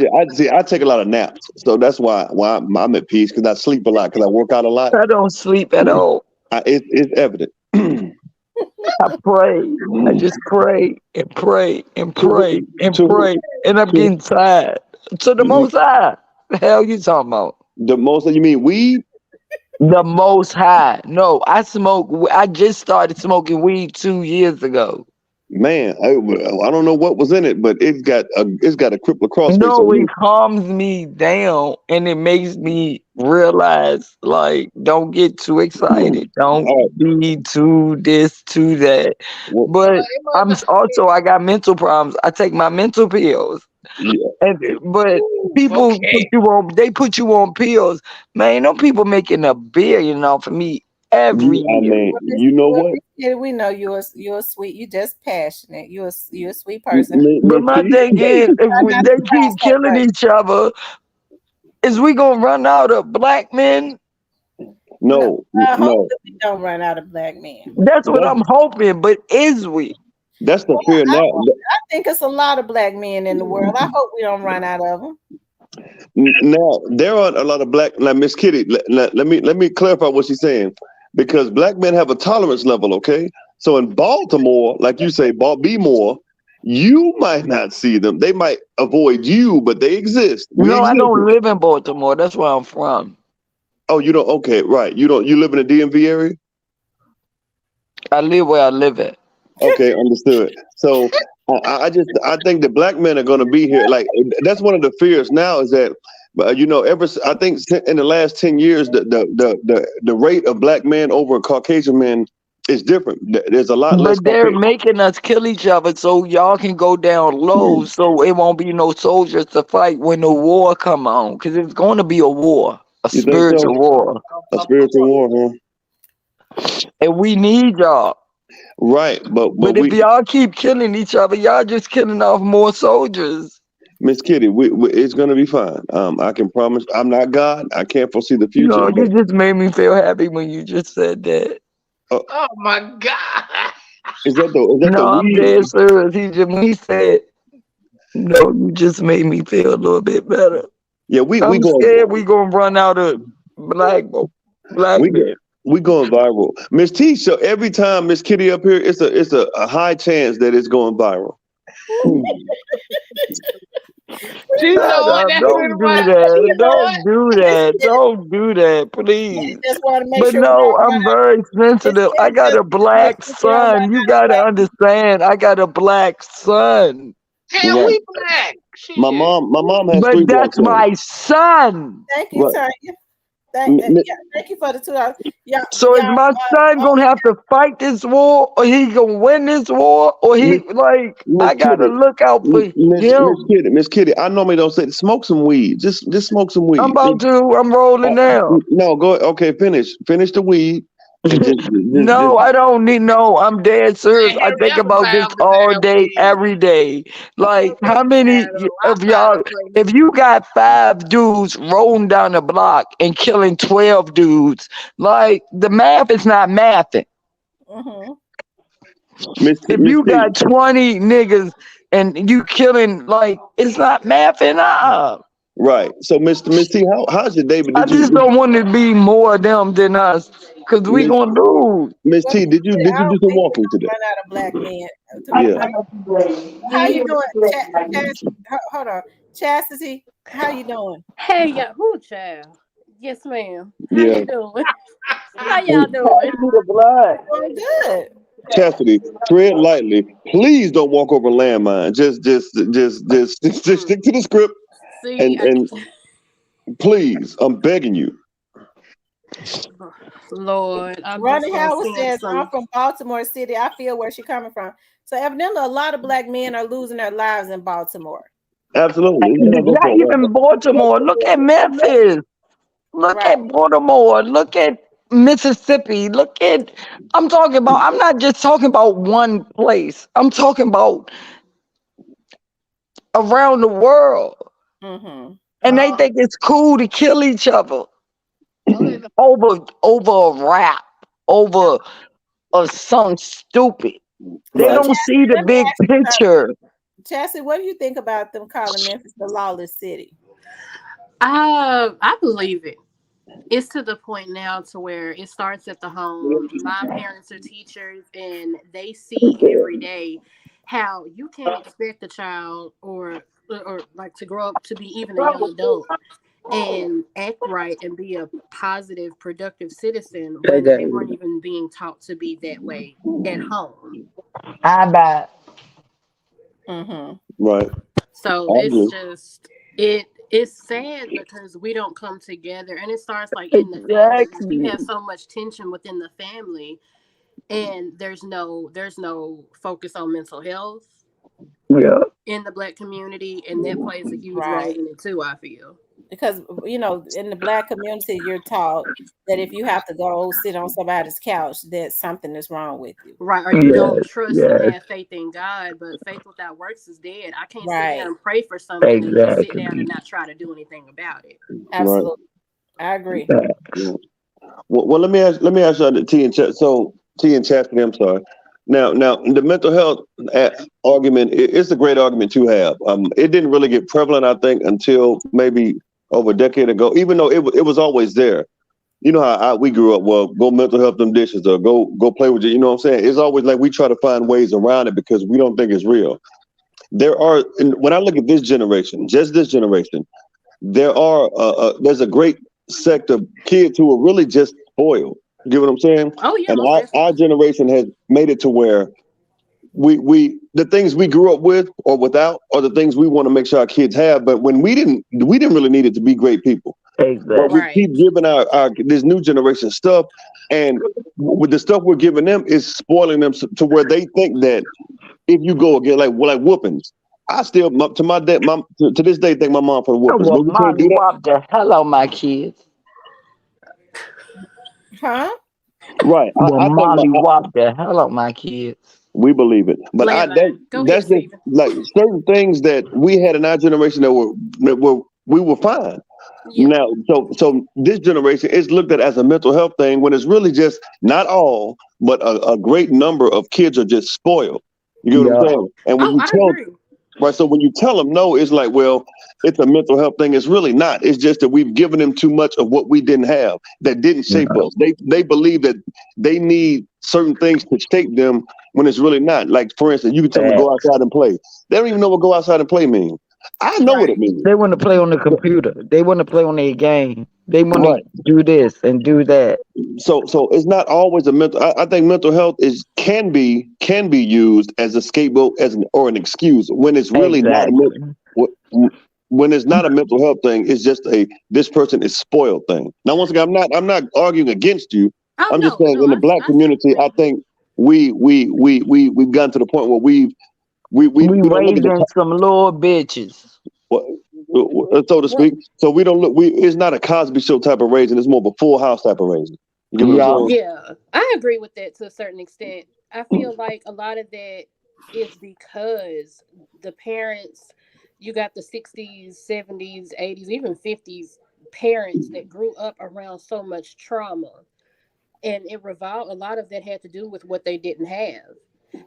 take a lot of naps, so that's why I'm at peace, because I sleep a lot, because I work out a lot. I don't sleep at all. It's evident. I pray. I just pray and pray and pray and pray, and I'm getting tired. So the Most High, the hell you talking about? The most, you mean weed? The Most High. No, I just started smoking weed 2 years ago. Man, I don't know what was in it, but it's got a cripple crossface. No, it calms me down and it makes me realize, like, don't get too excited. Don't be too this, too that. But I got mental problems. I take my mental pills. Yeah. But people put you on pills. Man, no people making $1 billion off of me every year. You know what? Yeah, we know you're sweet. You just passionate. You're a sweet person. But my thing is, if they keep killing each other, is we gonna run out of black men? No. I hope that we don't run out of black men. That's what I'm hoping. But is we? That's the fear now. I think it's a lot of black men in the world. I hope we don't run out of them. Now there are a lot of black. Like Miss Kitty, let me clarify what she's saying, because black men have a tolerance level. Okay, so in Baltimore, like you say, be more. You might not see them. They might avoid you, but they exist. I don't live in Baltimore. That's where I'm from. Oh, you don't? Okay, right. You don't. You live in the DMV area? I live where I live at. Okay, understood. So I think the black men are going to be here. Like, that's one of the fears now, is that I think in the last 10 years the rate of black men over Caucasian men is different. There's a lot less. But they're making us kill each other so y'all can go down low, so it won't be no soldiers to fight when the war come on, because it's going to be a war, a spiritual war. A spiritual war, huh? And we need y'all. Right, but if y'all keep killing each other, y'all just killing off more soldiers. Miss Kitty, it's gonna be fine. I can promise. I'm not God. I can't foresee the future. No, you just made me feel happy when you just said that. Oh my God! Is that the? No, I'm dead serious. When he said, "No," you just made me feel a little bit better. Yeah, I'm scared we gonna run out of black men. We going viral, Miss T. So every time Miss Kitty up here, it's a high chance that it's going viral. Don't do that, please. But no, I'm very sensitive. I got a black son. You gotta understand. I got a black son. Hell, we black. My mom has but 3 black that's my son. Thank you, Tanya. Thank you for the $2. Yeah, So is my son gonna have to fight this war, or he gonna win this war, or he like I gotta look out for him. Miss Kitty, I normally don't say smoke some weed. Just smoke some weed. I'm about to. I'm rolling now. No, go. Okay, finish the weed. No, I don't need no. I'm dead serious. I think about this all day, every day. Like, how many of y'all, if you got 5 dudes rolling down the block and killing 12 dudes, like the math is not mathing. Mm-hmm. If you got 20 niggas and you killing, like, it's not mathing. Right. So, Miss T, how's your day? I just don't want to be more of them than us, cause we gonna lose. Miss T, did you do some walking today? Run out of black men. Yeah. How you doing? Hold on, Chastity. How you doing? Hey, yeah, who child? Yes, ma'am. How Yeah. you doing? How y'all doing? Doing good. Chastity, tread lightly. Please don't walk over landmine. Just stick to the script. See, And please, I'm begging you. Lord, Ronnie Howard says, I'm from Baltimore City. I feel where she's coming from. So evidently a lot of black men are losing their lives in Baltimore. Absolutely. Not even Baltimore. Look at Memphis. Look at Baltimore. Look at Mississippi. I'm not just talking about one place. I'm talking about around the world. Mm-hmm. And they think it's cool to kill each other over a rap, over something stupid. They don't see the big picture. Chassie, what do you think about them calling Memphis the lawless city? I believe it. It's to the point now to where it starts at the home. My parents are teachers, and they see every day how you can't expect a child or like to grow up to be even a young adult and act right and be a positive, productive citizen when they weren't even being taught to be that way at home. I bet. Mm-hmm. Right. So it's just it's sad because we don't come together, and it starts like in the family. You have so much tension within the family, and there's no focus on mental health in the black community, and that plays a huge role in it too, I feel. Because, in the black community, you're taught that if you have to go sit on somebody's couch, that something is wrong with you. Right. Or you don't trust and have faith in God, but faith without works is dead. I can't sit down and pray for something and just sit down and not try to do anything about it. Absolutely. Right. I agree. Yeah. Well, let me ask you T and Chastity, I'm sorry. Now, the mental health argument, it's a great argument to have. It didn't really get prevalent, I think, until maybe over a decade ago, even though it was always there. You know how we grew up, well, go mental health them dishes or go play with you. You know what I'm saying? It's always like we try to find ways around it because we don't think it's real. When I look at this generation, just this generation, there's a great sect of kids who are really just spoiled. You get what I'm saying? Oh, yeah. And our generation has made it to where we the things we grew up with or without are the things we want to make sure our kids have. But when we didn't really need it to be great people. Exactly. But we keep giving our this new generation stuff, and with the stuff we're giving them is spoiling them to where they think that if you go again like whoopings. I still to this day think my mom for the whoopings. Well, mommy whopped the hell out of my kids. Huh? Right. Molly whopped the hell out of my kids. We believe it, but that's just like certain things that we had in our generation that we were fine. Yeah. Now, so this generation is looked at as a mental health thing when it's really just not all, but a great number of kids are just spoiled. You get what I'm saying? And when so when you tell them no, it's like, well, it's a mental health thing. It's really not. It's just that we've given them too much of what we didn't have that didn't shape us. They believe that they need certain things to shape them when it's really not. Like, for instance, you can tell them to go outside and play. They don't even know what go outside and play means. I know what it means. They want to play on the computer. They want to play on their game. They want to do this and do that. So it's not always a mental. I think mental health can be used as a scapegoat or an excuse when it's really not. when it's not a mental health thing, it's just this person is spoiled thing. Now, once again, I'm not arguing against you. Oh I'm just no, saying in the black community, I think we've gotten to the point where we We don't look at raising some little bitches. so to speak. So we don't look. It's not a Cosby Show type of raising. It's more of a Full House type of raising. You get what I'm saying? Yeah, I agree with that to a certain extent. I feel like a lot of that is because the parents, you got the 60s, 70s, 80s, even 50s parents that grew up around so much trauma. And it revolved, a lot of that had to do with what they didn't have.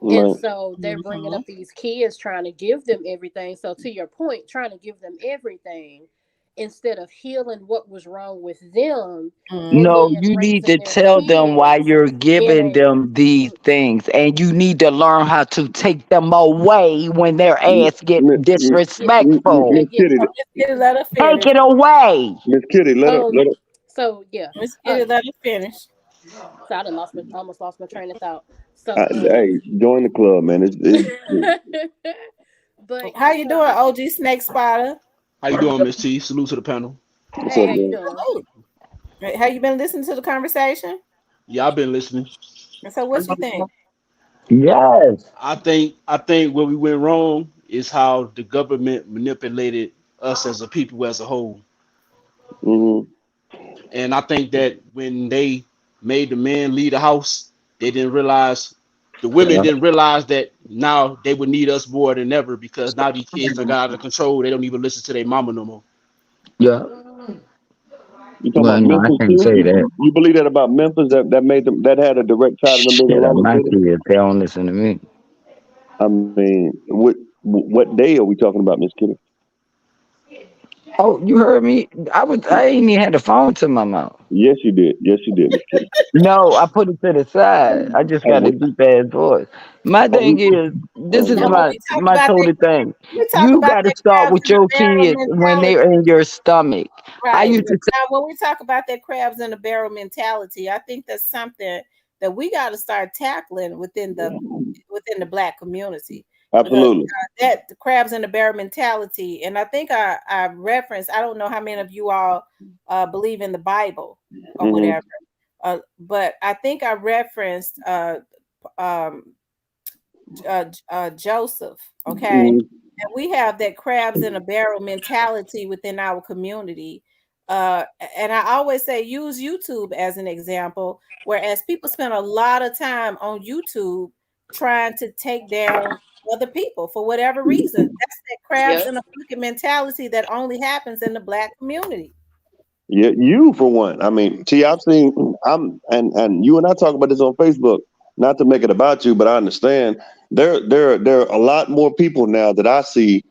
And Right. so they're bringing up these kids trying to give them everything. So to your point, trying to give them everything instead of healing what was wrong with them, and No, then you need raising to their tell them why kids you're in giving a them these things, and you need to learn how to take them away when their Miss ass get yeah, disrespectful. yeah. Kitty, Miss Kitty, let her Take finish. it away. Miss Kitty, let her let her. So yeah. Miss Uh, Kitty, let her finish. so I done almost lost my train of thought. Hey, join the club, man. But How you doing, OG Snake Spider? How you doing, Miss T? Salute to the panel. What's hey, up, how you man? doing? Hello. Have you been listening to the conversation? Yeah, I've been listening. And so what you think? Yes. I think where we went wrong is how the government manipulated us as a people as a whole. Hmm. And I think that when they made the men leave the house, they didn't realize the women Yeah. didn't realize that now they would need us more than ever because now these kids are got out of control. They don't even listen to their mama no more. Yeah. You talking Well, about no, I Memphis can't too? say that. You believe that about Memphis that made them that had a direct tie to them being a Shit, lawless my city? kids, they don't listen to me. I mean, what day are we talking about, Miss Kitty? Oh, you heard me? I ain't even had the phone to my mouth. Yes, you did. Yes, you did, Miss Kitty. No, I put it to the side. I just Oh, got a deep ass voice. My thing is, this is Now, when we talk my about that, total thing. we talk You about got to that start crabs with in the your barrel kids when they're mentality, in your stomach. I right? used to say, Now, when we talk about that crabs in the barrel mentality, I think that's something that we got to start tackling within the black community, because absolutely. that the crabs in the barrel mentality, and I think I referenced. I don't know how many of you all believe in the Bible or Hmm. whatever, but I think I referenced um, Joseph. Okay, Hmm. and we have that crabs in a barrel mentality within our community. And I always say use YouTube as an example, whereas people spend a lot of time on YouTube trying to take down other people for whatever reason. That's that crabs Yeah. in a bucket mentality that only happens in the black community. Yeah, you for one. I mean, T, I've seen. And you and I talk about this on Facebook. Not to make it about you, but I understand there are a lot more people now that I see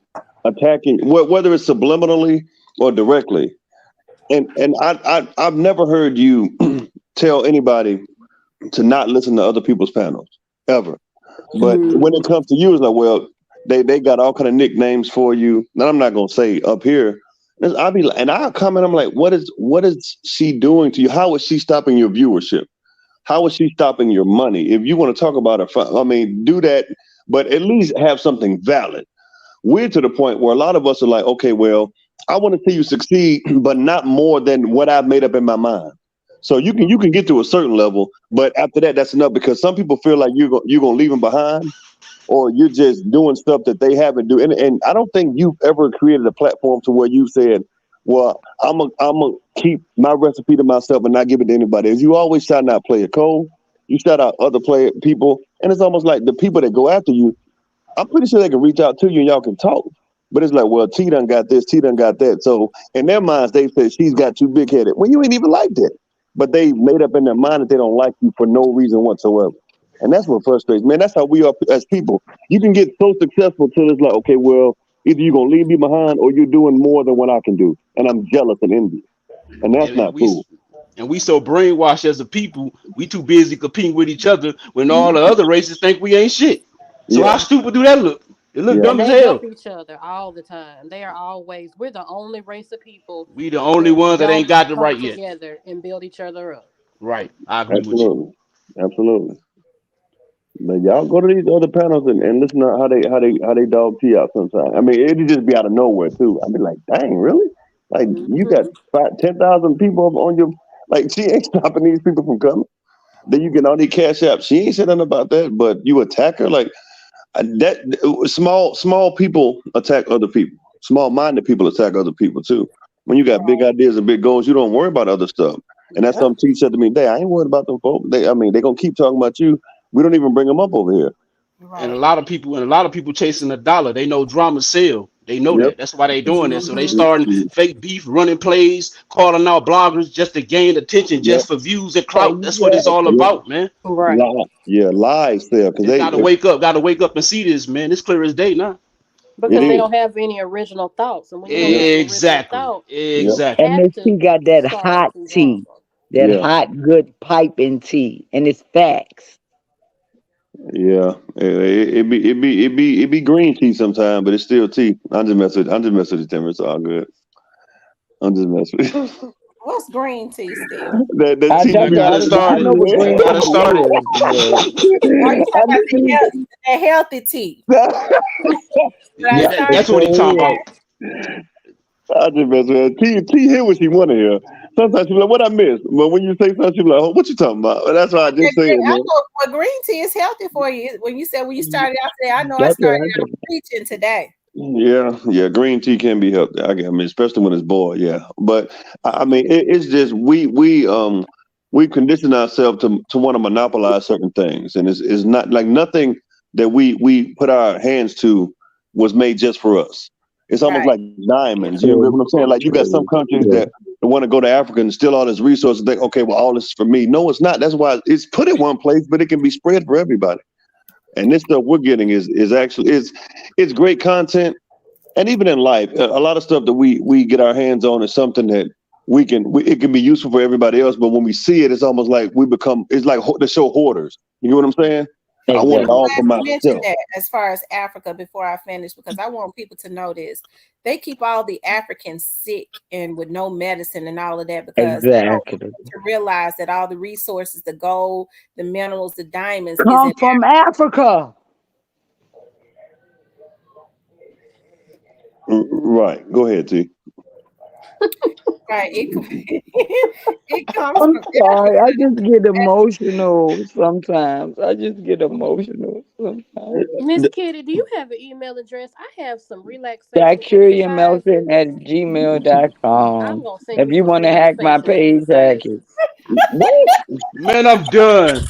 attacking, whether it's subliminally or directly. And I've never heard you tell anybody to not listen to other people's panels ever. But when it comes to you, it's like, well, they got all kind of nicknames for you. And I'm not gonna say up here. And I'll comment. I'm like, what is she doing to you? How is she stopping your viewership? How is she stopping your money? If you want to talk about her, I mean, do that, but at least have something valid. We're to the point where a lot of us are like, okay, well, I want to see you succeed, but not more than what I've made up in my mind. So you can get to a certain level, but after that, that's enough because some people feel like you're gonna leave them behind, or you're just doing stuff that they haven't do. And I don't think you've ever created a platform to where you said, "Well, I'm a keep my recipe to myself and not give it to anybody." As you always shout out player Cole, you shout out other player people, and it's almost like the people that go after you, I'm pretty sure they can reach out to you and y'all can talk. But it's like, well, T done got this, T done got that. So in their minds, they say she's got too big headed. When you ain't even like that. But they made up in their mind that they don't like you for no reason whatsoever. And that's what frustrates, man. That's how we are as people. You can get so successful till it's like, okay, well, either you're gonna leave me behind or you're doing more than what I can do. And I'm jealous and envious. And that's And, not and we cool. and we so brainwashed as a people, we too busy competing with each other when all the other races think we ain't shit. So Yeah, how stupid do that look? It look yeah. dumb And as they help hell. each other all the time. They are always, we're the only race of people We the only that ones that ain't don't got the come right yet. together and build each other up. Right. I agree with you. Absolutely. Absolutely. But y'all go to these other panels and listen to how they dog T out sometimes. I mean, it'd just be out of nowhere too. I'd be like, dang, really? Like you got 10,000 people on your like she ain't stopping these people from coming. Then you get all these cash apps. She ain't said nothing about that, but you attack her like that. Small people attack other people. Small minded people attack other people too. When you got big ideas and big goals, you don't worry about other stuff. And that's something T said to me today. I ain't worried about them folks. They gonna keep talking about you. We don't even bring them up over here. And a lot of people chasing the dollar. They know drama sell. They know Yep. that. That's why they doing that. So they starting fake beef, running plays, calling out bloggers just to gain attention, Yep. just for views and clout. That's what it's all about, man. Right. Lies there because Just they gotta wake up and see this, man. It's clear as day now. Because they don't have any original thoughts. And when you don't have an original thought, you Exactly. And have Miss T to got that start hot something tea, drama. that hot, good piping tea, and it's facts. Yeah, it be green tea sometimes, but it's still tea. I'm just messing with you, Tim. It's all good. I'm just messing with you. What's green tea still? that I tea know, be I know what They green got it tea started. is. Are you I talking about the healthy tea? But I Yeah, started. that's what he talking about. I just mess with her. T hear what she want to hear. Sometimes she be like, "What I missed?" But when you say something, she be like, "Oh, what you talking about?" And that's why I just say it, I man. know what green tea is healthy for you. When you started out there, I know I That's started what I out preaching today. Yeah, green tea can be healthy. I mean, especially when it's boiled. Yeah, but I mean, it's just we condition ourselves to want to monopolize certain things, and it's not like nothing that we put our hands to was made just for us. It's almost Right. like diamonds. You know True. what I'm saying? Like you got some countries that want to go to Africa and steal all this resources. Think, okay, well, all this is for me. No, it's not. That's why it's put in one place, but it can be spread for everybody. And this stuff we're getting is actually it's great content. And even in life, a lot of stuff that we get our hands on is something that it can be useful for everybody else. But when we see it, it's almost like it's like the show hoarders. You know what I'm saying? I want it I'm Exactly. all glad for you mentioned myself. that as far as Africa before I finish, because I want people to know this. They keep all the Africans sick and with no medicine and all of that because they don't Exactly. want to realize that all the resources, the gold, the minerals, the diamonds is Come in from Africa. Right. Go ahead, T. right. It comes I'm from sorry. I Africa. just get emotional sometimes. I just get emotional sometimes. Miss Kitty, do you have an email address? I have some relaxation Melton exercises. at gmail.com. I'm gonna send If you you some want to hack my relaxation page, hack it. exercises. What? Man, I'm done.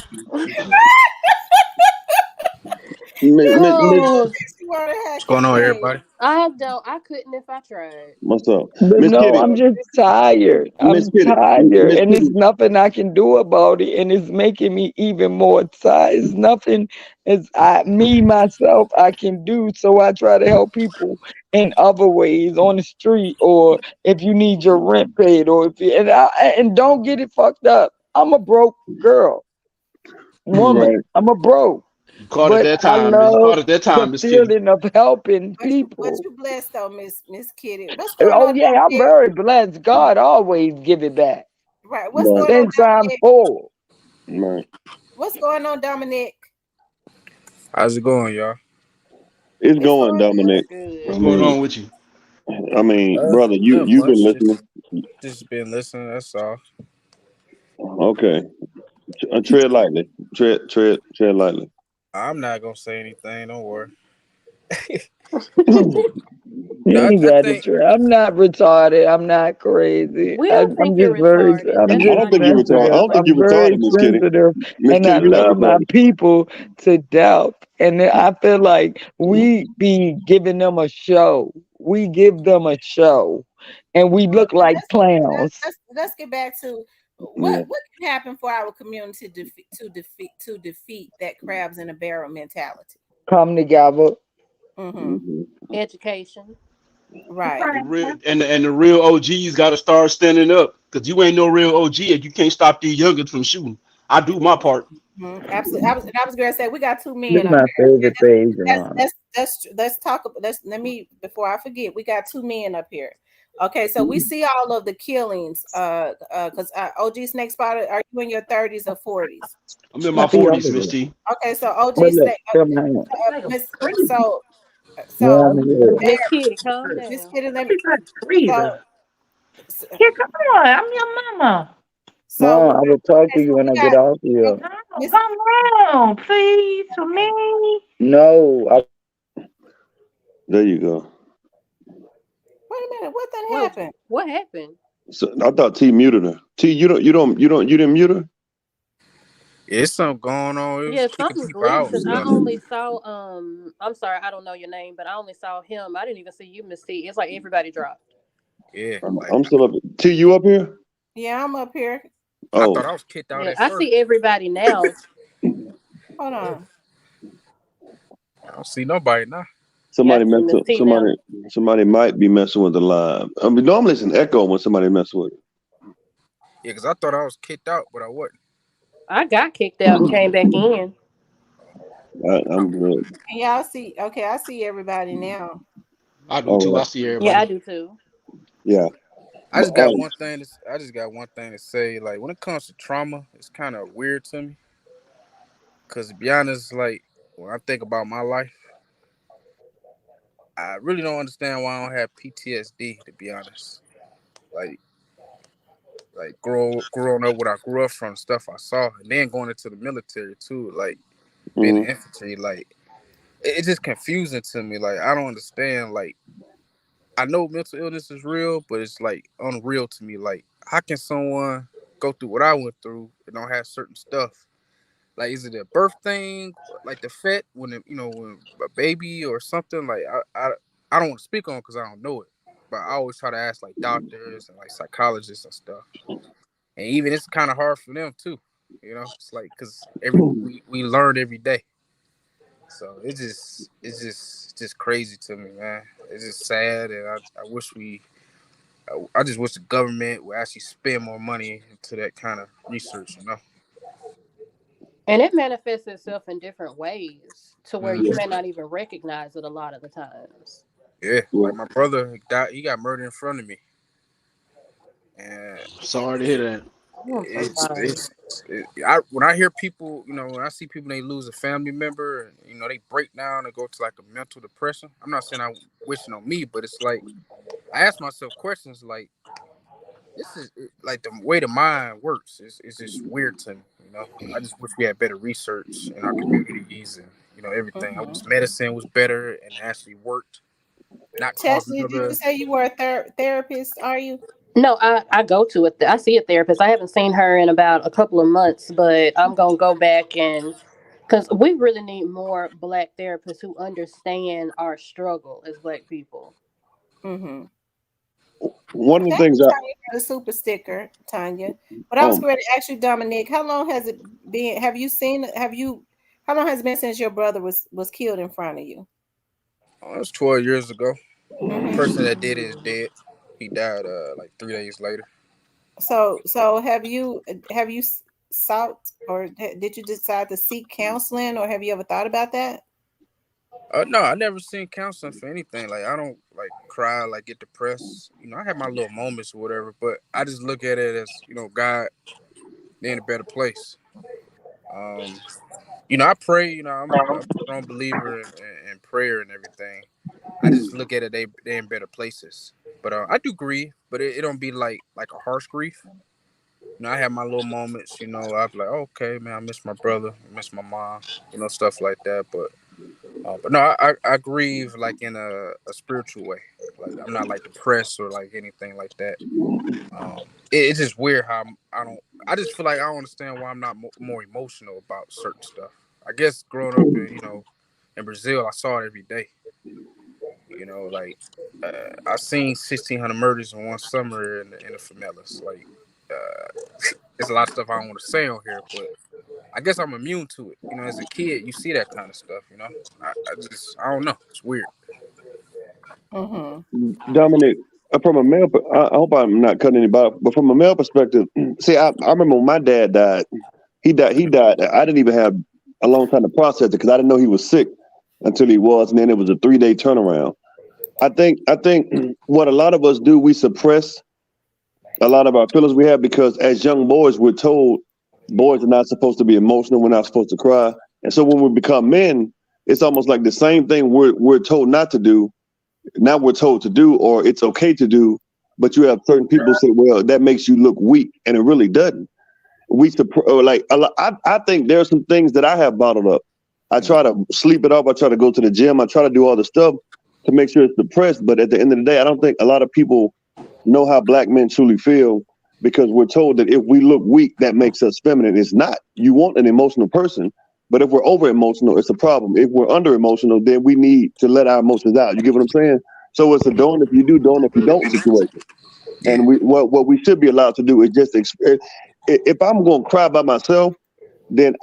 Miss, Oh, You want to What's hack going his on, page. everybody? I couldn't if I tried. what's up, But Miss no, Kitty? I'm just tired. Miss I'm Kitty. tired. Miss And there's Kitty. nothing I can do about it. And it's making me even more tired. It's nothing myself, I can do. So I try to help people in other ways on the street, or if you need your rent paid, or if you, and don't get it fucked up. I'm a broke girl, woman. Right. I'm a broke. You caught it But that I time. You love caught it that the time, Miss Kitty. feeling of helping But people. you blessed though, Miss Kitty. What's going Oh on yeah, down I'm there? very blessed. God always give it back. Right. What's Right. going on Since I'm down there? full. Right. What's going on, Dominic? How's it going, y'all? It's It's going, going It's Dominic. good. I What's going mean, on with you? brother, Not you've been much. listening. Just been listening. That's all. Okay. Tread lightly. Tread lightly. I'm not gonna say anything. Don't worry. You No, ain't I got to think try. I'm not retarded. I'm not crazy. We don't I'm think just you're retarded. I That's don't not think even you're the retarded. I point. sensitive. don't think I'm you're very retarded, Miss Kitty. sensitive. Miss And I Kitty, you're not love my retarded. people to death. And I feel like we be giving them a show. We give them a show. And we Well, look like let's, clowns. let's get back to Yeah. what can happen for our community to defeat that crabs in a barrel mentality. Come together. Mm-hmm. Mhm. Education. Right. The real OGs got to start standing up because you ain't no real OG and you can't stop these youngins from shooting. I do my part. Absolutely. I was going to say we got two This men is up my here. favorite page, That's Mom. let's talk. Let's let me before I forget. We got two men up here. Okay, so we see all of the killings. Because OG Snake Spotter, are you in your 30s or 40s? I'm in my 40s, Miss T. Okay, so OG Well, look, Snake. come on. So Yeah, I'm here. Miss Kitty, calm Miss down. Kitty, let me. So, Here, come on. I'm your mama. so Mom, I will talk to you when I get off here. Miss, Come on, please, to me. No, There you go. wait a minute, what then happened? What happened? So I thought T muted her. T, you didn't mute her? It's something going on. It was Yeah, kicking something's people out glitched and because I stuff. only saw I'm sorry, I don't know your name, but I only saw him. I didn't even see you, Miss T. It's like everybody dropped. Yeah, like, I'm still up. T, you up here? Yeah, I'm up here. I Oh, thought I was kicked out Yeah, at I first. see everybody now. Hold on. I don't see nobody now. somebody Yeah, I see messed Miss up. T now. Somebody might be messing with the live. I mean, normally it's an echo when somebody messes with it. Yeah, because I thought I was kicked out, but I wasn't. I got kicked out and came back in. I'm good. Yeah, I see. Okay, I see everybody now. I do All too. I right. see Yeah, everybody. I do too. Yeah. I just got one thing. I just got one thing to say. Like when it comes to trauma, it's kind of weird to me. Cause to be honest, like when I think about my life, I really don't understand why I don't have PTSD. To be honest, like growing up what I grew up from, stuff I saw, and then going into the military too, like being in infantry, like it's just confusing to me. Like I don't understand. Like I know mental illness is real, but it's like unreal to me. Like how can someone go through what I went through and don't have certain stuff? Like is it a birth thing, like the fet when when a baby or something? Like I don't want to speak on because I don't know it, but I always try to ask like doctors and like psychologists and stuff. And even it's kind of hard for them too. It's like because we learn every day. So it's just crazy to me, man. It's just sad, and I wish I just wish the government would actually spend more money into that kind of research. And it manifests itself in different ways to where you Mhm. may not even recognize it a lot of the times. Yeah, like my brother died. He got murdered in front of me, and Sorry to hear that. Oh, I'm so sorry. when I hear people, when I see people they lose a family member, and they break down and go to like a mental depression. I'm not saying I wishing on me, but it's like I ask myself questions like this is like the way the mind works is just weird to me. I just wish we had better research in our communities and everything. I wish medicine was better and actually worked, not causing Tessie, did you other. say you were a therapist? Are you? No, I go to it. I see a therapist. I haven't seen her in about a couple of months, but I'm gonna go back and because we really need more Black therapists who understand our struggle as Black people. Mm-hmm. One of the Thank things you, I Tanya, for the super sticker, Tanya. But I was going to ask you, Dominic, how long has it been? How long has it been since your brother was killed in front of you? It was 12 years ago. The Mm-hmm. person that did it is dead. He died like 3 days later. So have you sought or did you decide to seek counseling, or have you ever thought about that? No, I never seen counseling for anything. Like I don't like cry, like get depressed. I have my little moments or whatever, but I just look at it as God, they're in a better place. I pray. I'm a strong believer in prayer and everything. I just look at it, they're in better places. But I do grieve, but it don't be like a harsh grief. I have my little moments. I'm like, okay, man, I miss my brother, I miss my mom, stuff like that. But no, I grieve like in a spiritual way. Like I'm not like depressed or like anything like that. It's just weird how I don't. I just feel like I don't understand why I'm not more emotional about certain stuff. I guess growing up in Brazil, I saw it every day. Like I seen 1,600 murders in one summer in the favelas. Like there's a lot of stuff I don't want to say on here, but I guess I'm immune to it. As a kid, you see that kind of stuff. I don't know. It's weird. Mm-hmm. Dominic, from a male, I hope I'm not cutting anybody, but from a male perspective, see, I remember when my dad died. He died. I didn't even have a long time to process it because I didn't know he was sick until he was, and then it was a 3-day turnaround. I think what a lot of us do, we suppress a lot of our feelings we have because as young boys, we're told boys are not supposed to be emotional. We're not supposed to cry. And so when we become men, it's almost like the same thing we're told not to do. Now we're told to do, or it's okay to do. But you have certain people say, well, that makes you look weak. And it really doesn't. I think there are some things that I have bottled up. I try to sleep it off. I try to go to the gym. I try to do all the stuff to make sure it's depressed. But at the end of the day, I don't think a lot of people know how black men truly feel because we're told that if we look weak, that makes us feminine. It's not. You want an emotional person, but if we're over emotional, it's a problem. If we're under emotional, then we need to let our emotions out. You get what I'm saying? So it's a doing if you do, doing if you don't situation. And what we should be allowed to do is just if I'm going to cry by myself, then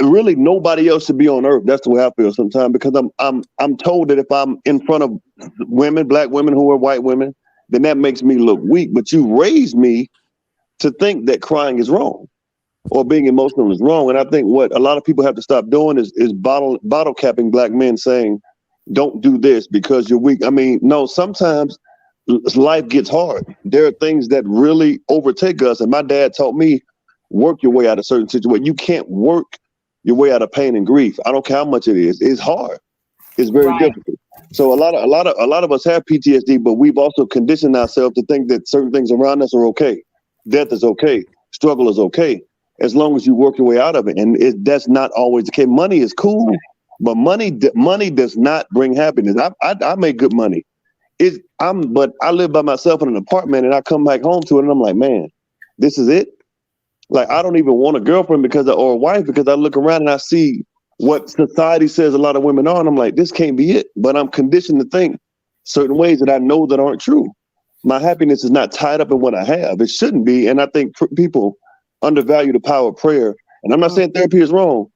really nobody else should be on earth. That's the way I feel sometimes because I'm told that if I'm in front of women, black women who are white women, then that makes me look weak. But you raised me to think that crying is wrong or being emotional is wrong. And I think what a lot of people have to stop doing is bottle capping black men saying, don't do this because you're weak. I mean, no, sometimes life gets hard. There are things that really overtake us. And my dad taught me, work your way out of certain situations. You can't work your way out of pain and grief. I don't care how much it is. It's hard. It's very difficult. So a lot of us have PTSD, but we've also conditioned ourselves to think that certain things around us are okay. Death is okay. Struggle is okay, as long as you work your way out of it. And that's not always the case. Money is cool, but money does not bring happiness. I make good money. But I live by myself in an apartment, and I come back home to it, and I'm like, man, this is it. Like I don't even want a girlfriend or a wife because I look around and I see what society says a lot of women are, and I'm like, this can't be it. But I'm conditioned to think certain ways that I know that aren't true. My happiness is not tied up in what I have. It shouldn't be. And I think people undervalue the power of prayer. And I'm not saying therapy is wrong,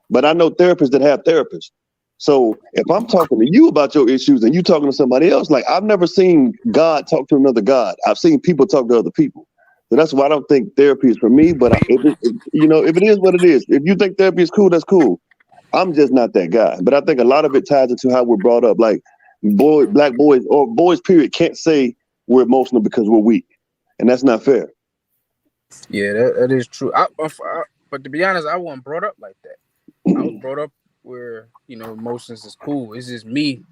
but I know therapists that have therapists. So if I'm talking to you about your issues and you talking to somebody else, like I've never seen God talk to another God. I've seen people talk to other people. So that's why I don't think therapy is for me. But if it is what it is, if you think therapy is cool, that's cool. I'm just not that guy. But I think a lot of it ties into how we're brought up. Like black boys or boys, period, can't say we're emotional because we're weak. And that's not fair. Yeah, that is true. But to be honest, I wasn't brought up like that. I was brought up where, emotions is cool. It's just me.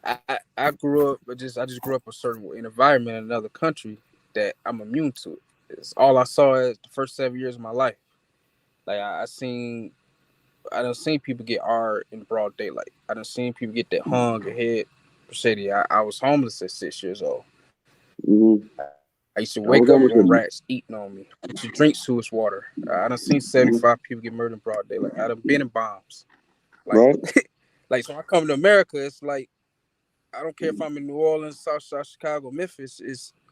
I grew up, I just grew up a certain environment in another country that I'm immune to it. It's all I saw as the first 7 years of my life. Like I done seen people get hard in broad daylight. I done seen people get that hung ahead. I was homeless at 6 years old. Mm-hmm. I used to wake up on rats eating on me. I used to drink sewage water. I done seen 75 people get murdered in broad daylight. I done been in bombs. Like, right. So I come to America, it's like, I don't care if I'm in New Orleans, Southside Chicago, Memphis.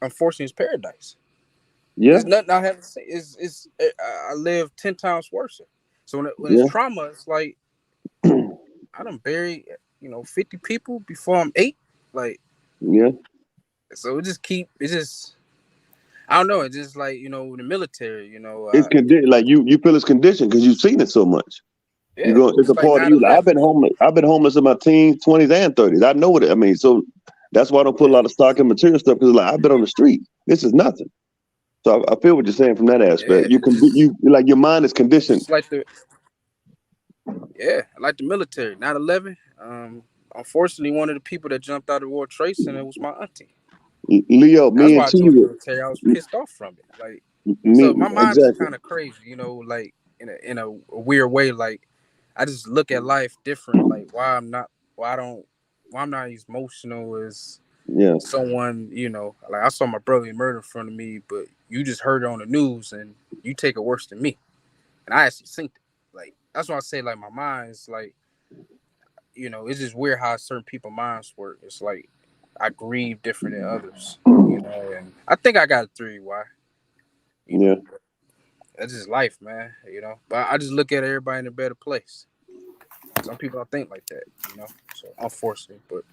Unfortunately, it's paradise. Yeah. There's nothing I have to say. I live 10 times worse. So when it's trauma, it's like, I done buried, 50 people before I'm 8. Like, so I don't know. It's just like, the military, It's conditioned. Like you feel it's conditioned because you've seen it so much. Yeah, it's a part of you. Like, I've been homeless in my teens, 20s, and 30s. I know what I mean. So that's why I don't put a lot of stock in material stuff because like I've been on the street. This is nothing. So I feel what you're saying from that aspect. Like your mind is conditioned. Like the military. 9/11. Unfortunately, one of the people that jumped out of the World Trade Center was my auntie. Leo, that's why I joined the military. I was pissed off from it. Like, so my mind is kind of crazy, like in a weird way. Like, I just look at life different. Like, why I'm not as emotional as someone, like I saw my brother get murdered in front of me, but you just heard it on the news and you take it worse than me. And I actually synced it. Like, that's why I say, like, my mind is like, it's just weird how certain people's minds work. It's like I grieve different than others, and I think I got a theory why. That's just life, man, But I just look at everybody in a better place. Some people don't think like that, So unfortunately, but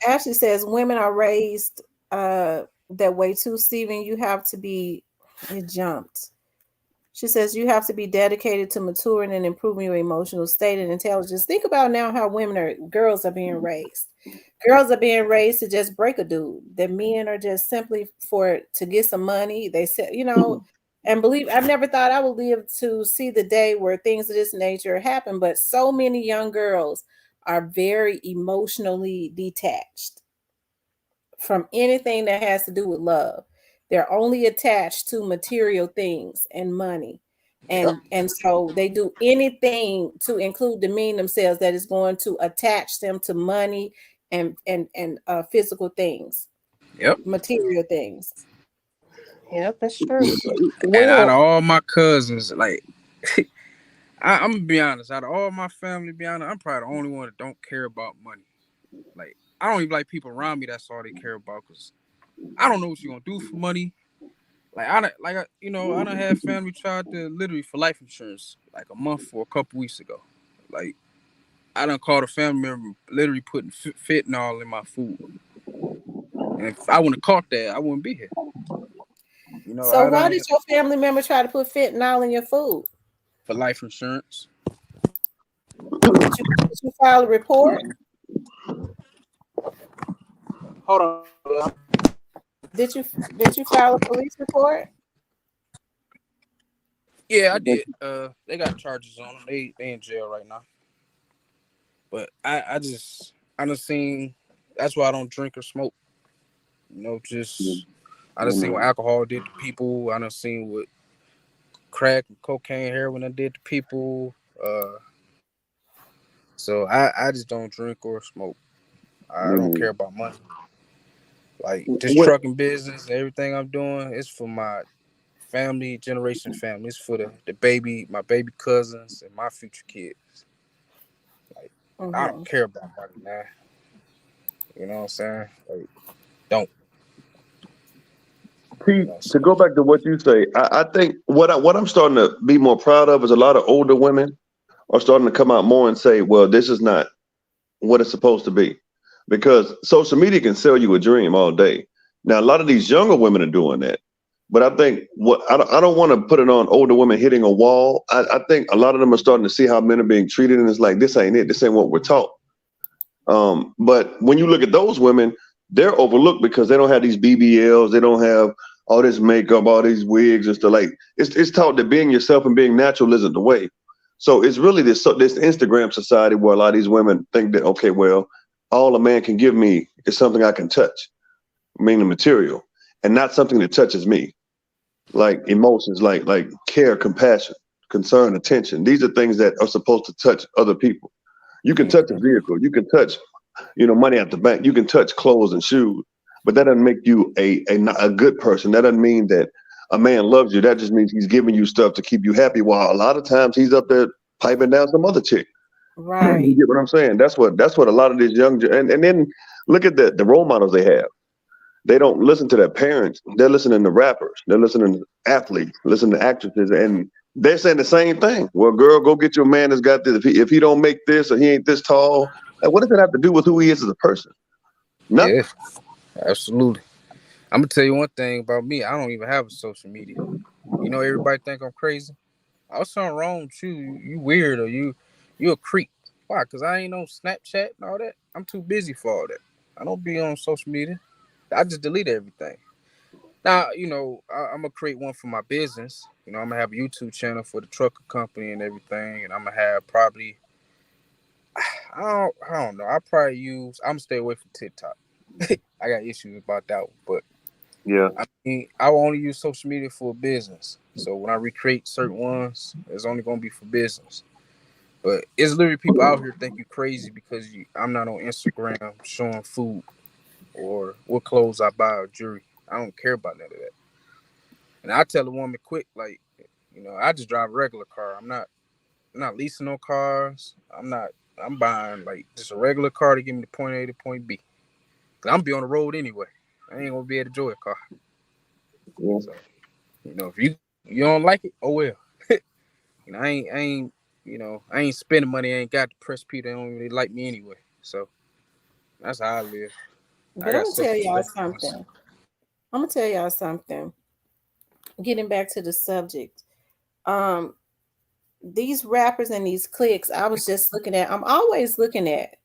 Ashley says women are raised that way too, Stephen. You have to be jumped. She says you have to be dedicated to maturing and improving your emotional state and intelligence. Think about now how girls are being raised. Girls are being raised to just break a dude. That men are just simply to get some money. They said, and believe I never thought I would live to see the day where things of this nature happen. But so many young girls are very emotionally detached from anything that has to do with love. They're only attached to material things and money. And so they do anything to demean themselves that is going to attach them to money and physical things, Yep. material things. Yep, that's true. And out of Well, all my cousins, like I'm gonna be honest, out of all my family, I'm probably the only one that don't care about money. Like I don't even like people around me. That's all they care about. Cause I don't know what you're gonna do for money. Like I don't have family tried to literally for life insurance like a month or a couple weeks ago. Like I done called a family member literally putting fentanyl in my food. And if I wouldn't have caught that, I wouldn't be here. So I why done did your family member try to put fentanyl in your food? for life insurance. Did you file a report? Hold on. Did you file a police report? Yeah, I did. They got charges on them. They in jail right now. But I done seen. That's why I don't drink or smoke. I done seen what alcohol did to people. I done seen what crack and cocaine, heroin did to people. So I just don't drink or smoke. I don't care about money. Like this What trucking business, everything I'm doing is for my family, generation family. It's for my baby cousins and my future kids. Like I don't care about money, man. You know what I'm saying? Like don't. Pete, to go back to what you say, I think what I'm starting to be more proud of is a lot of older women are starting to come out more and say, well, this is not what it's supposed to be. Because social media can sell you a dream all day. Now, a lot of these younger women are doing that. But I think I don't want to put it on older women hitting a wall. I think a lot of them are starting to see how men are being treated, and it's like, this ain't it. This ain't what we're taught. But when you look at those women, they're overlooked because they don't have these BBLs. They don't have all this makeup, all these wigs and stuff. Like it's taught that being yourself and being natural isn't the way. So it's really this Instagram society where a lot of these women think that, okay, well, all a man can give me is something I can touch, meaning material, and not something that touches me, like emotions, like care, compassion, concern, attention. These are things that are supposed to touch other people. You can touch a vehicle. You can touch money at the bank. You can touch clothes and shoes, but that doesn't make you a good person. That doesn't mean that a man loves you. That just means he's giving you stuff to keep you happy. While a lot of times he's up there piping down some other chick. Right. You get what I'm saying? That's what a lot of these young and then look at the role models they have. They don't listen to their parents. They're listening to rappers. They're listening to athletes. Listening to actresses, and they're saying the same thing. Well, girl, go get your man that's got this. If he don't make this or he ain't this tall, like, what does it have to do with who he is as a person? Nothing. Yeah, absolutely. I'm gonna tell you one thing about me. I don't even have a social media. Everybody think I'm crazy. I was something wrong with you. You weird or you a creep. Why? Because I ain't on Snapchat and all that. I'm too busy for all that. I don't be on social media. I just delete everything. Now, I'm gonna create one for my business. I'm gonna have a YouTube channel for the trucker company and everything, and I'm gonna have probably I don't know. I'm gonna stay away from TikTok. I got issues about that one, but Yeah. I mean, I will only use social media for business. So when I recreate certain ones, it's only gonna be for business. But it's literally people out here think you crazy because I'm not on Instagram showing food or what clothes I buy or jewelry. I don't care about none of that. And I tell a woman quick, like, I just drive a regular car. I'm not leasing no cars. I'm buying like just a regular car to get me to point A to point B. Cause I'm be on the road anyway. I ain't gonna be able to enjoy a car. Yeah. So, if you don't like it, oh well. I ain't spending money. I ain't got to press people. They don't really like me anyway. So that's how I live. But I I'm got gonna tell y'all self-respect. something. I'm gonna tell y'all something. Getting back to the subject, these rappers and these cliques, I was just looking at. I'm always looking at.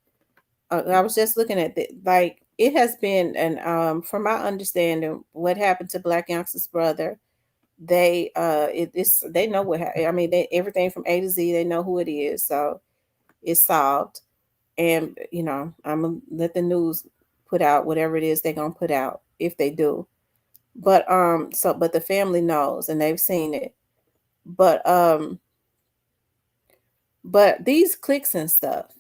I was just looking at like it has been, and from my understanding, what happened to Black Youngster's brother, they they know what happened. I mean, everything from A to Z, they know who it is, so it's solved. And I'm gonna let the news put out whatever it is they're gonna put out if they do. But but the family knows and they've seen it. But these cliques and stuff,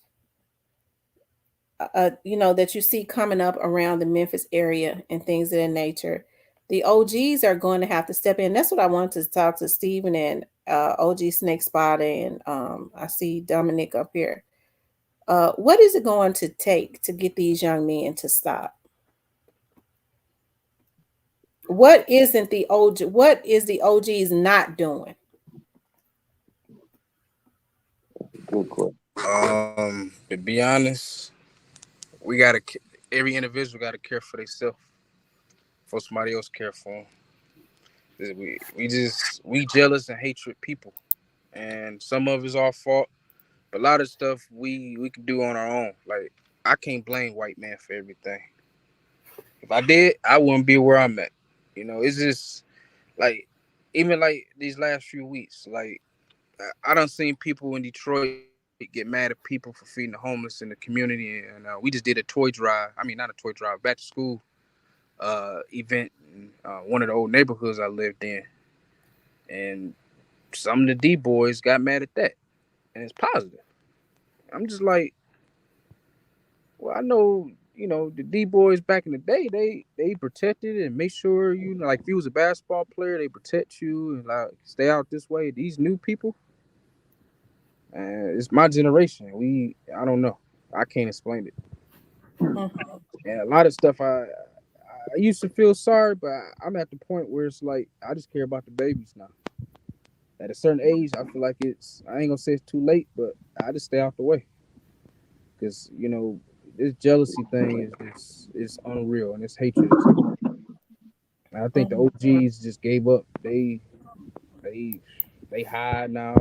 that you see coming up around the Memphis area and things of that nature, the OGs are going to have to step in. That's what I wanted to talk to Stephen and OG Snake Spotter, and I see Dominic up here. What is it going to take to get these young men to stop? What is the OGs not doing? To be honest, we gotta. Every individual gotta care for themselves before somebody else care for them. We jealous and hatred people, and some of it's our fault. But a lot of stuff we can do on our own. Like, I can't blame white man for everything. If I did, I wouldn't be where I'm at. It's just like, even like these last few weeks, like I done seen people in Detroit get mad at people for feeding the homeless in the community, and we just did a toy drive. I mean, not a toy drive, back to school event in one of the old neighborhoods I lived in, and some of the D boys got mad at that, and it's positive. I'm just like, well, I know, the D boys back in the day, they protected and make sure, like if you was a basketball player, they protect you and like stay out this way. These new people, it's my generation. I don't know. I can't explain it. Mm-hmm. And a lot of stuff I used to feel sorry, but I'm at the point where it's like I just care about the babies now. At a certain age, I feel like I ain't gonna say it's too late, but I just stay out the way. Because, this jealousy thing is unreal, and this hatred is unreal. And I think the OGs just gave up. They hide now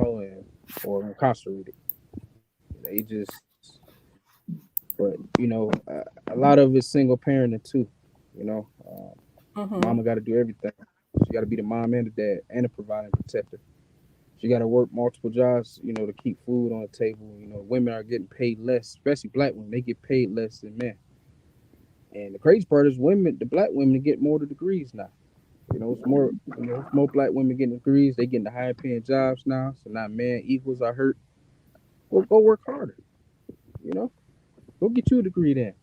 or incarcerated. They just, but a lot of it's single parenting too. Mama got to do everything. She got to be the mom and the dad and the provider and protector. She got to work multiple jobs, to keep food on the table. Women are getting paid less, especially black women. They get paid less than men. And the crazy part is the black women get more degrees now. It's more black women getting degrees. They getting the higher paying jobs now. So now man equals are hurt. Well, go work harder. Go get you a degree then.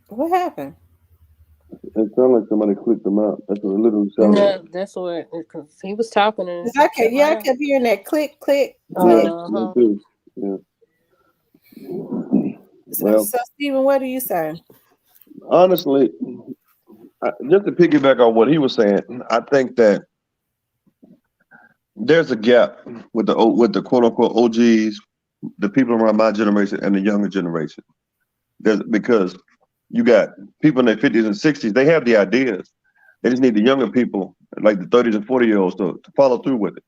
What happened? It sounded like somebody clicked them out. That's what it literally sounded like. Yeah, that's what, because he was talking and I kept hearing that click, click, click. Yeah. Well, so Stephen, what do you say? honestly, just to piggyback on what he was saying, I think that there's a gap with the quote unquote OGs, the people around my generation, and the younger generation. Because you got people in their 50s and 60s, they have the ideas. They just need the younger people, like the 30s and 40-year-olds, to follow through with it.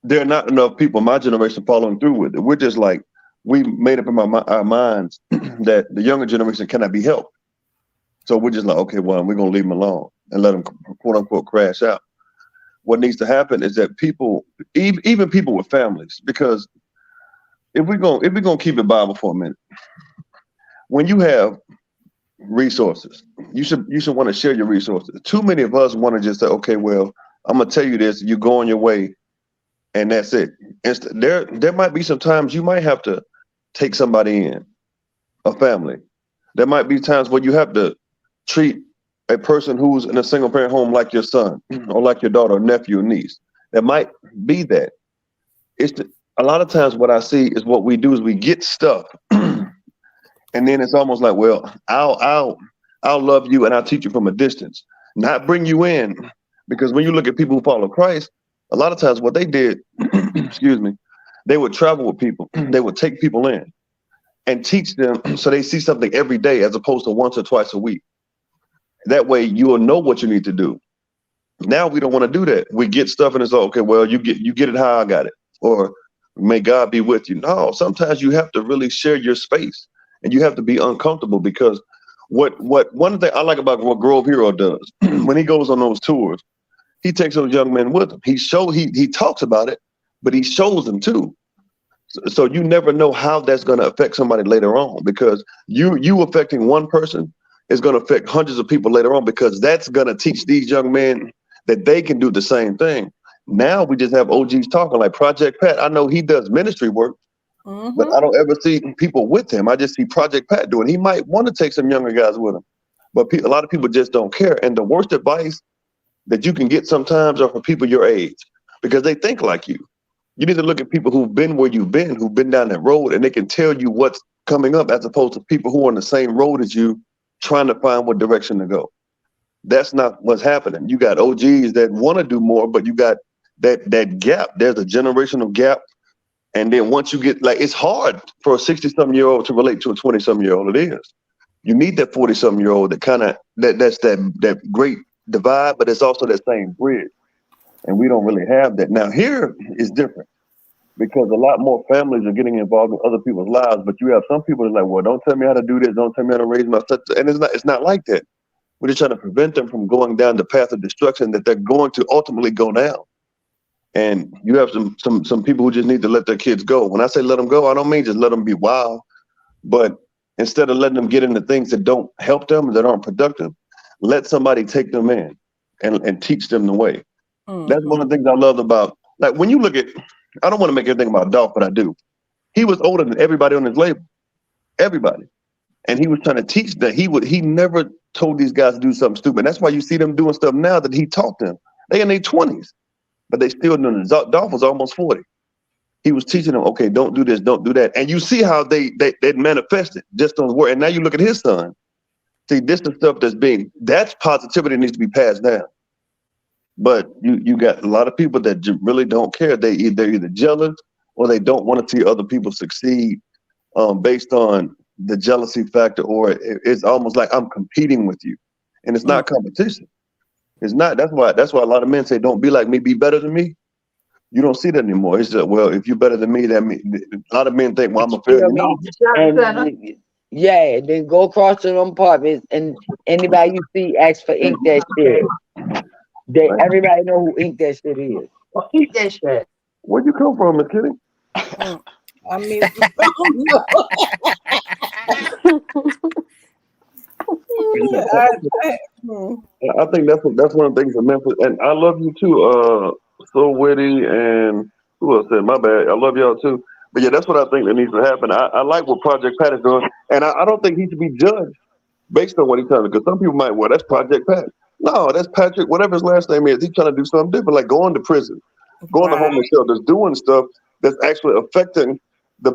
There are not enough people in my generation following through with it. We're just like, we made up in our minds that the younger generation cannot be helped. So we're just like, okay, well, we're going to leave them alone and let them, quote unquote, crash out. What needs to happen is that people, even people with families, because if we're gonna keep it Bible for a minute, when you have resources, you should want to share your resources. Too many of us want to just say, okay, well, I'm gonna tell you this, you go on your way, and that's it. There might be some times you might have to take somebody in, a family. There might be times where you have to treat a person who's in a single parent home like your son or like your daughter, or nephew, or niece. There might be that. A lot of times what I see is what we do is we get stuff, and then it's almost like, well, I'll love you and I'll teach you from a distance, not bring you in. Because when you look at people who follow Christ, a lot of times what they did, excuse me, they would travel with people. They would take people in and teach them so they see something every day as opposed to once or twice a week. That way you will know what you need to do. Now we don't want to do that. We get stuff and it's all, okay, well, you get it how I got it. Or may God be with you. No, sometimes you have to really share your space and you have to be uncomfortable because what one thing I like about what Grove Hero does when he goes on those tours, he takes those young men with him. He talks about it, but he shows them too. So you never know how that's going to affect somebody later on because you affecting one person is going to affect hundreds of people later on because that's going to teach these young men that they can do the same thing. Now we just have OGs talking like Project Pat. I know he does ministry work, but I don't ever see people with him. I just see Project Pat doing. He might want to take some younger guys with him, but a lot of people just don't care. And the worst advice that you can get sometimes are for people your age because they think like you. You need to look at people who've been where you've been down that road, and they can tell you what's coming up as opposed to people who are on the same road as you trying to find what direction to go. That's not what's happening. You got OGs that want to do more, but you got that gap. There's a generational gap. And then once you get, like, it's hard for a 60-something-year-old to relate to a 20-something-year-old. It is. You need that 40-something-year-old that kind of, that's that great divide, but it's also that same bridge. And we don't really have that. Now here is different because a lot more families are getting involved in other people's lives, but you have some people that are like, well, don't tell me how to do this. Don't tell me how to raise my son. And it's not like that. We're just trying to prevent them from going down the path of destruction that they're going to ultimately go down. And you have some people who just need to let their kids go. When I say let them go, I don't mean just let them be wild, but instead of letting them get into things that don't help them, that aren't productive, let somebody take them in and teach them the way. That's one of the things I love about, like, when you look at, I don't want to make everything about Dolph, but I do. He was older than everybody on his label, everybody. And he was trying to teach that he never told these guys to do something stupid. That's why you see them doing stuff now that he taught them. They in their 20s, but they still doing it. Dolph was almost 40. He was teaching them, okay, don't do this, don't do that. And you see how they manifested just on his word. And now you look at his son. See, this is stuff that's positivity that needs to be passed down. But you got a lot of people that really don't care. They're either jealous or they don't want to see other people succeed based on the jealousy factor, or it's almost like I'm competing with you, and it's not competition. It's not. That's why a lot of men say, "Don't be like me, be better than me." You don't see that anymore. It's just, well, if you're better than me, that means a lot of men think, "Well, I'm a failure." No. Yeah, then go across to them apartments, and anybody you see ask for ink that shit. Everybody know who ink that shit is. Ink that shit. Where'd you come from, Miss Kitty? I mean, I think that's one of the things in Memphis, and I love you too. So witty, and who else said my bad? I love y'all too. But yeah, that's what I think that needs to happen. I like what Project Pat is doing, and I don't think he should be judged based on what he's trying to do. Because some people might, well, that's Project Pat. No, that's Patrick, whatever his last name is. He's trying to do something different, like going to prison, going to homeless shelters, doing stuff that's actually affecting the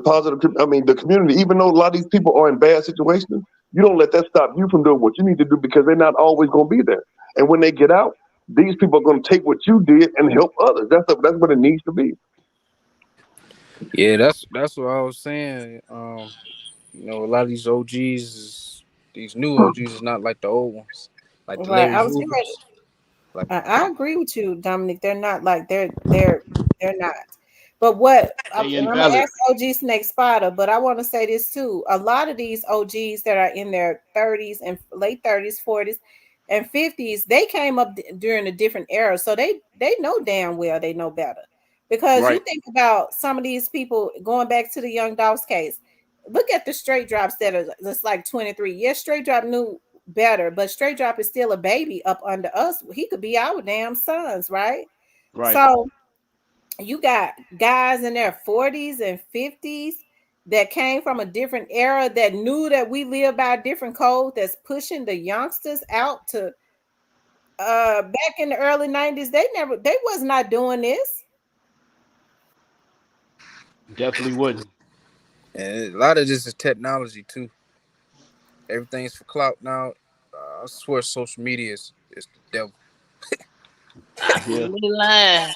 community. Even though a lot of these people are in bad situations, you don't let that stop you from doing what you need to do because they're not always going to be there. And when they get out, these people are going to take what you did and help others. That's what it needs to be. Yeah, that's what I was saying. A lot of these OGs, these new OGs, is not like the old ones, like the right. Larry Hoovers. Like, I agree with you, Dominic. They're not like they're not. But what I'm gonna ask OG Snake Spider, but I want to say this too. A lot of these OGs that are in their 30s and late 30s, 40s, and 50s, they came up during a different era, so they know damn well they know better. Because you think about some of these people going back to the Young Dolph's case. Look at the straight drops that are just like 23. Yes, straight drop knew better, but straight drop is still a baby up under us. He could be our damn sons, right? So you got guys in their 40s and 50s that came from a different era that knew that we live by a different code, that's pushing the youngsters out to back in the early 90s. They was not doing this. Definitely wouldn't. and a lot of this is technology too. Everything's for clout now. I swear, social media is the devil. Yeah.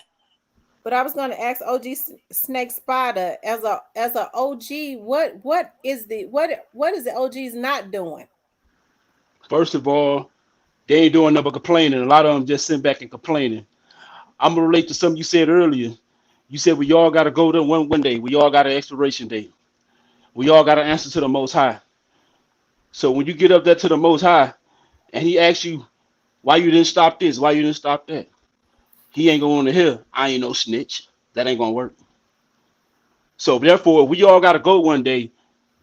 But I was going to ask OG Snake Spider as a OG, what is the OGs not doing? First of all, They ain't doing nothing but complaining. A lot of them just sitting back and complaining. I'm gonna relate to something you said earlier. You said we all gotta go to one day. We all got an expiration date. We all got to answer to the Most High. So when you get up there to the Most High, and He asks you why you didn't stop this, why you didn't stop that, He ain't going to hear, I ain't no snitch. That ain't gonna work. So therefore, we all got to go one day,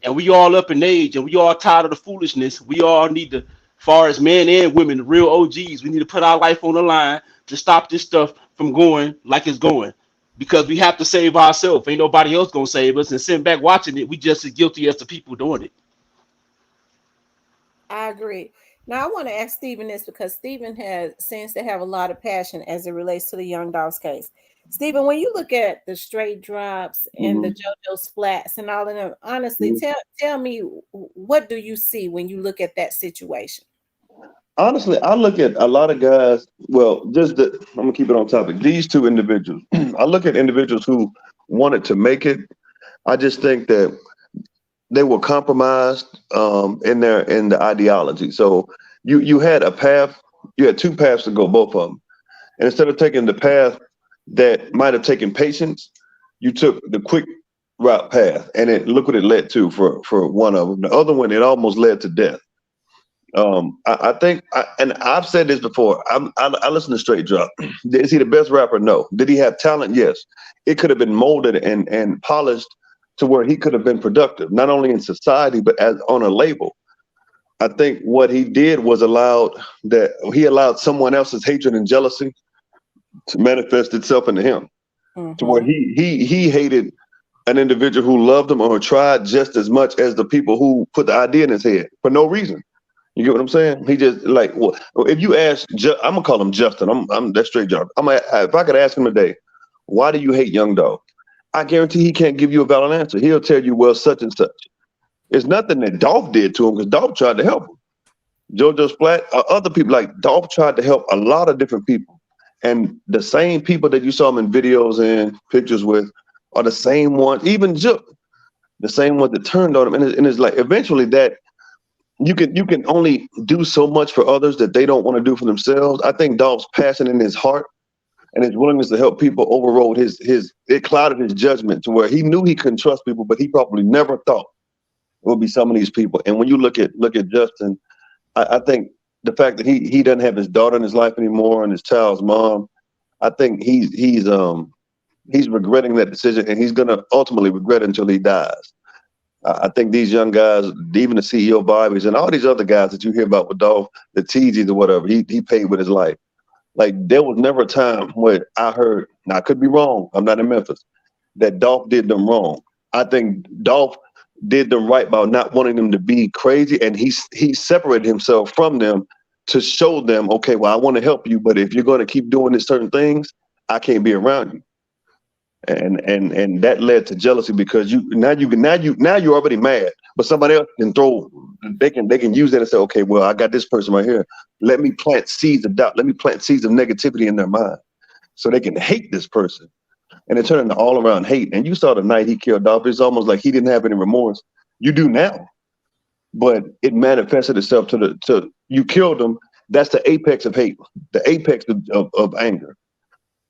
and we all up in age, and we all tired of the foolishness. We all need to, far as men and women, the real OGs, we need to put our life on the line to stop this stuff from going like it's going. Because we have to save ourselves. Ain't nobody else gonna save us. And sitting back watching it, we just as guilty as the people doing it. I agree. Now I want to ask Stephen this because Stephen seems to have a lot of passion as it relates to the Young Dogs case. Stephen, when you look at the straight drops and the JoJo splats and all of them, honestly, tell me, what do you see when you look at that situation? Honestly, I look at a lot of guys. Well, I'm gonna keep it on topic. These two individuals, I look at individuals who wanted to make it. I just think that they were compromised in the ideology. So you had a path, you had two paths to go, both of them. And instead of taking the path that might have taken patience, you took the quick route path, and look what it led to for one of them. The other one, it almost led to death. I think, and I've said this before. I listen to Straight Drop. Is he the best rapper? No. Did he have talent? Yes. It could have been molded and polished to where he could have been productive, not only in society but as on a label. I think what he did was he allowed someone else's hatred and jealousy to manifest itself into him, to where he hated an individual who loved him or tried just as much as the people who put the idea in his head for no reason. You get what I'm saying? He just well, if you ask, I'm gonna call him Justin. I'm that Straight Drop. If I could ask him today, why do you hate Young Dog? I guarantee he can't give you a valid answer. He'll tell you, well, such and such. It's nothing that Dolph did to him, because Dolph tried to help him. JoJo Splat, other people, like Dolph tried to help a lot of different people. And the same people that you saw him in videos and pictures with are the same ones, even Jook, the same ones that turned on him. And it's like, eventually that you can only do so much for others that they don't want to do for themselves. I think Dolph's passion in his heart and his willingness to help people overrode it clouded his judgment to where he knew he couldn't trust people, but he probably never thought it would be some of these people. And when you look at Justin, I think the fact that he doesn't have his daughter in his life anymore and his child's mom, I think he's regretting that decision, and he's gonna ultimately regret it until he dies. I think these young guys, even the CEO Barbies and all these other guys that you hear about with Dolph, the Teezies or whatever, he paid with his life. Like, there was never a time where I heard, now I could be wrong, I'm not in Memphis, that Dolph did them wrong. I think Dolph did them right by not wanting them to be crazy, and he separated himself from them to show them, okay, well, I want to help you, but if you're going to keep doing these certain things, I can't be around you. And that led to jealousy, because you're already mad, but somebody else can they can use that and say, okay, well, I got this person right here. Let me plant seeds of doubt. Let me plant seeds of negativity in their mind so they can hate this person. And it turned into all around hate. And you saw the night he killed Dolph. It's almost like he didn't have any remorse. You do now, but it manifested itself to you killed him. That's the apex of hate, the apex of anger.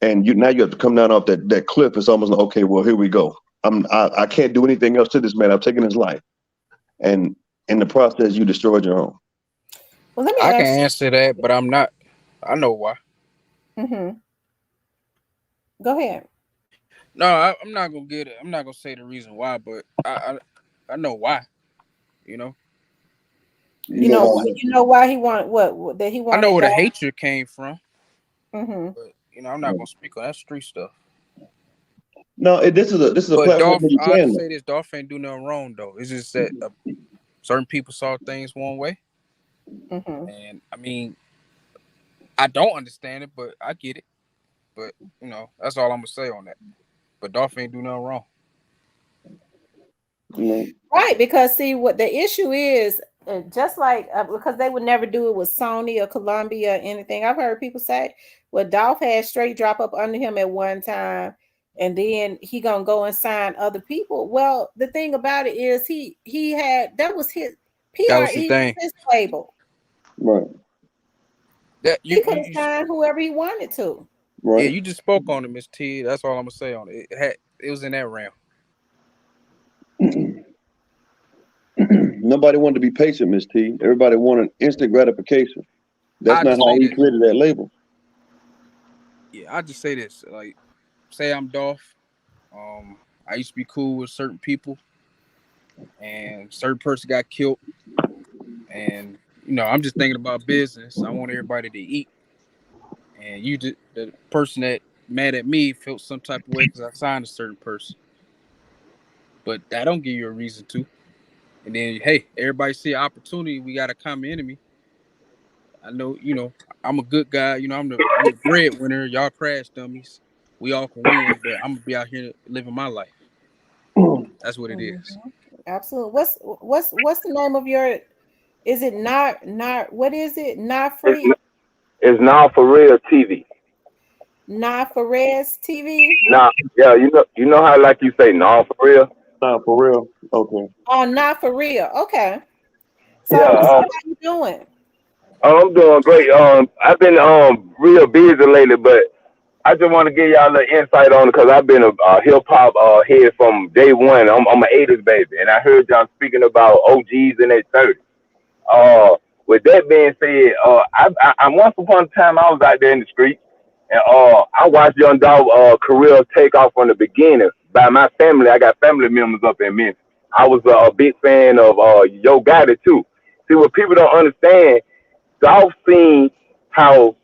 And now you have to come down off that cliff. It's almost like, okay, well, here we go. I can't do anything else to this man. I've taken his life, and in the process, you destroyed your own. Well, let me I ask can answer that, but I'm not. I know why. Go ahead. No, I'm not gonna get it. I'm not gonna say the reason why, but I know why. You know. You know why he wanted what that he wanted. I know where the hatred came from. But I'm not gonna speak on that street stuff. No, this is a but platform Dolph, I'll just say this: Dolph ain't do nothing wrong though. It's just that certain people saw things one way, and I mean, I don't understand it, but I get it. But that's all I'm gonna say on that. But Dolph ain't do nothing wrong. Right, because see what the issue is, just like because they would never do it with Sony or Columbia or anything. I've heard people say, well, Dolph had Straight Drop up under him at one time, and then he gonna go and sign other people. Well, the thing about it is that was his PR, that was the thing. his label. Right. That He could have signed whoever he wanted to. Right. yeah, you just spoke on it, Miss T. That's all I'm gonna say on it. It was in that realm. Nobody wanted to be patient, Miss T. Everybody wanted instant gratification. That's I not just how say he this. created that label. Yeah, I just say this. Like, say I'm Dolph. I used to be cool with certain people, and certain person got killed, and I'm just thinking about business. I want everybody to eat, and the person that mad at me felt some type of way because I signed a certain person, but that don't give you a reason to. And then, hey, everybody see an opportunity. We got a common enemy. I know, I'm a good guy. I'm the breadwinner. Y'all crash dummies. We all can win, but I'm gonna be out here living my life. That's what it is. Absolutely. What's the name of your? Is it not? What is it? Not free. It's now for real TV. Not for res TV. Now, yeah, you know how like you say now for real. Nah, for real. Okay. Oh, not for real. Okay. So, Yeah, how you doing? I'm doing great. I've been real busy lately, but I just want to give y'all a little insight on it because I've been a hip hop head from day one. I'm an '80s baby, and I heard y'all speaking about OGs in their 30s. With that being said, I once upon a time I was out there in the street, and I watched Young Dog career take off from the beginning by my family. I got family members up in Memphis. I was a big fan of Yo Gotti too. See, what people don't understand, Dog seen how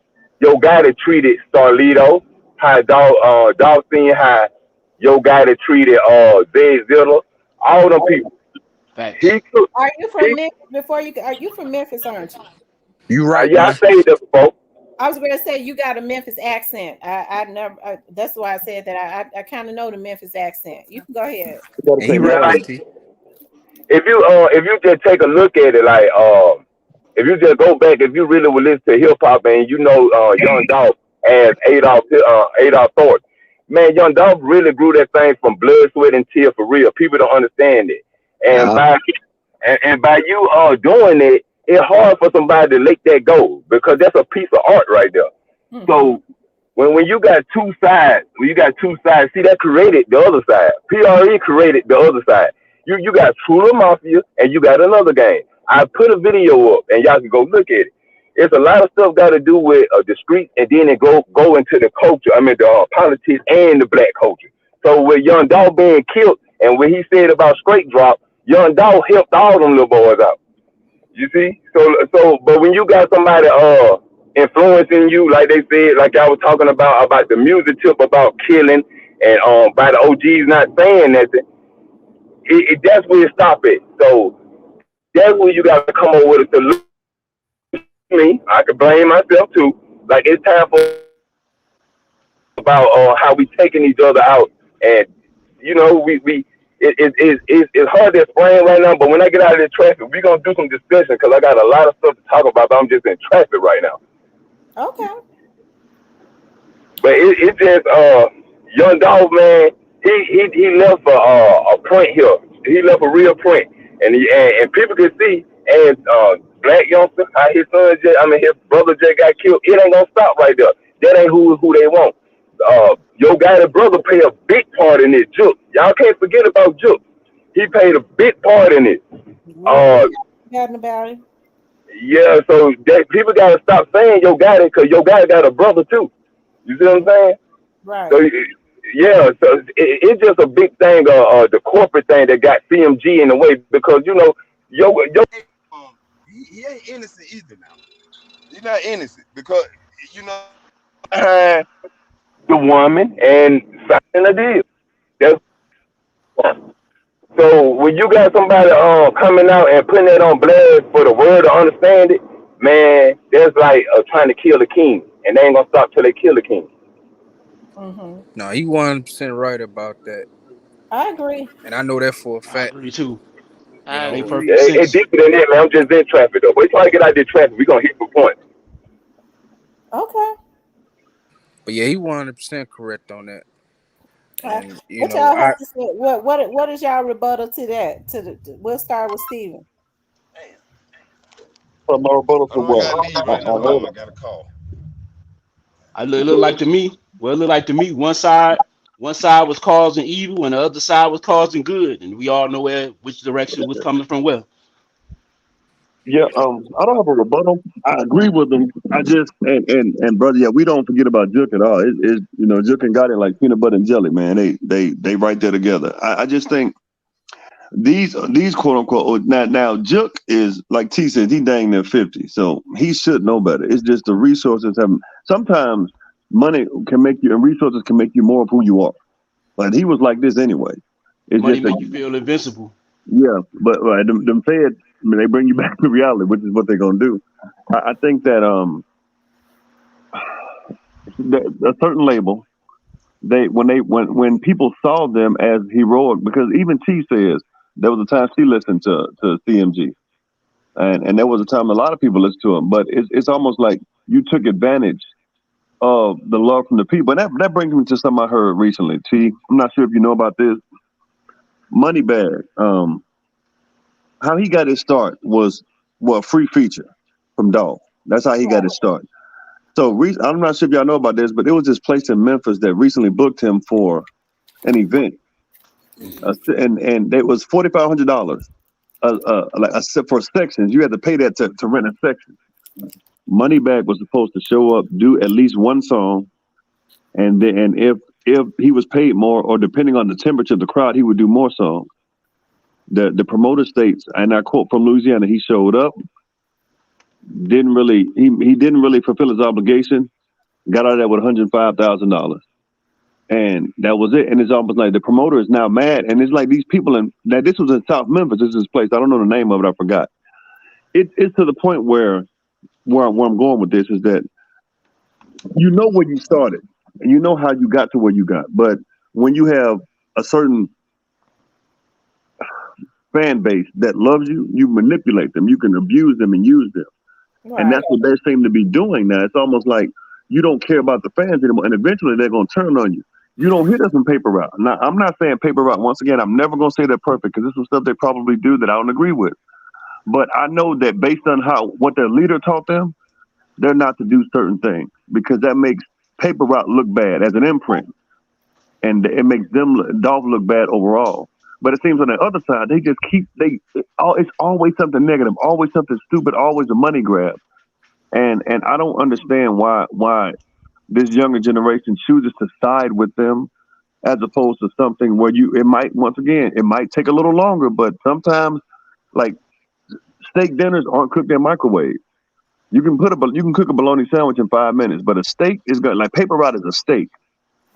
Yo Gotti treated Starlito, how Dog seen how Yo Gotti treated Zay Zilla, all them people. Facts. He took, Are you from he, Memphis? Are you from Memphis? Aren't you? You right, yeah, I man. say that before. I was going to say you got a Memphis accent. I never. That's why I said that. I kind of know the Memphis accent. You can go ahead. You gotta And say he right, Yeah, Miss Maryland. T. if you just take a look at it, like if you just go back, if you really would listen to hip hop and Young Dolph as Adolf Thornton, man, Young Dolph really grew that thing from blood, sweat, and tears for real. People don't understand it, and Yeah. by you doing it, it's hard for somebody to let that go because that's a piece of art right there. Mm-hmm. So when you got two sides, see that created the other side. PRE created the other side. You got True Mafia and you got another game. I put a video up and y'all can go look at it. It's a lot of stuff got to do with the street and then it go into the culture. I mean the politics and the black culture. So with Young Dog being killed and what he said about straight drop, Young Dog helped all them little boys out. You see? But when you got somebody influencing you, like they said, like I was talking about the music tip about killing and by the OGs not saying nothing, that's where it stop it. So that's where you gotta come over with a solution. Me, I could blame myself too. Like it's time for about how we taking each other out and we it's hard to explain right now, but when I get out of this traffic, we're gonna do some discussion because I got a lot of stuff to talk about, but I'm just in traffic right now. Okay. But it just Young Dog, man, he left a print here. He left a real print, and people can see as black youngster how his brother just got killed. It ain't gonna stop right there. That ain't who they want. Yo got a brother play a big part in it. Juke, y'all can't forget about Juke. He played a big part in it. Yeah, we forgotten about it. Yeah, so that people gotta stop saying Yo got it because Yo got a brother too. You see what I'm saying? Right. So yeah, so it's just a big thing, the corporate thing that got CMG in the way because Yo he ain't innocent either now. He's not innocent because you know behind the woman and signing a deal. That's so when you got somebody coming out and putting that on blast for the world to understand it, man, that's like trying to kill the king, and they ain't gonna stop till they kill the king. Mm-hmm. No, he 100% right about that, I agree. and I know that for a I fact. agree too. You I Make know, agree. perfect It sense. deeper than that, man. I'm just in traffic though. Wait till I get out of this traffic. We gonna hit the point. Okay. but yeah, he 100% correct on that. And What y'all have to say? What is y'all rebuttal to that? We'll start with Steven. So my rebuttal to Hold on, I what? gotta leave right now. Hold on, I got a call. It looked like to me. Well, it looked like to me one side was causing evil and the other side was causing good, and we all know which direction was coming from where. Yeah, I don't have a rebuttal. I agree with them. I just and brother, yeah, we don't forget about Jook at all. It Jook and got it like peanut butter and jelly, man. They right there together. I just think these quote unquote now Jook is like T said, he dang near 50, so he should know better. It's just the resources have sometimes money can make you and resources can make you more of who you are. But he was like this anyway. It's Money just make you feel invincible. yeah, but right, them feds, I mean, they bring you back to reality, which is what they're gonna do. I think that a certain label, when people saw them as heroic, because even T says there was a time she listened to CMG, and there was a time a lot of people listened to him, but it's almost like you took advantage of the love from the people, and that brings me to something I heard recently. T, I'm not sure if you know about this. Moneybag, how he got his start was a free feature from Dog. That's how he got his start. So I'm not sure if y'all know about this, but there was this place in Memphis that recently booked him for an event, and it was $4,500 for sections. You had to pay that to rent a section. Moneybag was supposed to show up, do at least one song, and if he was paid more, or depending on the temperature of the crowd, he would do more songs. The promoter states, and I quote from Louisiana, he showed up, he didn't really fulfill his obligation, got out of there with $105,000. And that was it. And it's almost like the promoter is now mad. And it's like these people this was in South Memphis, this is this place. I don't know the name of it, I forgot. It's to the point where I'm going with this is that you know where you started and you know how you got to where you got. But when you have a certain fan base that loves you, you manipulate them, you can abuse them and use them. Right. And that's what they seem to be doing now. It's almost like you don't care about the fans anymore, and eventually they're going to turn on you. You don't hear this in Paper Route. Now, I'm not saying Paper Route, once again, I'm never going to say they're perfect, because this is stuff they probably do that I don't agree with. But I know that based on what their leader taught them, they're not to do certain things, because that makes Paper Route look bad as an imprint, and it makes Dolph look bad overall. But it seems on the other side, they just it's always something negative, always something stupid, always a money grab. And I don't understand why this younger generation chooses to side with them as opposed to something where it might take a little longer, but sometimes like steak dinners aren't cooked in microwave. You can cook a bologna sandwich in 5 minutes, but a steak is good. Like Paper Route is a steak.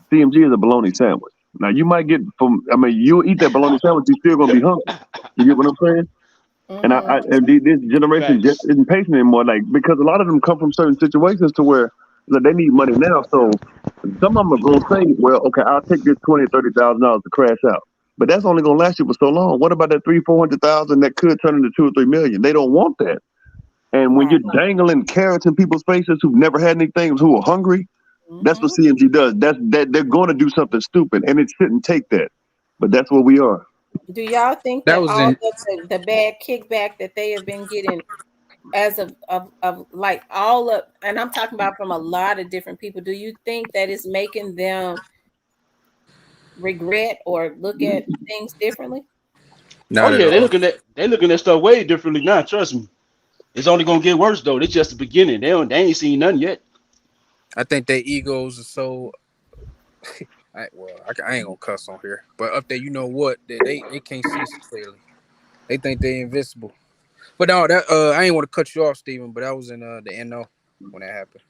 CMG is a bologna sandwich. Now you might get you'll eat that bologna sandwich, you're still gonna be hungry. You get what I'm saying? Mm-hmm. And this generation just isn't patient anymore, like, because a lot of them come from certain situations to where they need money now. So some of them are gonna say, well, okay, I'll take this $20,000-$30,000 to crash out. But that's only gonna last you for so long. What about that $300,000-$400,000 that could turn into $2 or $3 million? They don't want that. And when you're dangling carrots in people's faces who've never had anything, who are hungry, that's what CMG does. That they're going to do something stupid, and it shouldn't take that. But that's what we are. Do y'all think that all the bad kickback that they have been getting as of like all of, and I'm talking about from a lot of different people, do you think that it's making them regret or look at things differently? They're looking at stuff way differently now. Trust me, it's only gonna get worse though. It's just the beginning. They ain't seen nothing yet. I think their egos are so. I ain't gonna cuss on here, but up there, you know what? They can't see so clearly. They think they invincible. But no, that I ain't want to cut you off, Steven, but I was in the NO when that happened.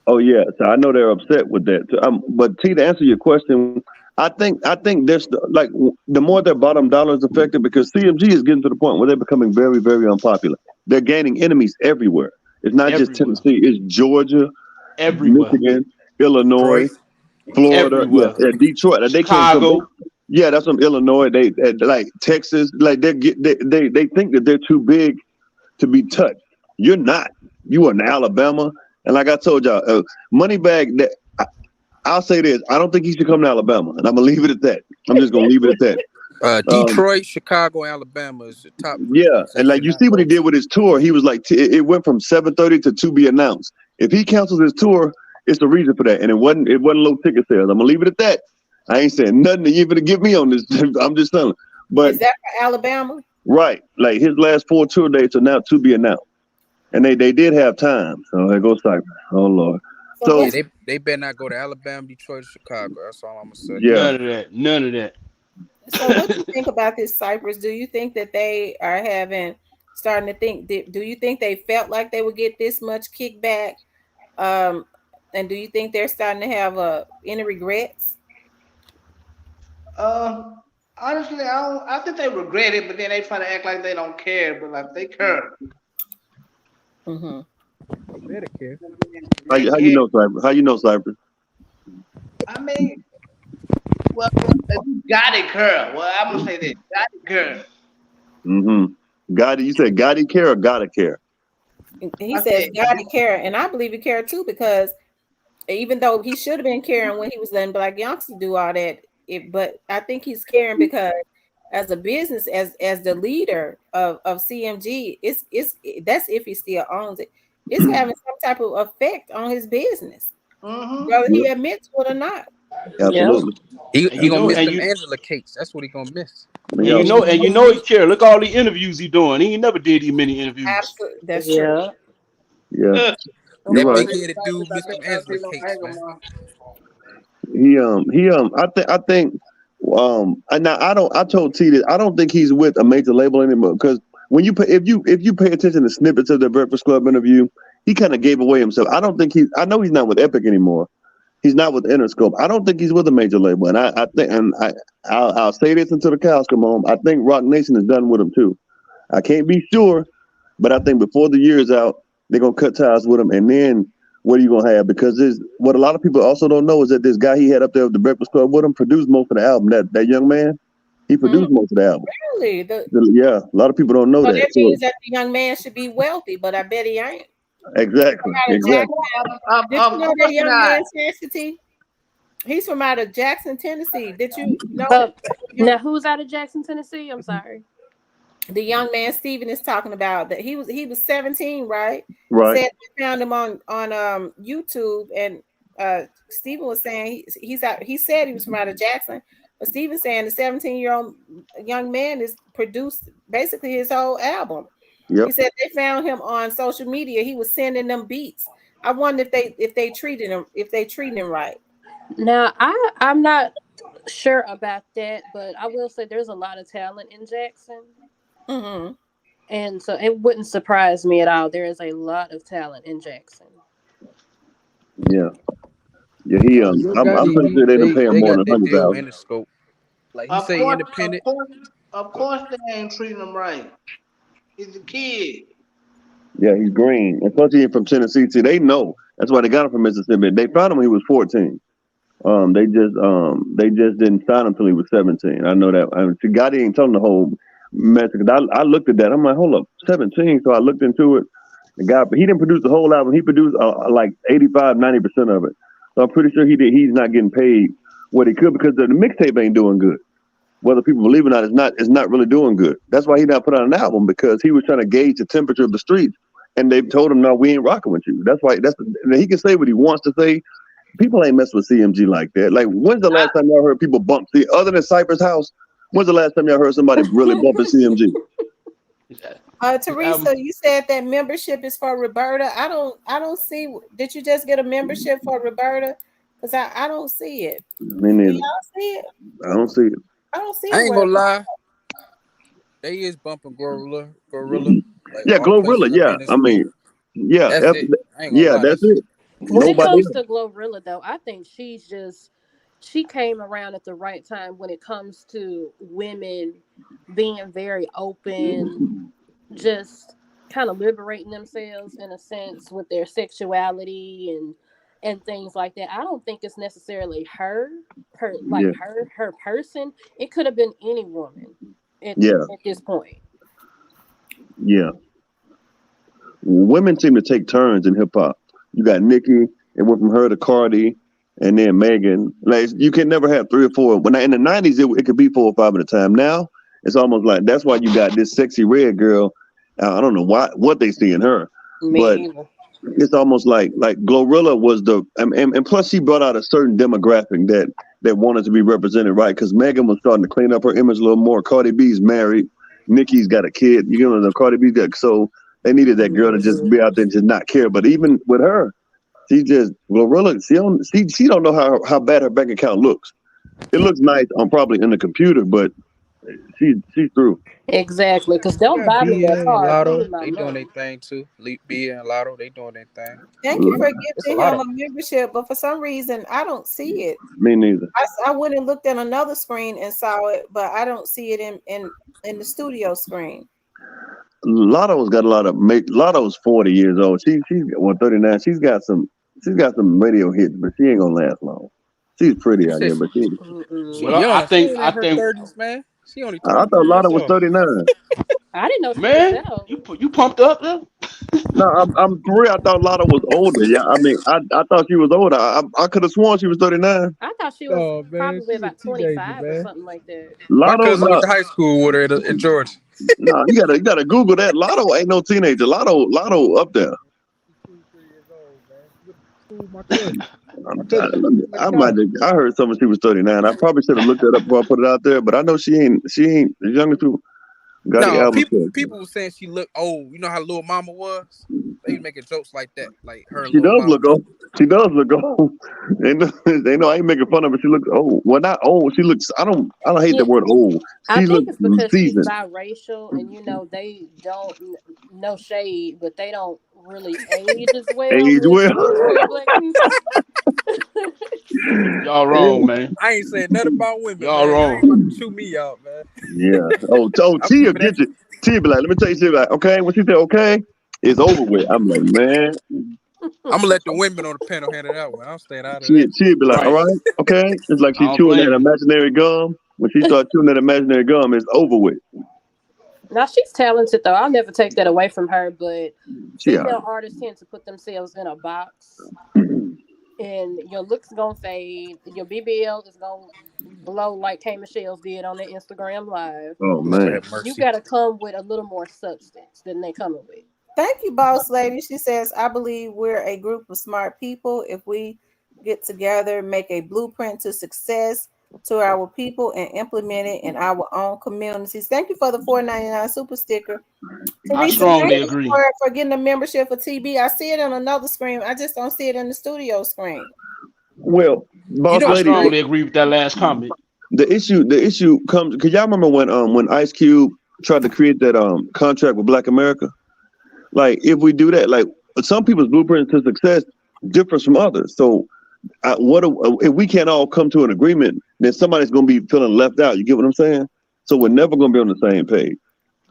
Oh yeah, so I know they're upset with that. But T, to answer your question, I think there's the more their bottom dollar is affected, because CMG is getting to the point where they're becoming very, very unpopular. They're gaining enemies everywhere. It's not just Tennessee; it's Georgia, Michigan, Illinois, Florida, Detroit, Chicago. That's from Illinois. They like Texas. Like they think that they're too big to be touched. You're not. You are in Alabama, and like I told y'all, Moneybag. I'll say this: I don't think he should come to Alabama, and I'm gonna leave it at that. I'm just gonna leave it at that. Detroit, Chicago, Alabama is the top three Yeah, places. and like you see what he did with his tour. He was like, it went from 7:30 to to be announced. If he cancels his tour, it's a reason for that, and it wasn't low ticket sales. I'm gonna leave it at that. I ain't saying nothing that you gonna give me on this. I'm just telling. But Is that for Alabama? right, like his last 4 tour dates are now to be announced, and they did have time. So there goes Cypress. Oh Lord. So Yeah, they better not go to Alabama, Detroit, Chicago. That's all I'm gonna say. yeah, None of that. None of that. So what do you think about this, Cypress? Do you think that they are starting to think? Do you think they felt like they would get this much kickback? And do you think they're starting to have any regrets? Honestly, I think they regret it, but then they try to act like they don't care, but like they care. Mm-hmm. They better care. how you know Cypress? How you know Cypress? I mean, well, you got it, girl. Well, I'm gonna say this, got it, girl. Mm-hmm. Got it. You said got it care or gotta care? He says God to care, and I believe he cared too, because even though he should have been caring when he was letting Black youngsters do all that, but I think he's caring because as a business, as the leader of CMG, that's if he still owns it. It's having some type of effect on his business, whether he admits to it or not. Absolutely. He gonna miss them you, Angela cakes. That's what he gonna miss. and you know he care. Look at all the interviews he doing. He ain't never did these many interviews. Absolutely, that's true. Yeah. That Right. big headed dude missed them Angela cakes, man. I think and now I told T that I don't think he's with a major label anymore, because when you if you pay attention to snippets of the Breakfast Club interview, he kind of gave away himself. I know he's not with Epic anymore. He's not with Interscope. I don't think he's with a major label, and I think, and I'll say this until the cows come home. I think Rock Nation is done with him too. I can't be sure, but I think before the year is out, they're gonna cut ties with him, and then what are you gonna have? Because what a lot of people also don't know is that this guy he had up there with the Breakfast Club with him produced most of the album. That young man, he produced most of the album. Really? Yeah, a lot of people don't know So that. that means that the young man should be wealthy, but I bet he ain't. Exactly. Did you know that young man, Chastity? He's from out of Jackson, Tennessee. Did you know? Now, who's out of Jackson, Tennessee? I'm sorry. The young man Steven is talking about that he was 17, right? Right. Said they found him on YouTube, and Steven was saying he's out. He said he was from out of Jackson, but Steven saying the 17-year-old young man is produced basically his whole album. Yep. He said they found him on social media. He was sending them beats. I wonder if they treated him right. Now, I'm not sure about that, but I will say there's a lot of talent in Jackson. Mm-hmm. And so it wouldn't surprise me at all. There is a lot of talent in Jackson. Yeah. Yeah, I'm pretty sure they didn't pay him more than $100,000. Interscope. Like he say independent. Of course they ain't treating him right. He's a kid. Yeah, he's green. And plus he ain't from Tennessee. See, they know. That's why they got him from Mississippi. They found him when he was 14. They just didn't sign him until he was 17. I know that. See, Gotti ain't telling the whole mess. I looked at that. I'm like, hold up, 17. So I looked into it. The guy, but he didn't produce the whole album. He produced like 85, 90% of it. So I'm pretty sure he's not getting paid what he could, because the mixtape ain't doing good. Whether people believe it or not, it's not really doing good. That's why he not put out an album, because he was trying to gauge the temperature of the streets, and they told him, no, we ain't rocking with you. That's why he can say what he wants to say. People ain't messing with CMG like that. Like, when's the last time y'all heard people bump other than Cypress House? When's the last time y'all heard somebody really bumping CMG? Teresa, you said that membership is for Roberta. I don't see. Did you just get a membership for Roberta? Because I don't see it. Me neither. Do y'all see it? I don't see it. I don't see it. I ain't gonna lie. They is bumping Gorilla. Like yeah, Glorilla. Yeah, I mean, yeah, that's it. I ain't gonna lie, that's it. When it comes to Glorilla, though, I think she came around at the right time when it comes to women being very open, just kind of liberating themselves in a sense with their sexuality and things like that. I don't think it's necessarily her person. It could have been any woman at this point. Yeah. Women seem to take turns in hip hop. You got Nicki, it went from her to Cardi, and then Megan. Like you can never have 3 or 4. When in the 90s, it could be 4 or 5 at a time. Now it's almost like that's why you got this sexy red girl. I don't know what they see in her, but Me either. it's almost like Glorilla was the and plus she brought out a certain demographic that wanted to be represented, right? Because Megan was starting to clean up her image a little more. Cardi B's married, Nicki's got a kid. You know, the Cardi B got so they needed that girl to just be out there and just not care. But even with her, she just Glorilla. She don't know how bad her bank account looks. It looks nice on probably in the computer, but she's through. Exactly, because don't buy me Bia that and car. Give Lotto, me my they doing money. their thing too. Bia and Lotto, they doing their thing. Thank you for It's a gifting lot him of. a membership, but for some reason I don't see it. Me neither. I went and looked at another screen and saw it, but I don't see it in the studio screen. Lotto's got a lot of Lotto's 40 years old. She's 39. She's got some radio hits, but she ain't gonna last long. She's pretty You out said here, but she she Mm-mm. Well, young. She ain't I in her think, 30s, man. She only I thought 23 years Lotto was old. 39. I didn't know she was man, that old. you pumped up there? No, I'm for real. I thought Lotto was older. Yeah, I mean, I thought she was older. I could have sworn she was 39. I thought she was Oh man, probably she a about teenager, 25 or man. something like that. My Lotto, cousin went no, to high school with her in Georgia. no, you gotta Google that. Lotto ain't no teenager. Lotto up there. She's 23 years old, man. She went to school with my cousin. My I'm, cousin went to college. I heard someone she was 39. I probably should have looked that up before I put it out there, but I know she ain't as young as people. Got the No, album. people were saying she looked old. You know how little mama was? They was making jokes like that, like her and She little does mama. look old. She does look old. They know I ain't making fun of her. She looks old. Well, not old. She looks. I don't hate Yeah, that word old. I She think looks it's because she's seasoned. biracial, and they don't no shade, but they don't really age as well Age well. with black people. Y'all wrong, man. I ain't saying nothing about women, Y'all man. Y'all ain't about wrong. to chew me out, man. Yeah. Oh, I'm Tia keeping that. get you. Tia be like, let me tell you, she be like, okay. When she say okay, it's over with. I'm like, man. I'm gonna let the women on the panel handle that one. I'm staying out of that. She'd be like, all Right. right, okay. It's like I she's don't chewing that blame you. imaginary gum. When she starts chewing that imaginary gum, it's over with. Now she's talented though. I'll never take that away from her, but She all female artists tend to put themselves in a box, right. and your looks gonna fade. Your BBL is gonna blow like K Michelle's did on their Instagram live. Oh Lord man. have You mercy. gotta come with a little more substance than they coming with. Thank you, boss lady. She says, I believe we're a group of smart people. If we get together, make a blueprint to success to our people and implement it in our own communities. Thank you for the $4.99 super sticker. I Teresa, thank strongly you agree. for getting a membership for TB. I see it on another screen. I just don't see it in the studio screen. Well, You boss know I what's lady, crazy? strongly agree with that last comment. the issue comes because y'all remember when Ice Cube tried to create that contract with Black America. Like if we do that, like some people's blueprints to success differs from others. So if we can't all come to an agreement, then somebody's going to be feeling left out. You get what I'm saying? So we're never going to be on the same page.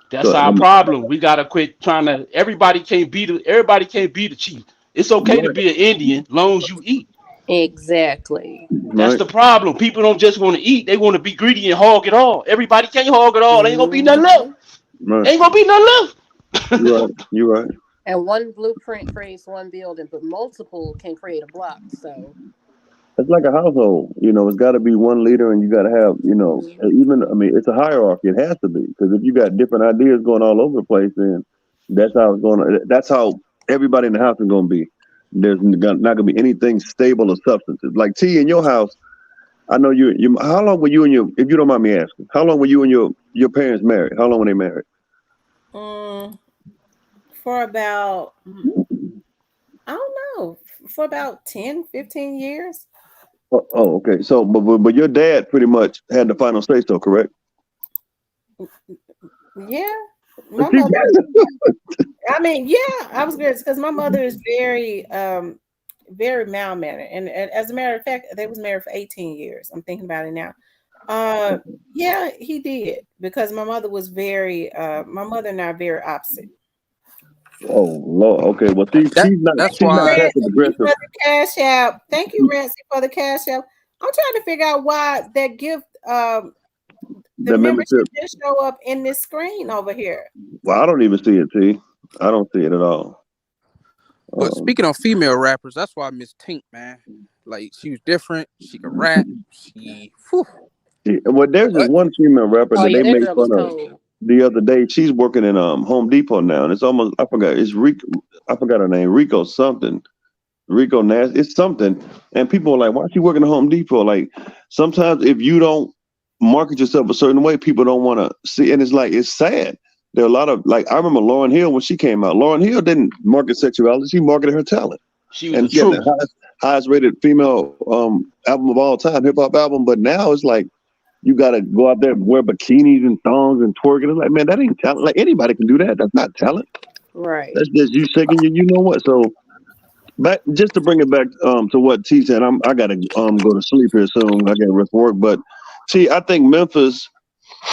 That's So our problem. We gotta quit trying to. Everybody can't be the chief. It's okay to right, be an Indian, long as you eat. Exactly. That's right, the problem. People don't just want to eat; they want to be greedy and hog it all. Everybody can't hog it all. Ain't gonna be nothing left. Hmm. right. Ain't gonna be nothing You're left. right. You're right. And one blueprint creates one building, but multiple can create a block. So, It's like a household. It's got to be one leader, and you got to have, even. I mean, it's a hierarchy. It has to be because if you got different ideas going all over the place, then that's how it's going to. That's how everybody in the house is going to be. There's not going to be anything stable or substantive. Like T in your house, I know you. How long were you and your? If you don't mind me asking, how long were you and your parents married? How long were they married? For about, I don't know, for about 10, 15 years. Oh, okay. So, but your dad pretty much had the final say, so correct? Yeah. My mother, I mean, yeah, I was good because my mother is very, very mild mannered. And as a matter of fact, they was married for 18 years. I'm thinking about it now. Yeah, he did because my mother was very, my mother and I are very opposite. Oh Lord. Okay. Well, she's not. That's She's not why passive Thank you aggressive. for the cash app. Thank you, Rancy, for the cash app. I'm trying to figure out why that gift, the The membership membership. didn't show up in this screen over here. Well, I don't even see it, T. I don't see it at all. But Um, speaking of female rappers, that's why I miss Tink, man. Like she was different. She could rap. Whew. well, there's this But one female rapper Oh that yeah, they that made girl was fun of cold. the other day. She's working in Home Depot now, and it's almost I forgot. It's Rico. I forgot her name. Rico something. Rico Nash. It's something. And people are like, "Why is she working at Home Depot?" Like sometimes if you don't market yourself a certain way, people don't want to see. And it's like it's sad. There are a lot of like I remember Lauryn Hill when she came out. Lauryn Hill didn't market sexuality; she marketed her talent, She was the and she had truth. the highest rated female album of all time, hip hop album. But now it's like you got to go out there and wear bikinis and thongs and twerking. It's like, man, that ain't talent. Like anybody can do that. That's not talent. Right. That's just you shaking your, you know what? So, but just to bring it back to what T said, I gotta go to sleep here soon. I got to work. But T, I think Memphis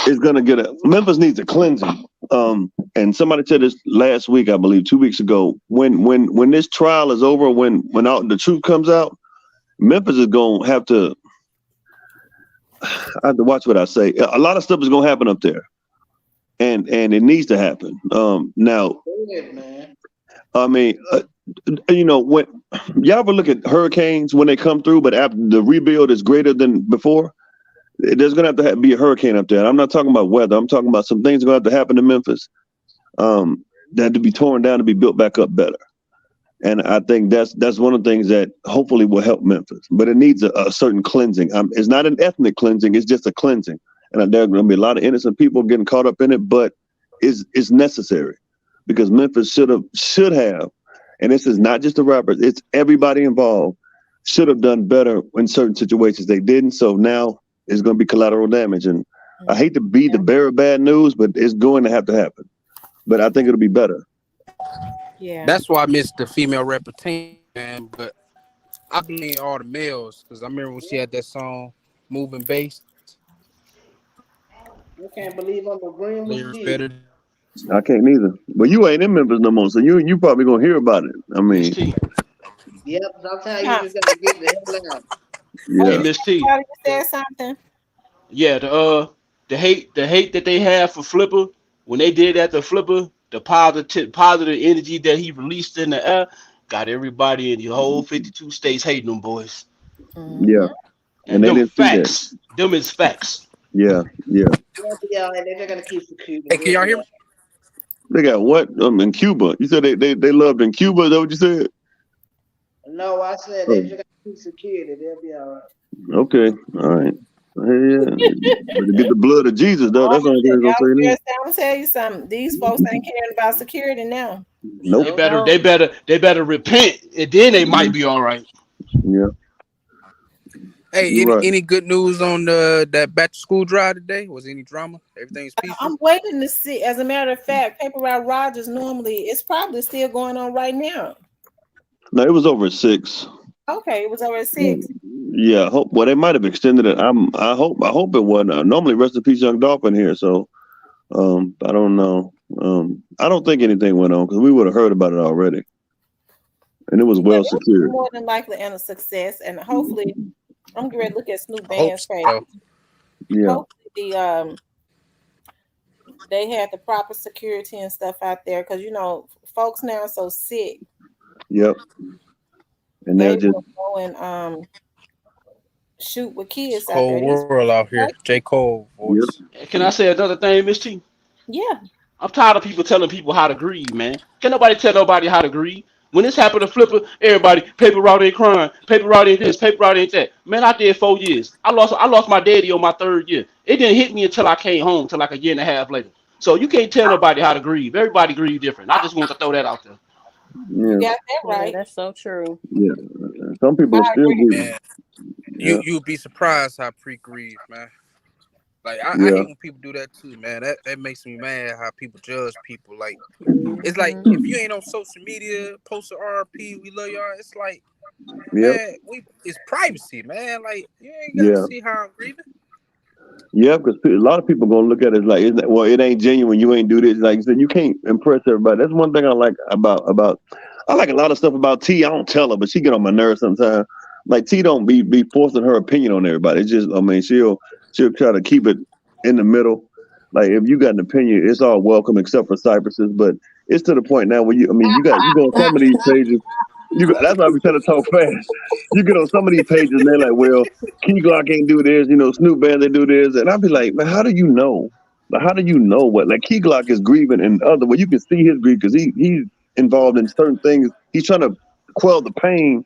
is gonna get Memphis needs a cleansing. And somebody said this last week, I believe, 2 weeks ago. When this trial is over, when all the truth comes out, Memphis is gonna have to. I have to watch what I say. A lot of stuff is gonna happen up there, and it needs to happen. Now, Good, man. I mean, when y'all ever look at hurricanes when they come through, but after the rebuild is greater than before, there's gonna have to be a hurricane up there. And I'm not talking about weather. I'm talking about some things are gonna have to happen in Memphis that have to be torn down to be built back up better. And I think that's one of the things that hopefully will help Memphis. But it needs a certain cleansing. It's not an ethnic cleansing. It's just a cleansing. And there's going to be a lot of innocent people getting caught up in it, but it's necessary because Memphis should have, and this is not just the rappers, it's everybody involved, should have done better in certain situations. They didn't. So now it's going to be collateral damage. And I hate to be the bearer of bad news, but it's going to have to happen. But I think it'll be better. Yeah. that's why I miss the female rapper Tink, man. But I blame all the males because I remember when she had that song "Moving Bass." I can't believe I'm agreeing with Lyrics you. better. I can't neither. But you ain't in Memphis no more, so you probably gonna hear about it. I Miss mean, T. Yep, sometimes you Huh. just gotta get the hell out. Oh, Hey, yeah, you Miss T. said, you said something? Yeah, the hate that they have for Flipper when they did that to Flipper, the positive energy that he released in the air got everybody in the whole 52 states hating them boys. yeah, Mm-hmm. and And they them didn't see that. facts, them is facts. Yeah, yeah. They'll be all right. They're gonna keep security. Hey, can They'll y'all be hear all me? They got what? In Cuba. You said they loved in Cuba. Is that what you said? right. No, I said they're Oh, just gonna keep security. They'll be all right. okay, all right. Yeah, better get the blood of Jesus though. That's the only thing I'm gonna say now. I'm gonna tell you something. These folks ain't caring about security now. Nope. They So better, don't. they better, they better repent, and then they might Mhm. be all right. Yeah, Hey, you're right. any good news on that back to school drive today? Was any drama? Everything's peaceful. I'm waiting to see. As a matter of fact, Paper Route Rogers normally it's probably still going on right now. No, it was over 6. Okay, it was over at 6. Yeah, I hope. Well, they might have extended it. I hope it wasn't. Normally, rest in peace, young Dolphin here. So, I don't know. I don't think anything went on because we would have heard about it already, and it was Yeah, well it's secured. more than likely and a success. And hopefully, I'm going to look at Snoop I hope Band's page. so. Yeah, Hopefully, they had the proper security and stuff out there because folks now are so sick. yep. And They they're just will go and shoot with It's kids a out there. cold world out here. J. Cole yep. voice. Can I say another thing, Miss T? Yeah. I'm tired of people telling people how to grieve, man. Can nobody tell nobody how to grieve? When this happened to Flipper, everybody, paper route ain't crying, paper route ain't this, paper route ain't that. Man, I did 4 years. I lost my daddy on my 3rd year. It didn't hit me until I came home, till like a year and a half later. So you can't tell nobody how to grieve. Everybody grieve different. I just want to throw that out there. You Yeah, got that Yeah, right. that's so true. yeah. Some people are I still agree. grieving. Man, Yeah, you'd be surprised how pre-grieve, man. Like I yeah, hate when people do that too, man. That makes me mad how people judge people. Like it's like Mm-hmm. if you ain't on social media posting RP, we love y'all. It's like, yep, man, it's privacy, man. Like you ain't gotta yeah. see how I'm grieving. Yeah, because a lot of people gonna look at it like, well, it ain't genuine. You ain't do this. Like you said, you can't impress everybody. That's one thing I like about. I like a lot of stuff about T. I don't tell her, but she get on my nerves sometimes. Like T don't be forcing her opinion on everybody. It's just, I mean, she'll try to keep it in the middle. Like if you got an opinion, it's all welcome except for Cypress's. But it's to the point now where you go on some of these pages. That's why we try to talk fast. You get on some of these pages and they're like, well, Key Glock ain't do this, Snoop Band they do this, and I'll be like, man, how do you know? Like, how do you know what? Like Key Glock is grieving in other way. You can see his grief because he's involved in certain things. He's trying to quell the pain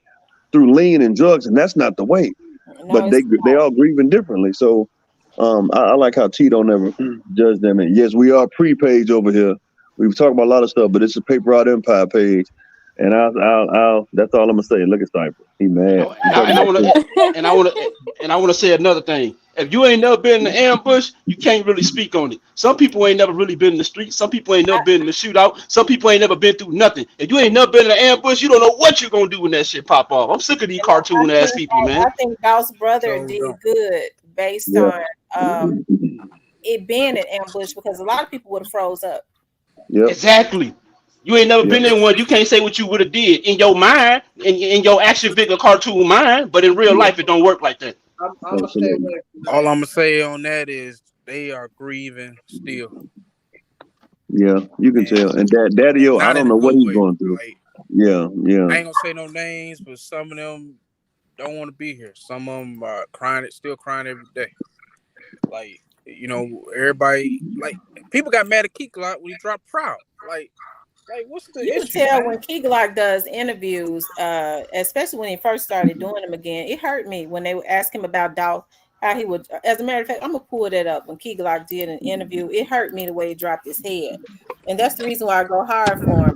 through lean and drugs, and that's not the way. No, But they all grieving differently. So I like how T don't ever judge them. And yes, we are pre-page over here. We've talked about a lot of stuff, but it's a Paper Out Empire page. And I'll that's all I'm gonna say. Look at Cypher. He mad. And I wanna say another thing. If you ain't never been in the ambush, you can't really speak on it. Some people ain't never really been in the street. Some people ain't never been in the shootout. Some people ain't never been through nothing. If you ain't never been in the ambush, you don't know what you're gonna do when that shit pop off. I'm sick of these cartoon ass people, man. I think Dolph's brother did good based on it being an ambush because a lot of people would have froze up. Yeah, exactly. You ain't never been in one. You can't say what you would have did in your mind, in your action figure cartoon mind, but in real life it don't work like that. All I'm gonna say on that is they are grieving still. Yeah, you can tell. And Daddy-O, I don't know what he's going through. Like, yeah. I ain't gonna say no names, but some of them don't want to be here. Some of them are still crying every day. Like, everybody, like, people got mad at Key Glock when he dropped Proud. Like what's the issue? You can tell man? when Key Glock does interviews, especially when he first started doing them again. It hurt me when they would ask him about Dolph, how he would. As a matter of fact, I'm gonna pull that up. When Key Glock did an interview, it hurt me the way he dropped his head, and that's the reason why I go hard for him.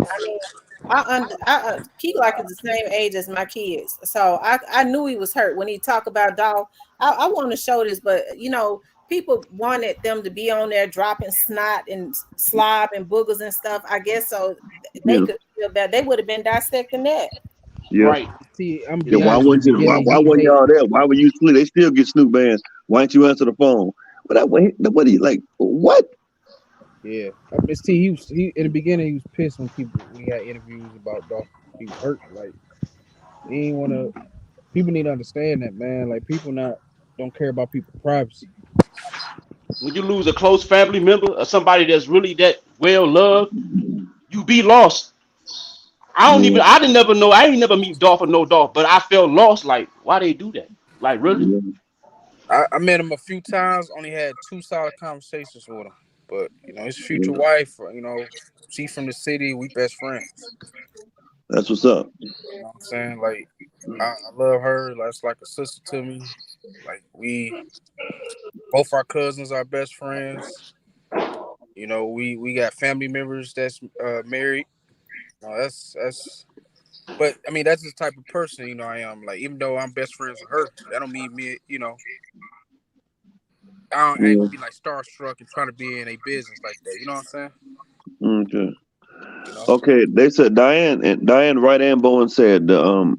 I mean, Key Glock is the same age as my kids, so I knew he was hurt when he talked about Dolph. I want to show this, but people wanted them to be on there dropping snot and slob and boogers and stuff. I guess so they could feel bad. They would have been dissecting that. Yeah. Right. See, I'm Why wasn't y'all there? Why were you sleep? They still get Snoop Bands. Why didn't you answer the phone? But what he like? What? Yeah, Miss T. He in the beginning he was pissed when we had interviews about Dolph. He was hurt. Like he ain't want to. People need to understand that, man. Like people don't care about people's privacy. When you lose a close family member or somebody that's really that well loved, you be lost. I didn't never know. I ain't never meet Dolph or no Dolph, but I felt lost. Like, why they do that? Like, really? I met him a few times. Only had 2 solid conversations with him. But his future wife, she from the city. We best friends. That's what's up. You know what I'm saying? Like, I love her. That's like a sister to me. Like both our cousins are best friends. We got family members that's married. That's. But I mean, that's the type of person I am. Like, even though I'm best friends with her, that don't mean me. I ain't gonna be like starstruck and trying to be in a business like that. You know what I'm saying? Okay. Okay. They said Diane Wright and Bowen said the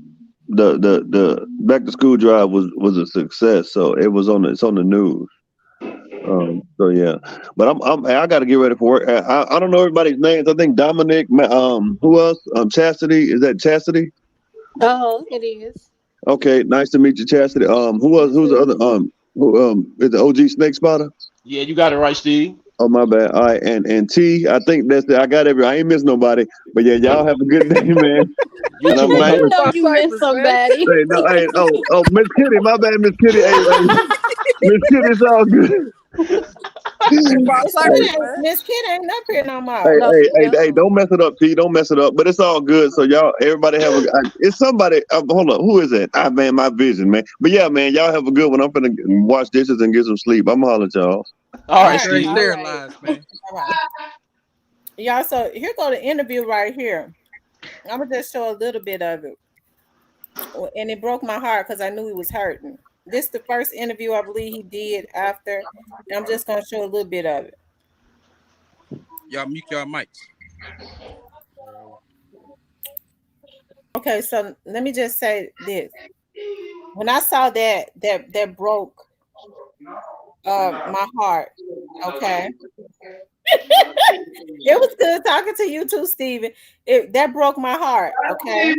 back to school drive was a success. So it's on the news. So yeah, but I got to get ready for work. I don't know everybody's names. I think Dominic. Who else? Chastity. Is that Chastity? Oh, it is. Okay, nice to meet you, Chastity. Who else? Who's the other? Is the OG Snake Spotter? Yeah, you got it right, Steve. Oh, my bad. All right, and T. I think that's it. I got I ain't miss nobody. But yeah, y'all have a good day, man. You and too, I'm man. You know you missed somebody. Hey, no, hey, Miss Kitty, my bad, Miss Kitty. Hey, Miss Kitty, it's all good. Miss Kid ain't up here no more. Hey, don't mess it up, T. Don't mess it up. But it's all good. So y'all, everybody have it's somebody. Hold on, who is that? Man, my vision, man. But yeah, man, y'all have a good one. I'm finna wash dishes and get some sleep. I'm holler at y'all. All right, Steve. Lines, man. All right. Y'all, so here go the interview right here. I'm gonna just show a little bit of it, and it broke my heart because I knew he was hurting. This is the first interview I believe he did after, and I'm just gonna show a little bit of it. Y'all mute y'all mics. Okay, so let me just say this. When I saw that broke my heart. Okay. It was good talking to you too, Steven. That broke my heart. Okay.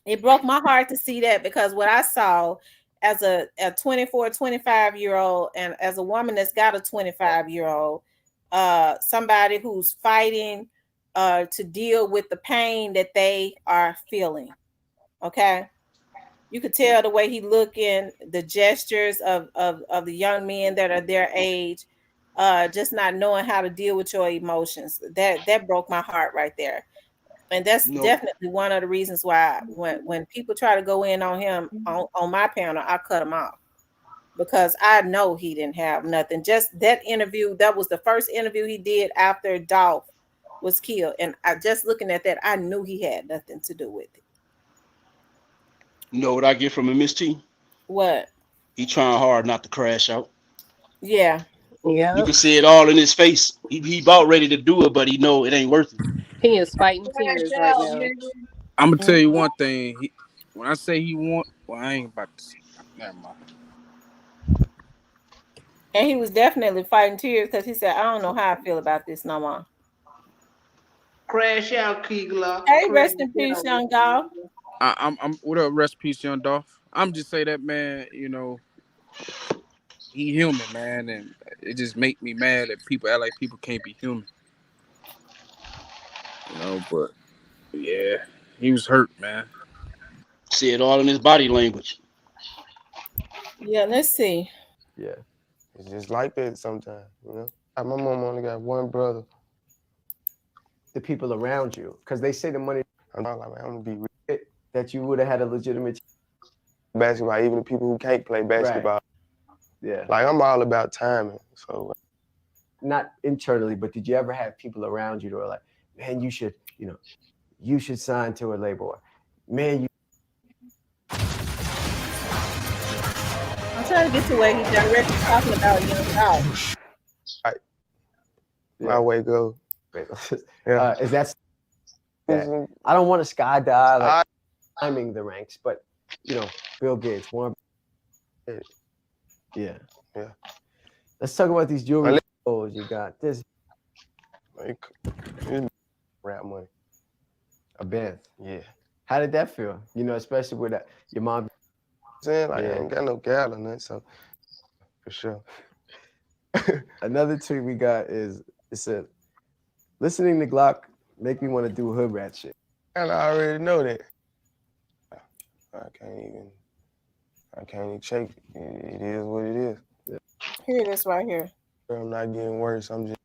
It broke my heart to see that because what I saw as a 24, 25-year-old and as a woman that's got a 25-year-old, somebody who's fighting to deal with the pain that they are feeling. Okay. You could tell the way he looking, the gestures of the young men that are their age, just not knowing how to deal with your emotions. That broke my heart right there. And that's No, definitely one of the reasons why when people try to go in on him on my panel, I cut him off because I know he didn't have nothing. Just that interview, that was the first interview he did after Dolph was killed. And I just looking at that, I knew he had nothing to do with it. you know what I get from him, Miss T? What? He trying hard not to crash out. Yeah. You Yeah. can see it all in his face. He about ready to do it, but he know it ain't worth it. He is fighting Crash tears right out, now. nigga. I'm gonna tell you Mhm. one thing. When I say he want, well, I ain't about to. Never mind. And he was definitely fighting tears because he said, I don't know how I feel about this no more. Crash out, Keegler. Hey, Crash rest in peace, out. young dog. I'm. What up, rest peace, young Dolph. I'm just say that man. You know, he human, man, and it just make me mad that people act like people can't be human. You know, but yeah, he was hurt, man. See it all in his body language. Yeah, let's see. Yeah, it's just like that sometimes, you know. My mom only got one brother. The people around you, because they say the money. I'm like, man, I'm gonna be real. That you would have had a legitimate basketball, even the people who can't play basketball. Right. Yeah, like I'm all about timing. So, not internally, but did you ever have people around you that were like, man, you should, you should sign to a label, or, man, you. I'm trying to get to where he directly talking about young dog. Right. Yeah. My way go. Yeah. Is that? I don't want to skydive, like climbing the ranks, but Bill Gates, Warren. Yeah. Yeah. Let's talk about these jewelry goals you got. This rap money. A Benz. Yeah. How did that feel? Especially with your mom. Saying like, I ain't got no gal or nothing, so for sure. Another tweet we got is it said, listening to Glock make me want to do hood rat shit. And I already know that. I can't even shake it. It is what it is. Yeah. Here it is right here. I'm not getting worse. I'm just.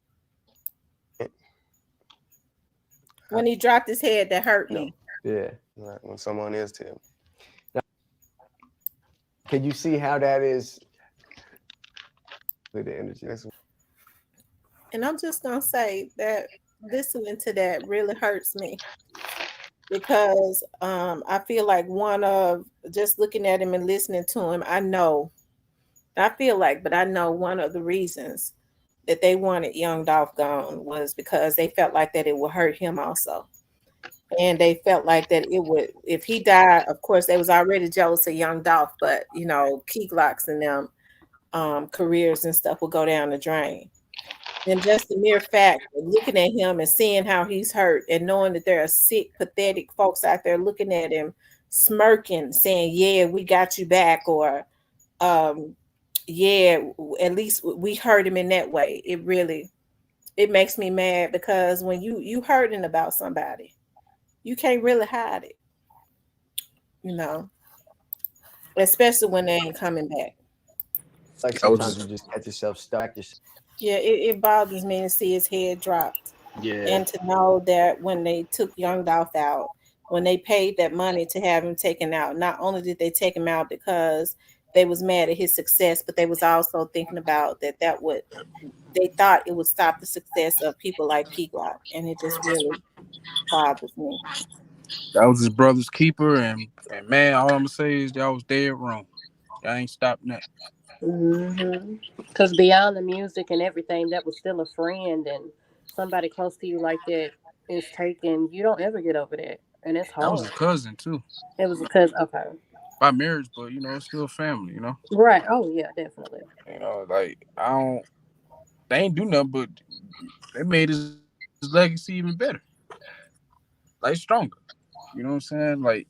When he dropped his head, that hurt me. Yeah. When someone else tell me. Now, can you see how that is with the energy? And I'm just gonna say that listening to that really hurts me because I feel like one of just looking at him and listening to him, I know one of the reasons that they wanted young Dolph gone was because they felt like that it would hurt him also. And they felt like that it would, if he died, of course, they was already jealous of young Dolph, but Key Glocks and them careers and stuff will go down the drain. And just the mere fact of looking at him and seeing how he's hurt and knowing that there are sick, pathetic folks out there looking at him, smirking, saying, yeah, we got you back, or yeah, at least we hurt him in that way. It makes me mad because when you hurting about somebody, you can't really hide it, especially when they ain't coming back. Like sometimes you just get yourself stuck. Yeah, it bothers me to see his head dropped. Yeah. And to know that when they took young Dolph out, when they paid that money to have him taken out, not only did they take him out because they was mad at his success, but they was also thinking about they thought it would stop the success of people like Key Glock, and it just really bothers me. That was his brother's keeper, and man, all I'm gonna say is y'all was dead wrong. Y'all ain't stopping that. Because beyond the music and everything, that was still a friend, and somebody close to you like that is taken. You don't ever get over that, and it's hard. That was his cousin too. It was a cousin. Okay. By marriage, but it's still family. Right. Oh yeah, definitely. Like they ain't do nothing, but they made his legacy even better, like stronger. You know what I'm saying? Like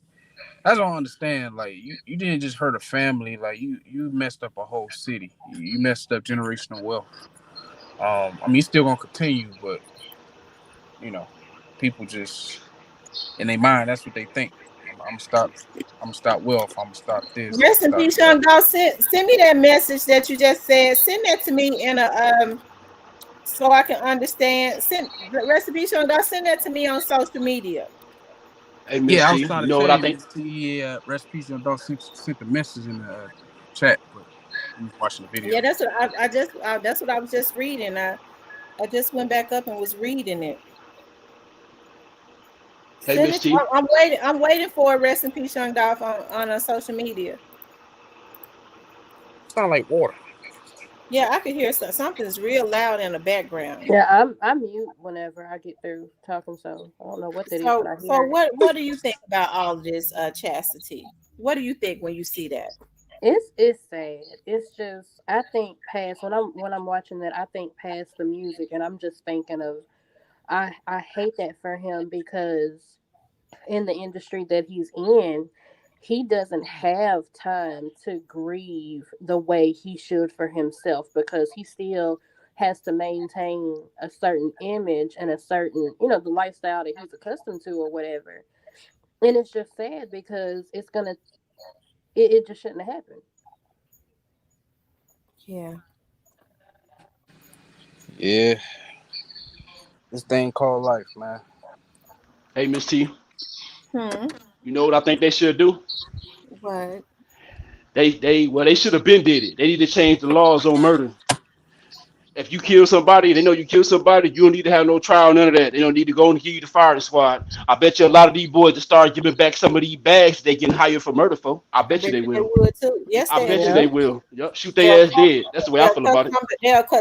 I don't understand. Like you didn't just hurt a family. Like you messed up a whole city. You messed up generational wealth. I mean, it's still gonna continue, but people just in their mind, that's what they think. I'm gonna stop wealth. I'm gonna stop this. I'm gonna Rest in stop peace, that. young dog. Send me that message that you just said. Send that to me in a so I can understand. Send rest in peace, young dog. Send that to me on social media. Hey, Miss Yeah, I was T, trying you to know tell what I you, think? Miss T. Yeah, recipes and dog sent the message in the chat, but you was watching the video. Yeah, that's what I just that's what I was just reading. I just went back up and was reading it. Hey, Send Miss it. T. I'm waiting. I'm waiting for a rest in peace, young dog on social media. Sound like water. Yeah, I could hear something's real loud in the background. Yeah, I'm mute whenever I get through talking, so I don't know what that is, but So I so hear it. what do you think about all of this chastity? What do you think when you see that? It's sad. It's just I think past when I'm watching that, I think past the music, and I'm just thinking of I hate that for him because in the industry that he's in, he doesn't have time to grieve the way he should for himself because he still has to maintain a certain image and a certain, the lifestyle that he's accustomed to or whatever. And it's just sad because it just shouldn't have happened. Yeah. Yeah, this thing called life, man. Hey, Miss T, Hmm. you know what I think they should do? What? They should have been did it. They need to change the laws on murder. If you kill somebody, they know you kill somebody. You don't need to have no trial, none of that. They don't need to go and give you the firing squad. I bet you a lot of these boys to start giving back some of these bags they getting hired for murder for. I I bet you bet they you they will. would too. Yes, I they bet you would. they Yeah. will. Yep. Shoot their ass dead. That's the way I feel about it.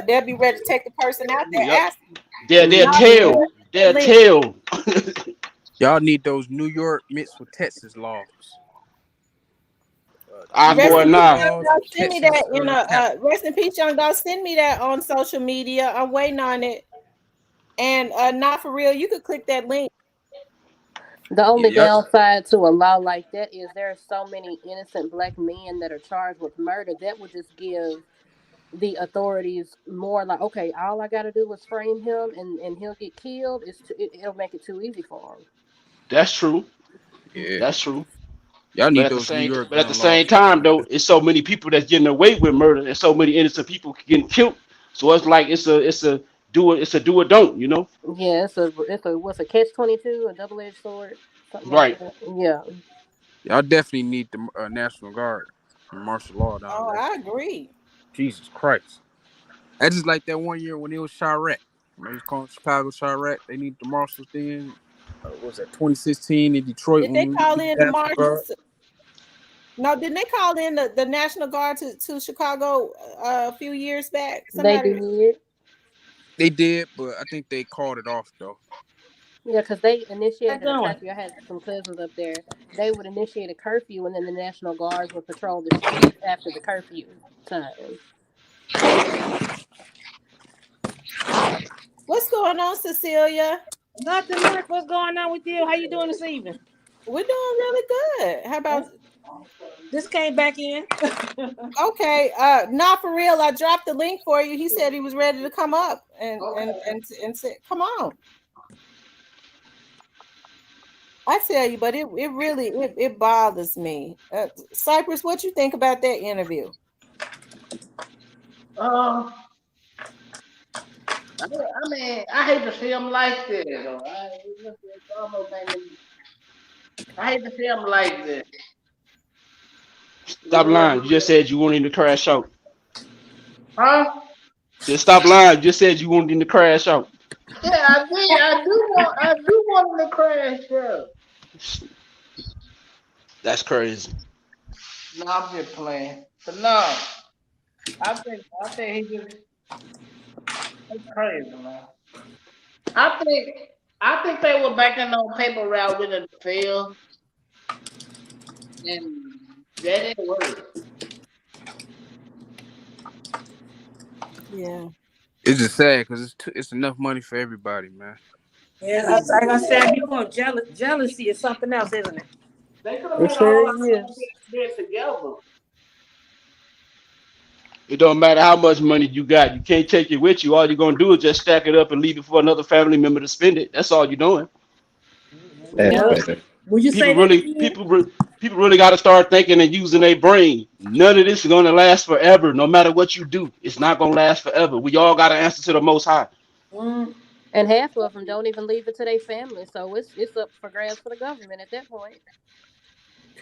They'll be ready to take the person out there. Yep. Ask them. They'll Y'all need to Hmm. tell. look at that They'll link. tell. Y'all need those New York mixed with Texas laws. I New Rest go in York and peace, lie. young laws dog. and Send me that Texas in capital. rest in peace, young dog. Send me that on social media. I'm waiting on it. And not for real. You could click that link. The Yeah, only y'all. downside to a law like that is there are so many innocent black men that are charged with murder. That would just give the authorities more like, okay, all I got to do is frame him and he'll get killed. It'll make it too easy for him. That's true. Yeah, That's true. y'all But need at the those New same York but at the gun same laws for that, time man. though, it's so many people that's getting away with murder and so many innocent people getting killed. So it's like it's a do or don't, you know? Yeah, it's a what's a catch-22, a double-edged sword, something like Right. that. Yeah, Y'all definitely need the National Guard and martial law down Oh, there. I agree. Jesus Christ. I just like that one year when it was Chirac. When they was calling Chicago Chirac, they need the marshals then. What was that 2016 in Detroit Did they when we call need in the the National Guard? marshals? No, didn't they call in the National Guard to Chicago a few years back? they Somebody. did. They did, but I think they called it off though. Yeah, because they How initiated a doing? curfew. I had some cousins up there. They would initiate a curfew, and then the National Guards would patrol the streets after the curfew time. What's going on, Cecilia? Nothing much. What's going on with you? How you doing this evening? We're doing really good. How about This came back in. okay? Not for real. I dropped the link for you. He said he was ready to come up and said, "Come on." I tell you, but it really it bothers me. Cypress, what you think about that interview? Um, I mean, I hate to see him like this. Though. It's almost made me. I hate to see him like this. Stop lying. You just said you wanted him to crash out. Huh? Just stop lying. You just said you wanted him to crash out. Yeah, I did. I do want him to crash, bro. That's crazy. No, I'm just playing. But no, I think he just it's crazy, man. I think I think they were backing on paper route with the field, and that didn't work. Yeah. It's just sad because it's enough money for everybody, man. Yeah, like I said before, jealousy is something else, isn't it? They could have It made a whole sure lot of money is. being together. It don't matter how much money you got. You can't take it with you. All you're gonna do is just stack it up and leave it for another family member to spend it. That's all you're doing. That's Yep. better. Would you say People that really, again? people really got to start thinking and using their brain. None of this is gonna last forever. No matter what you do, it's not gonna last forever. We all got to answer to the Most High. Mm. And half of them don't even leave it to their family, so it's up for grabs for the government at that point.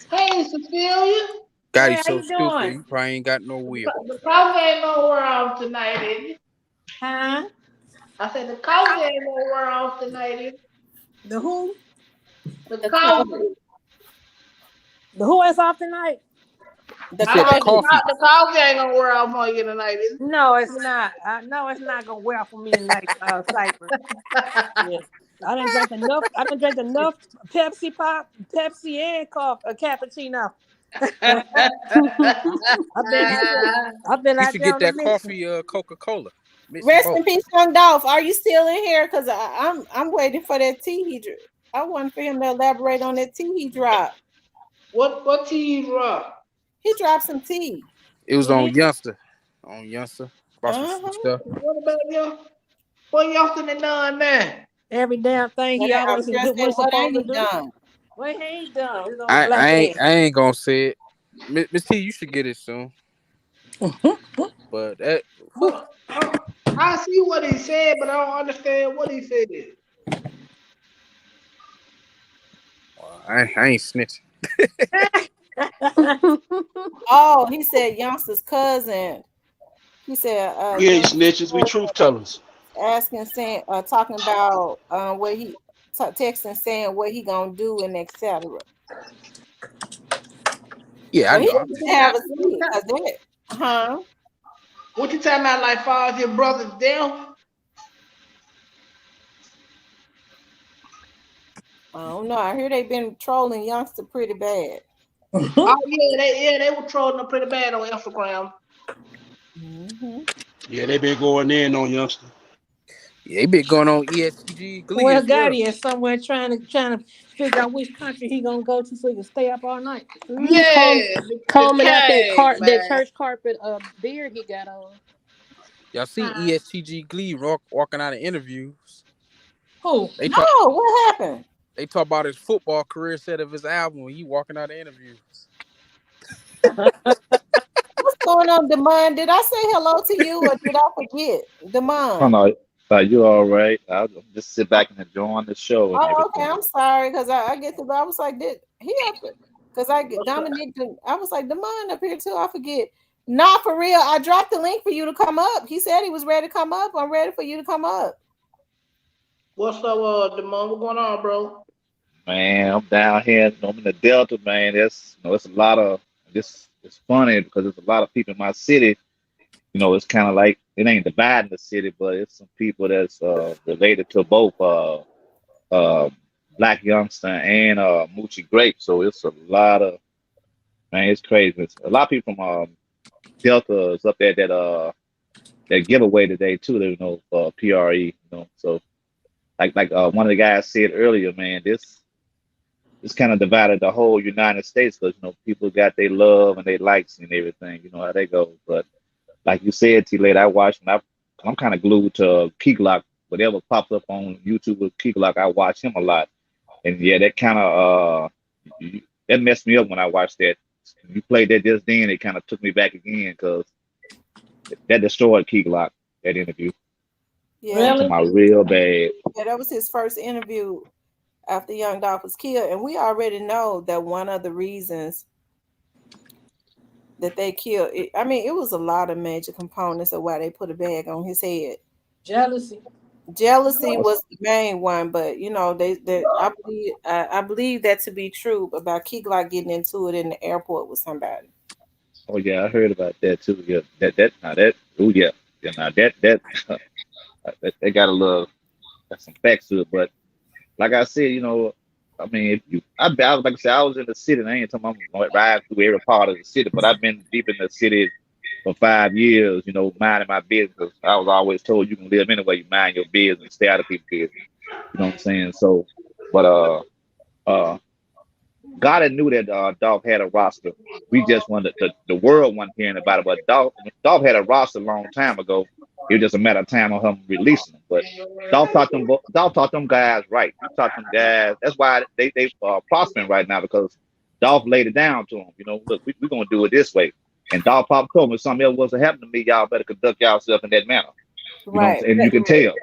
Hey, Cecilia. God, Hey, he's how so you stupid. doing? He probably ain't got no will. The coffee ain't gonna wear off tonight, is it? Huh? I said the coffee ain't gonna wear off tonight, is it? The who? The The COVID. coffee. The who is off tonight? The He I said the said coffee. coffee. the coffee ain't gonna wear off on you tonight, is it? No, it's not. No, it's not gonna wear for me tonight, Cypher. Yeah. I done drank enough Pepsi Pop, Pepsi and coffee, a cappuccino. I've been out there. I've been He out should there get on the that mission. coffee, Coca-Cola. Mix them Rest both. in peace, Young Dolph. Are you still in here? Cause I'm waiting for that tea he drew. I want for him to elaborate on that tea he dropped. What tea you drop? He dropped some tea. It was Yeah. on Youngster. On Youngster. About some free Uh-huh. stuff. What about you? What y'all finna done there? Every damn thing he I'm always just saying, was what supposed ain't to he do. done? Well, he ain't done. He's on I, black I ain't ass. I ain't gonna say it. Miss T, you should get it soon. But that whew, I see what he said, but I don't understand what he said. I ain't snitching. Oh, he said youngster's cousin. He said We ain't youngster's snitches. We truth tellers. asking, saying, talking about what he texting, saying what he gonna do and etc. Yeah, I Well, he know. I'm needs just to have a seat, cause that, huh? What you talking about, like far as your brother's death? I don't know. I hear they been trolling youngster pretty bad. Oh they were trolling him pretty bad on Instagram. Mm-hmm. Yeah, they been going in on youngster. yeah, they been going on ESTG Glee Well, as well. Gotti is somewhere trying to figure out which country he gonna go to so he can stay up all night. Yeah, the Combing out king, that man. church carpet beard he got on. Y'all seen ESTG Glee walking out of interviews. Who? They talk No, what happened? they talk about his football career set of his album when he walking out of interviews. What's going on, Demond? Did I say hello to you or did I forget? Oh Demond. no, you all right? I'll just sit back and enjoy the show and Oh, okay. everything. I'm sorry because I get to. I was like, did he up? Because I get What's up? Dominique. I was like, Demond up here too. I forget. Not for real. I dropped the link for you to come up. He said he was ready to come up. I'm ready for you to come up. What's up, Demon? What's going on, bro? Man, I'm down here. I'm in the Delta, man. It's a lot of this. It's funny because there's a lot of people in my city. It's kind of like it ain't dividing the city, but it's some people that's related to both uh, Black Youngster and Moochie Grape. So it's a lot of man. It's crazy. It's a lot of people from Delta is up there that giveaway today too. PRE. So like one of the guys said earlier, man. This kind of divided the whole United States because people got their love and their likes and everything. You know how they go. But like you said, T late, I watch and I'm kind of glued to Key Glock. Whatever pops up on YouTube with Key Glock, I watch him a lot. And yeah, that kind of that messed me up when I watched that. You played that just then, it kind of took me back again because that destroyed Key Glock, that interview. Yeah, I'm talking Really? about real bad. yeah, that was his first interview after Young Dolph was killed, and we already know that one of the reasons that they killed. It was a lot of major components of why they put a bag on his head. Jealousy. Jealousy was the main one, but I believe that to be true about Key Glock getting into it in the airport with somebody. Oh yeah, I heard about that too. Yeah, oh yeah, yeah. Now that got a little, got some facts to it. But like I said, if I was like I said, I was in the city. And I ain't talking about I'm going to ride through every part of the city, but I've been deep in the city for 5 years. Minding my business. I was always told you can live anywhere you mind your business, stay out of people's business. You know what I'm saying? So, but God had knew that Dolph had a roster. We just wanted the world wasn't hearing about it. But Dolph had a roster a long time ago. It was just a matter of time of him releasing them. But Dolph taught them guys right. He taught them guys. That's why they prospering right now because Dolph laid it down to them. You know, look, we're gonna do it this way. And Dolph Pop told me if something else was to happen to me, y'all better conduct yourself in that manner. You know what I'm Right. saying? And you can tell.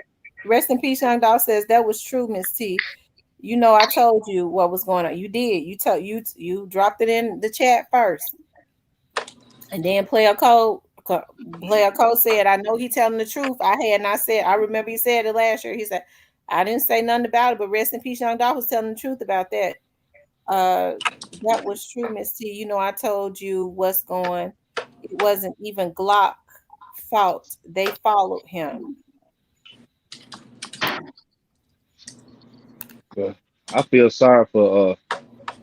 Rest in peace, Young Dolph says that was true, Miss T. You know, I told you what was going on. You did. You dropped it in the chat first, and then Player Code said, "I know he telling the truth. I had not said. I remember he said it last year. He said I didn't say nothing about it, but rest in peace, Young Dolph was telling the truth about that. That was true, Miss T. You know, I told you what's going. It wasn't even Glock fault. They followed him." I feel sorry for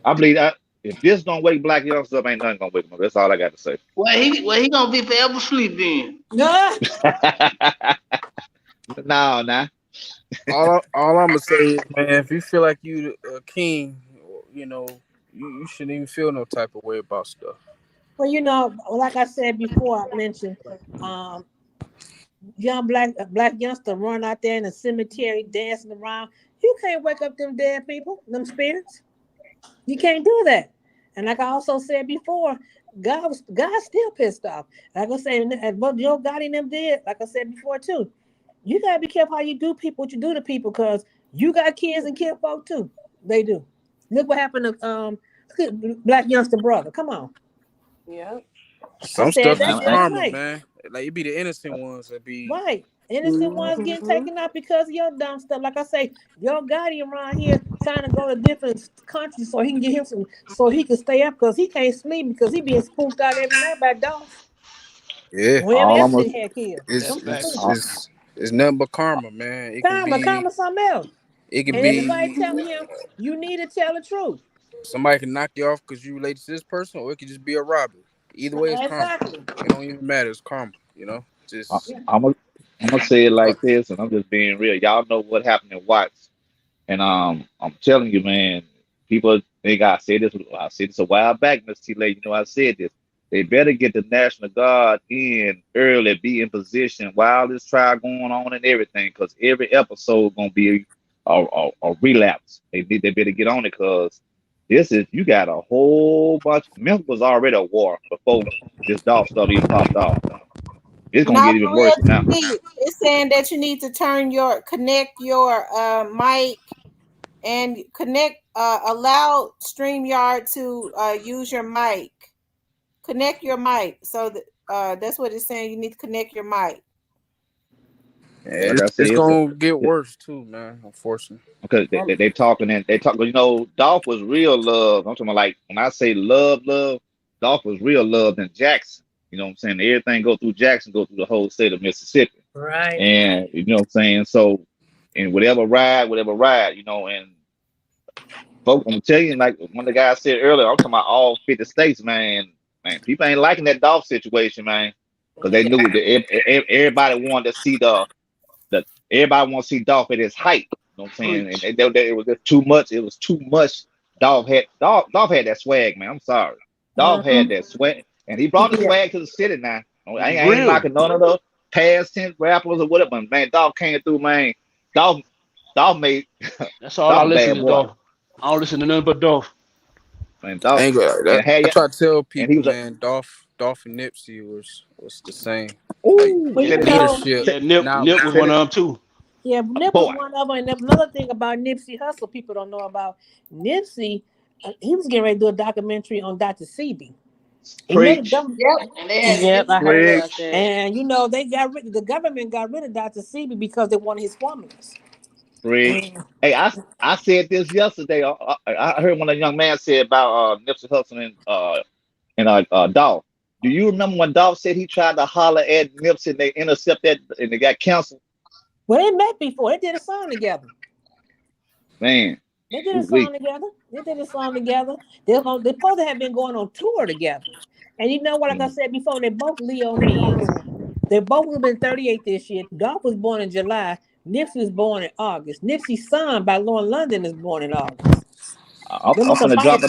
I believe that if this don't wake black youngsters up, ain't nothing gonna wake them up. That's all I got to say. Well, he gonna be forever asleep then. No. Nah. All I'm gonna say is, man, if you feel like you a king, you know, you shouldn't even feel no type of way about stuff. Well, you know, like I said before, I mentioned, young black youngster run out there in the cemetery dancing around. You can't wake up them dead people, them spirits. You can't do that. And like I also said before, God's still pissed off. Like I said, and what Joe Gotti and them did, like I said before too, you gotta be careful how you do people, what you do to people, because you got kids and kid folk too. They do. Look what happened to black youngster brother. Come on. Yeah. Some stuff is karma, man. Like it be the innocent ones that be right. Innocent ones getting taken out because of your dumb stuff. Like I say, your Gotti around here trying to go to different countries so he can get him some, so he can stay up because he can't sleep because he being spooked out every night by dogs. Yeah. Whenever Epstein had killed. It's nothing but karma, man. It Karma can be something else. It can and be everybody telling him you need to tell the truth. Somebody can knock you off because you related to this person, or it could just be a robbery. Either way, it's karma. It don't even matter. It's karma, you know. Just I'm gonna say it like this, and I'm just being real. Y'all know what happened in Watts, and I'm telling you, man. People think I said this. I said this a while back, Miss T. Lady. You know I said this. They better get the National Guard in early, be in position while this trial going on and everything, because every episode gonna be a relapse. They better get on it, because this is, you got a whole bunch. Memphis was already a war before this dog stuff even popped off. It's gonna get even worse now. It's saying that you need to connect your mic and allow StreamYard to use your mic. Connect your mic. So that's what it's saying. You need to connect your mic. Yeah, like it's gonna get worse too, man. Unfortunately, because they talking and they talk. You know, Dolph was real love. I'm talking about, like, when I say love, Dolph was real love than Jackson. You know what I'm saying? Everything go through Jackson, go through the whole state of Mississippi. Right. And you know what I'm saying? So, and whatever ride, you know, and folks, I'm telling you, like one of the guys said earlier, I'm talking about all 50 states, man. Man, people ain't liking that Dolph situation, man, because they knew that everybody wanted to see everybody want to see Dolph at his height. You know what I'm saying? And it was just too much. It was too much. Dolph had that swag, man. I'm sorry. Dolph had that swag, and he brought the swag to the city now. I ain't knocking none of the past 10 rappers or whatever, but man, Dolph came through, man. Dolph made. That's all I listen to, Dolph. I don't listen to nothing but Dolph. Man, Dolph. I try to tell people, man, Dolph and Nipsey was the same. Ooh, leadership. Yeah, Nip was one of them too. Yeah, Nip was one of them. And another thing about Nipsey Hussle, people don't know about Nipsey. He was getting ready to do a documentary on Dr. Sebi. And you know the government got rid of Dr. Sebi because they wanted his formulas. Hey, I said this yesterday. I heard one of the young man say about Nipsey Hussle and Dolph. Do you remember when Dolph said he tried to holler at Nipsey and they intercepted and they got canceled? Well, they met before. They did a song together. Man. They did a song together. They're supposed to have been going on tour together. And you know what, like I said before, they're both Leo men. They both would have been 38 this year. Dolph was born in July. Nipsey was born in August. Nipsey's son by Lauren London is born in August. I'm gonna drop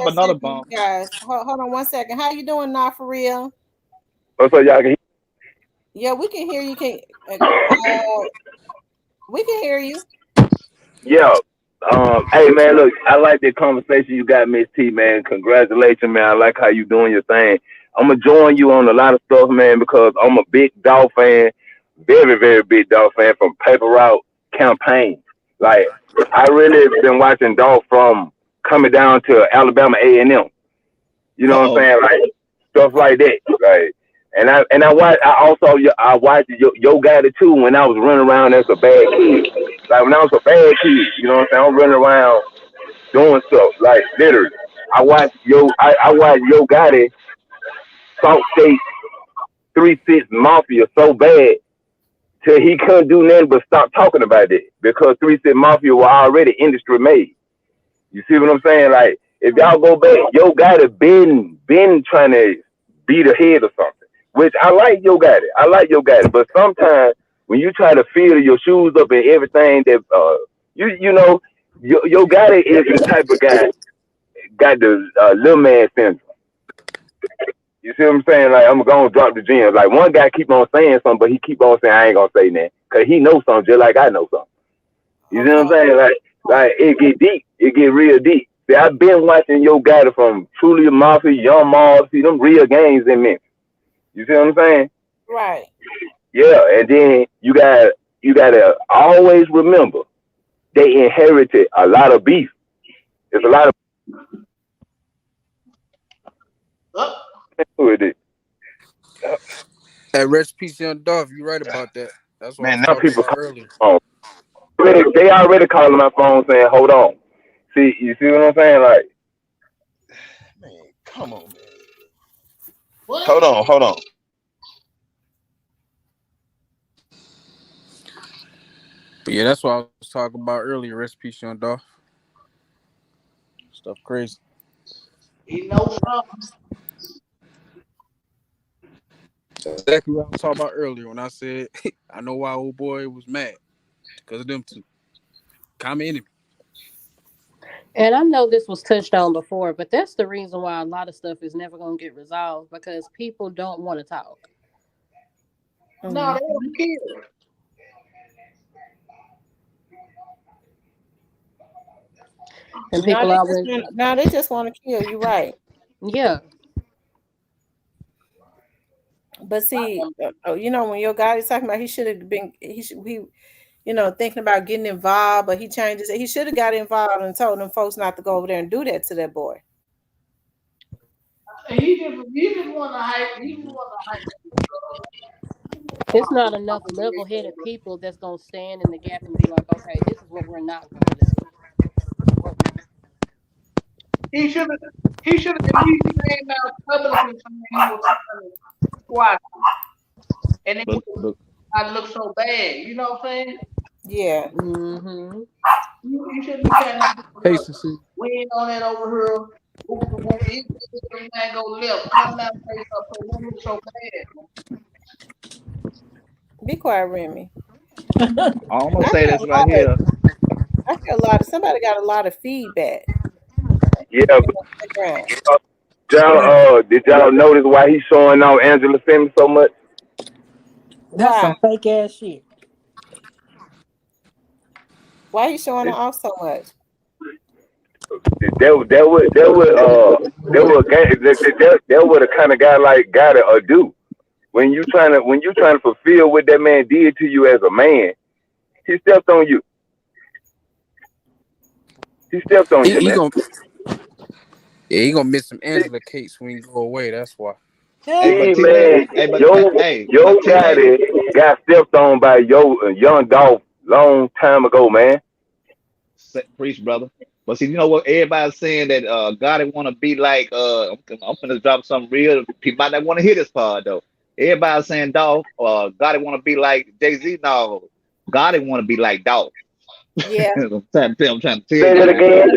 another bomb. Guys, hold on 1 second. How you doing now, for real? What's up, y'all? Yeah, we can hear you. We can hear you. Yeah. Hey man, look, I like the conversation you got, Miss T, man. Congratulations, man. I like how you doing your thing. I'm gonna join you on a lot of stuff, man, because I'm a big dog fan, very, very big dog fan from Paper Route campaign. Like I really been watching dog from coming down to Alabama A&M. You know what I'm Uh-oh. saying? Like stuff like that. Like I watched Yo Got It too when I was running around as a bad kid. Like when I was a bad kid, you know what I'm saying? I'm running around doing stuff. Like literally. I watched Yo Gotti Salt State 3-6 Mafia so bad till he couldn't do nothing but stop talking about it because 3-6 Mafia were already industry made. You see what I'm saying? Like if y'all go back, Yo Gotti been trying to beat ahead or something. Which I like Yo Gotti. But sometimes when you try to fill your shoes up and everything that you know, Yo Gotti is the type of guy got the little man syndrome. You see what I'm saying? Like I'm gonna drop the gym. Like one guy keep on saying something, but he keep on saying I ain't gonna say that because he knows something just like I know something. You see what I'm saying? Like it get deep. It get real deep. See, I've been watching Yo Gotti from Truly Mafia, Young Mob, see them real games in Memphis. You see what I'm saying? Right. Yeah, and then you gotta always remember they inherited a lot of beef. There's a lot of with it. Hey, rest in peace, Young Dolph. You right about that. That's what I was Man, now talking people about earlier. come on. They already calling my phone saying, "Hold on." See, you see what I'm saying? Like, Man, come on, man. What? Hold on. But yeah, that's what I was talking about earlier. Rest in peace, Young Dolph. Stuff crazy. He knows something. Exactly what I was talking about earlier when I said I know why old boy was mad because of them two. Common enemy. And I know this was touched on before, but that's the reason why a lot of stuff is never going to get resolved because people don't want to talk. No, they want to kill. And No, people always, they just want to kill you, right? yeah. But see, you know, when your guy is talking about he should have been, thinking about getting involved, but he changes it. He should have got involved and told them folks not to go over there and do that to that boy. He just want to hype. He just want to hype. It's not enough level headed people that's going to stand in the gap and be like, okay, this is what we're not going to do. He should have. He should have at least came out publicly saying he was trying to squash it, and it But would but not look so bad. You know what I'm saying? Yeah. Mm-hmm. You shouldn't be trying to Patience. See. win on that over here. Whoop the whoop. He man go left. Come out and say something. It won't look so bad. Be quiet, Remy. I'm gonna I say hear this a right lot of, here. somebody got a lot of feedback yeah, in but the background. did y'all notice why he's showing off Angela Simmons so much? That's Why? some fake ass shit. Why he showing off so much? That would a kind of guy like gotta do when you trying to fulfill what that man did to you as a man. He stepped on you. He stepped on you, He man. gonna he gonna miss some Angela cakes when he go away. That's why. Hey, but See, T Lady. man, Hey, but yo, hey, yo but T Lady. daddy got stepped on by young Dolph long time ago, man. Preach, brother. But see, you know what? Everybody's saying that God want to be like I'm gonna drop something real. People might not want to hear this part though. Everybody's saying Dolph, God want to be like Jay-Z. No, God want to be like Dolph. Yeah. I'm trying to tell Say you, that man. again.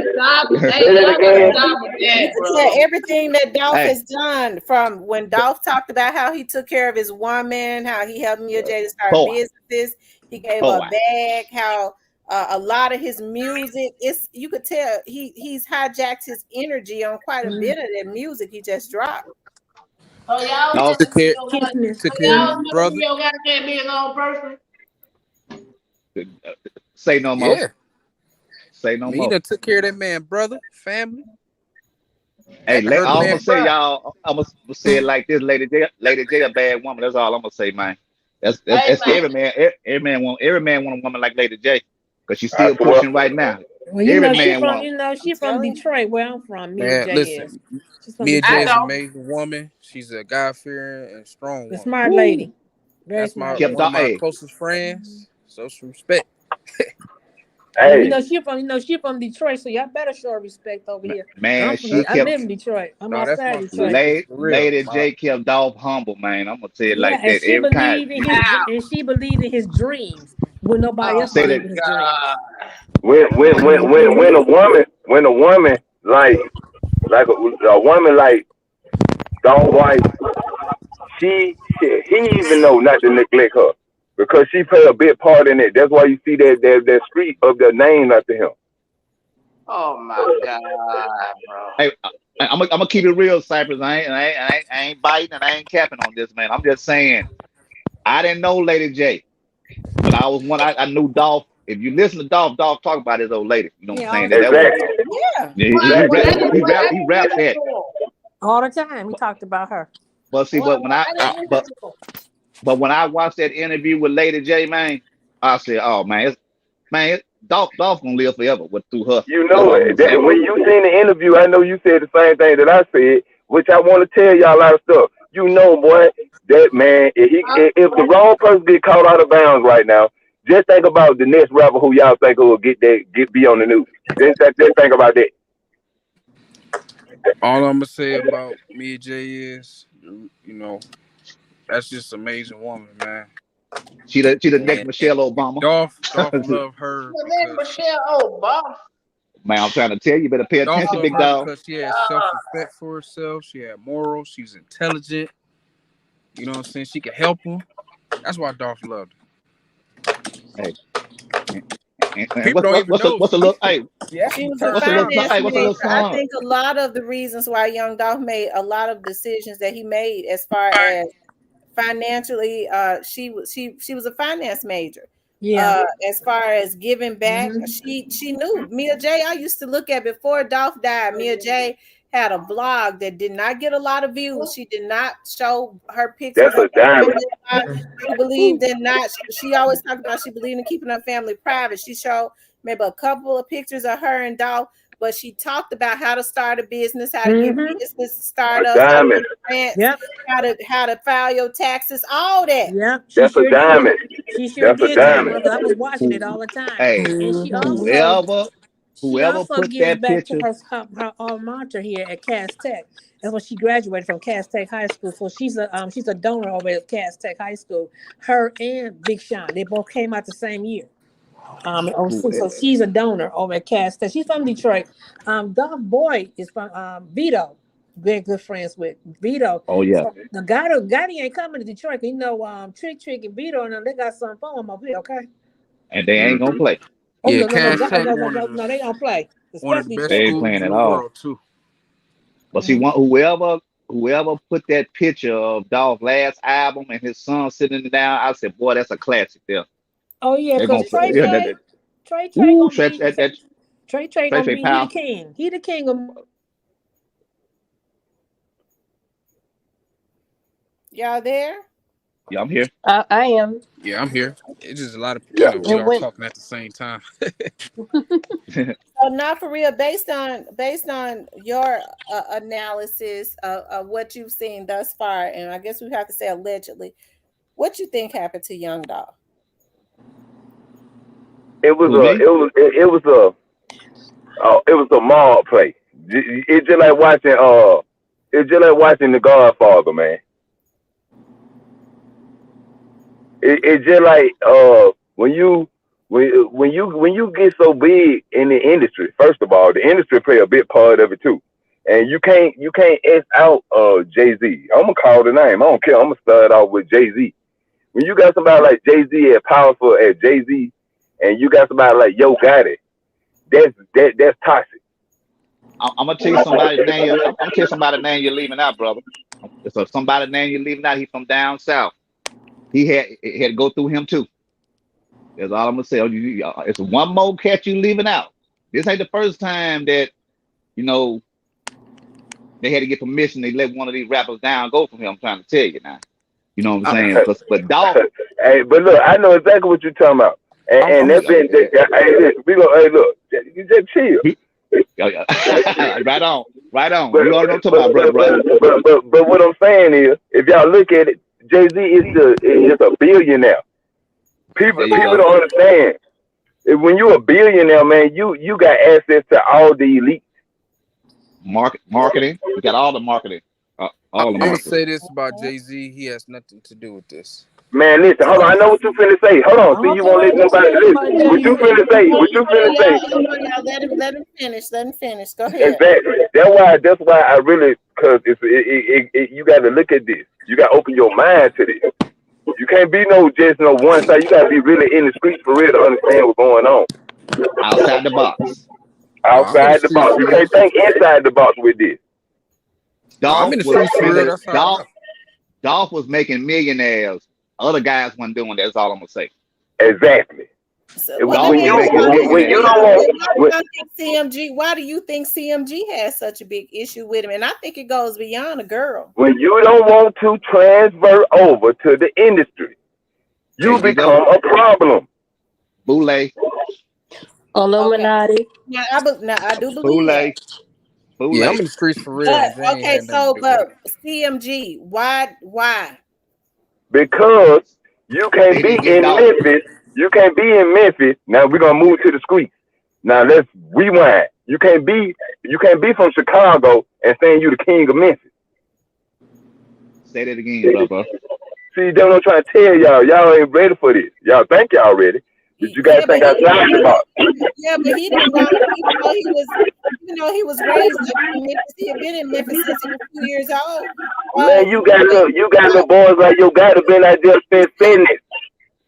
Hey, Say that y'all gotta again. stop with You that, can tell bro. everything that Dolph Hey, has done from when Dolph talked about how he took care of his woman, how he helped Mia J to start boy, businesses. He gave her a boy. bag, how a lot of his music, you could tell he's hijacked his energy on quite a bit of that music he just dropped. So y'all Dolph said Took the care, video got. Kismet. took So care of y'all his said the brother. video got can't be his own person. say no more. Yeah, Say I no mean, he more. done took care of that man, brother, family. Hey, Had to hurt a I'm man. gonna say y'all. I'm gonna say it like this, Lady J, a bad woman. That's all I'm gonna say, man. Hey That's man. every man want a woman like Lady J, because she's I still swear. pushing right now. Well, Every man want. she I'm from telling you. Detroit, where I'm from. Mia Man, J listen, is. She's from Mia J I is Detroit. an don't. amazing woman. She's a God-fearing and strong A woman. smart Woo, lady. Very That's my smart kept lady. one of dog. my Hey, closest friends. So some respect. And Hey, she from Detroit, so y'all better show her respect over here. man, she I live kept in Detroit. I'm No, that's outside my Detroit. sister for real. Lady J kept Dolph humble, man. I'm gonna tell you Yeah, like and that she every time. believed in his dreams when nobody Oh else Say my believed that. in his dreams. God. when a woman like a woman like dog wife, he even know not to neglect her because she play a big part in it. That's why you see that street of the name after him. Oh my God, bro. Hey, I'm gonna keep it real, Cypress. I ain't biting and I ain't capping on this, man. I'm just saying I didn't know Lady J, but I knew Dolph. If you listen to Dolph talk about his old lady. You know what I'm Yeah, all saying? the That was Exactly. time. Yeah. yeah, What I didn't he raps listen that. to him. All the time. He talked about her. But see, What but when I didn't listen to him. but when I watched that interview with Lady J, man, I said, oh man, Dolph gonna live forever with through her. You That's know all I'm it. gonna say. When you seen the interview, I know you said the same thing that I said, which I want to tell y'all a lot of stuff. You know, boy, that man, Huh? if the wrong person get caught out of bounds right now, just think about the next rapper who y'all think will be on the news. Just think about that. All I'm gonna say about Mia J is, that's just an amazing woman, man. She the next And Michelle Obama. Dolph love her The name because Michelle Obama. Man, I'm trying to tell you, better pay Dolph attention, love big her dog. because she has self-respect for herself. She had morals. She's intelligent. You know what I'm saying? She can help him. That's why Dolph loved Hey, her. and People don't even know what's the she look? Hey, yeah, She she was a turned around. finance what's the little major. I song? think a lot of the reasons why Young Dolph made a lot of decisions that he made as far as financially, she was a finance major. Yeah. As far as giving back, she knew Mia J. I used to look at before Dolph died. Mia J. had a blog that did not get a lot of views. She did not show her pictures That's of a her diamond. family a lot. She believed in not. She always talked about she believed in keeping her family private. She showed maybe a couple of pictures of her and Dolph, but she talked about how to start a business, how to get business A startups, how to diamond. get grants, Yep. how to file your taxes, all that. Yep. She That's a sure did. diamond. She sure That's a did, diamond. Tamara. I was watching it Who, all the time. hey, And whoever she whoever also put gives that back to picture, her alma mater here at Cass Tech. That's what she graduated from, Cass Tech High School. So she's a donor over at Cass Tech High School. Her and Big Sean, they both came out the same year. In who, 06. So she's a donor over at Cass Tech. She's from Detroit. Dolph Boyd is from Vito. Very good friends with Vito. oh yeah, So the Gotti ain't coming to Detroit. You know, Trick and Vito and them, they got something for him over here, okay? and they ain't gonna Mm-hmm. play. Oh Yeah, no, Cass Tech no, they don't play. one of the Especially best They Trick. ain't schools playing in at the all. world too. But see, whoever put that picture of Dolph's last album and his son sitting down, I said, boy, that's a classic there. Oh yeah, They're because gonna play. Yeah, Trey gonna Stretch be that Trey he the powerful. king. He the king of. Y'all there? Yeah, I'm here. I am. Yeah, I'm here. It's just a lot of Yeah. we It all went. talking at the same time. So not for real. Based on your analysis of what you've seen thus far, and I guess we have to say allegedly, what you think happened to Young Dolph? It was Who me? a mob play. It's just like watching The Godfather, man. It's just like when you get so big in the industry. First of all, the industry play a big part of it too, and you can't X out Jay-Z. I'm gonna call the name. I don't care. I'm gonna start off with Jay-Z. When you got somebody like Jay-Z as powerful as Jay-Z, and you got somebody like Yo Gotti, that's toxic. I'm gonna tell you somebody's name. I'm gonna tell you somebody's name you're leaving out, brother. So somebody name you're leaving out, he's from down south. He had to go through him too. That's all I'm gonna say. It's one more cat you leaving out. This ain't the first time that they had to get permission. They let one of these rappers down go from him. I'm trying to tell you now. You know what I'm saying? But dog. Hey, but look, I know exactly what you're talking about. And that's been. We go. Hey, look, you just chill. Right on. But, you all know what I'm talking about, brother. But what I'm saying is, if y'all look at it, Jay-Z is a billionaire. People don't understand. When you're a billionaire, man, you got access to all the elite. Marketing. You got all the marketing. I'm gonna say this about Jay-Z. He has nothing to do with this. Man, listen, hold on. I know what you finna say. Hold on. See, you won't let nobody listen. What you finna say? Let him finish. Go ahead. Exactly. That's why I really, because you got to look at this. You got to open your mind to this. You can't be just no one side. You got to be really in the streets for real to understand what's going on. Outside the box. Outside the box. You can't think inside the box with this. I'm in the streets for real. That's how I know. Dolph was making millionaires. Other guys weren't doing that. That's all I'm gonna say. Exactly. So, why do you think CMG has such a big issue with him? And I think it goes beyond a girl. When you don't want to transfer over to the industry, you become a problem. Boule. Illuminati. Now, I do believe that. Yeah, I'm in the streets for real. But CMG, why? Because you can't be in Memphis. You can't be in Memphis. Now we're gonna move to the streets. Now let's rewind. You can't be from Chicago and saying you the king of Memphis. Say that again, brother. See, that's what I'm trying to tell y'all. Y'all ain't ready for this. Y'all think y'all ready, but you gotta think outside the box. Yeah, but he didn't know. He was raised in Memphis. He had been in Memphis since he was 2 years old. Man, you got little boys like your guy that been out there spent fitness.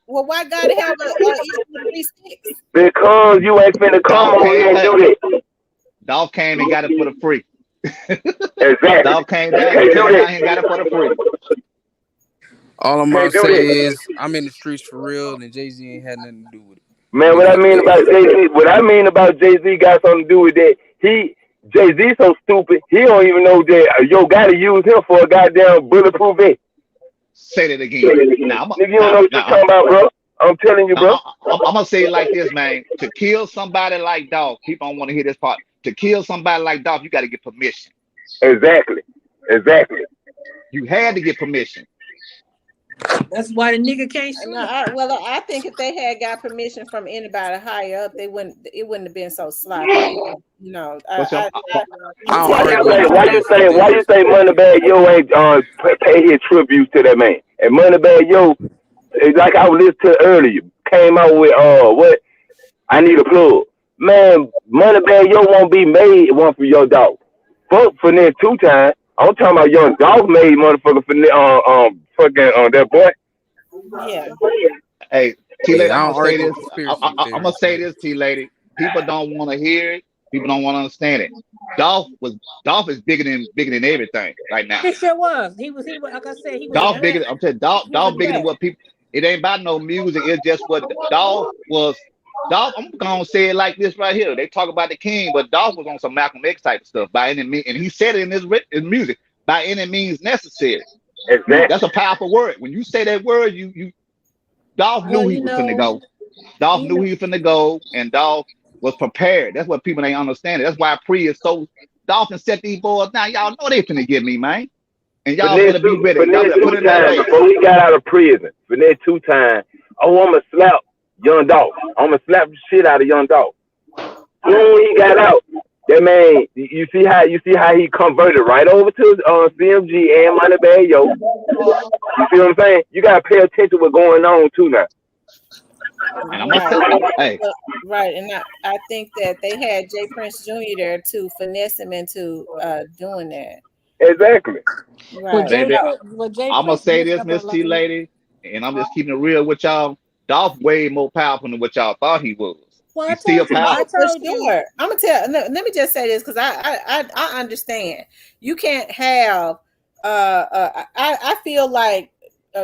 Well, why gotta have a issue with 3 sticks? Because you ain't finna come on here and do that. Dolph came and got it for the free. Exactly. Dolph came down and got it for the free. All I'm gonna say is I'm in the streets for real, and Jay-Z ain't had nothing to do with it. Man, what I mean about Jay-Z got something to do with that. Jay-Z so stupid, he don't even know that yo gotta use him for a goddamn bulletproof vest. Say that again. You don't know what you're talking about, bro. I'm telling you, bro. I'm gonna say it like this, man. To kill somebody like Dolph, people don't want to hear this part. To kill somebody like Dolph, you got to get permission. Exactly. You had to get permission. That's why the nigga can't shoot. I think if they had got permission from anybody higher up, it wouldn't have been so sloppy. Why you say Moneybag Yo ain't pay his tribute to that man? And Moneybag Yo, like I was listening to earlier, came out with what? I need a plug. Man, Moneybag Yo won't be made one for your dog. Fuck Finesse 2 times. I'm talking about Young Dog made motherfucker for that boy. Yeah. Hey, T-Lady, I'm gonna say this, T-Lady. People don't want to hear it. People don't want to understand it. Dolph is bigger than everything right now. He sure was. He was like I said, he was Dolph bigger. I'm saying Dolph bigger than what people. It ain't about no music. It's just what Dolph was. Dolph, I'm gonna say it like this right here. They talk about the king, but Dolph was on some Malcolm X type of stuff by any means, and he said it in his music, by any means necessary. Exactly. That's a powerful word. When you say that word, Dolph knew he was finna go. Dolph knew he was finna go, and Dolph was prepared. That's what people ain't understanding. That's why Pre is so. Dolph can set these boys now. Y'all know they finna get me, man. And y'all better be ready. Y'all better put it in that way. Before he got out of prison, Finesse 2 times. Oh, I'ma slap Young Dolph. I'ma slap the shit out of Young Dolph. When he got out, that man, you see how he converted right over to CMG and Moneybag Yo. You see what I'm saying? You gotta pay attention to what's going on too now. Right, and I think that they had Jay Prince Jr. there to finesse him into doing that. Exactly. Right. Baby, I'm gonna say this, Miss T Lady, and I'm just keeping it real with y'all. Dolph way more powerful than what y'all thought he was. Well, He's still powerful. I'm gonna tell. Let me just say this because I understand. You can't have I feel like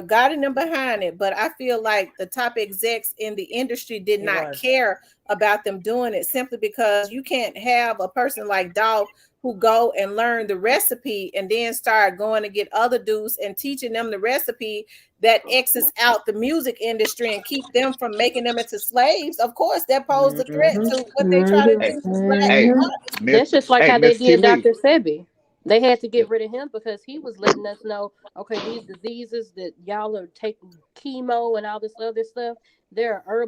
guiding them behind it, but I feel like the top execs in the industry did not care about them doing it, simply because you can't have a person like Dolph who go and learn the recipe and then start going to get other dudes and teaching them the recipe that exits out the music industry and keep them from making them into slaves. Of course, that poses a threat to what they try to Hey, do to Black hey, artists. That's just like how they Miss T did Lee. Dr. Sebi. They had to get rid of him because he was letting us know, okay, these diseases that y'all are taking chemo and all this other stuff, there are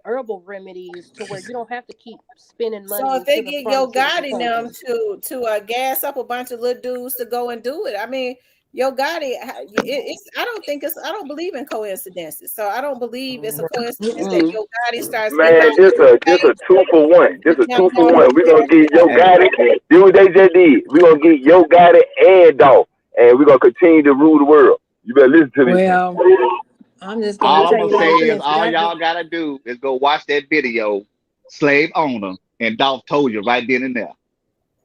herbal remedies to where you don't have to keep spending So money if they into the get Yo pharmaceutical Gotti them companies. to gas up a bunch of little dudes to go and do it, I mean, Yo Gotti, it's I don't believe in coincidences. So I don't believe it's a coincidence that Yo Gotti starts getting Man, all this these a babes 2-for-1. This to a jump on 2-for-1. We're gonna him. get Yo Hey, Gotti. Do what they just did. We're gonna get Yo Gotti and Dolph, and we're gonna continue to rule the world. You better listen to this shit. Well, I'm just gonna all I'm tell gonna you say like is this. all y'all gotta do is go watch that video, Slave Owner, and Dolph told you right then and there.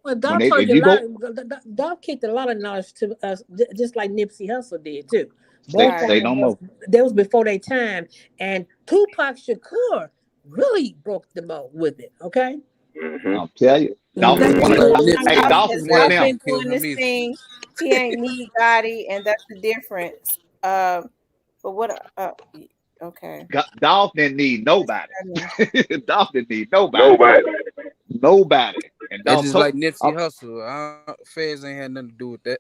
Well, When Doc they told if you a you lot. go Doc kicked a lot of knowledge to us, just like Nipsey Hussle did too. Both Right. of say them no more. was before their time, and Tupac Shakur really broke the mold with it. Okay, Hmm. I'll tell you. you Dolph got is Yeah, to one just of do like it. hey, Nipsey, Dolph is one of Dolph Nipsey them. been killed doing him this easy. thing. He ain't need Gotti, and that's the difference. But what? Okay. Dolph didn't need nobody. Dolph didn't need nobody. Nobody. Nobody. And That's Dolph just told like Nipsey Hussle. Feds ain't had nothing to do with that.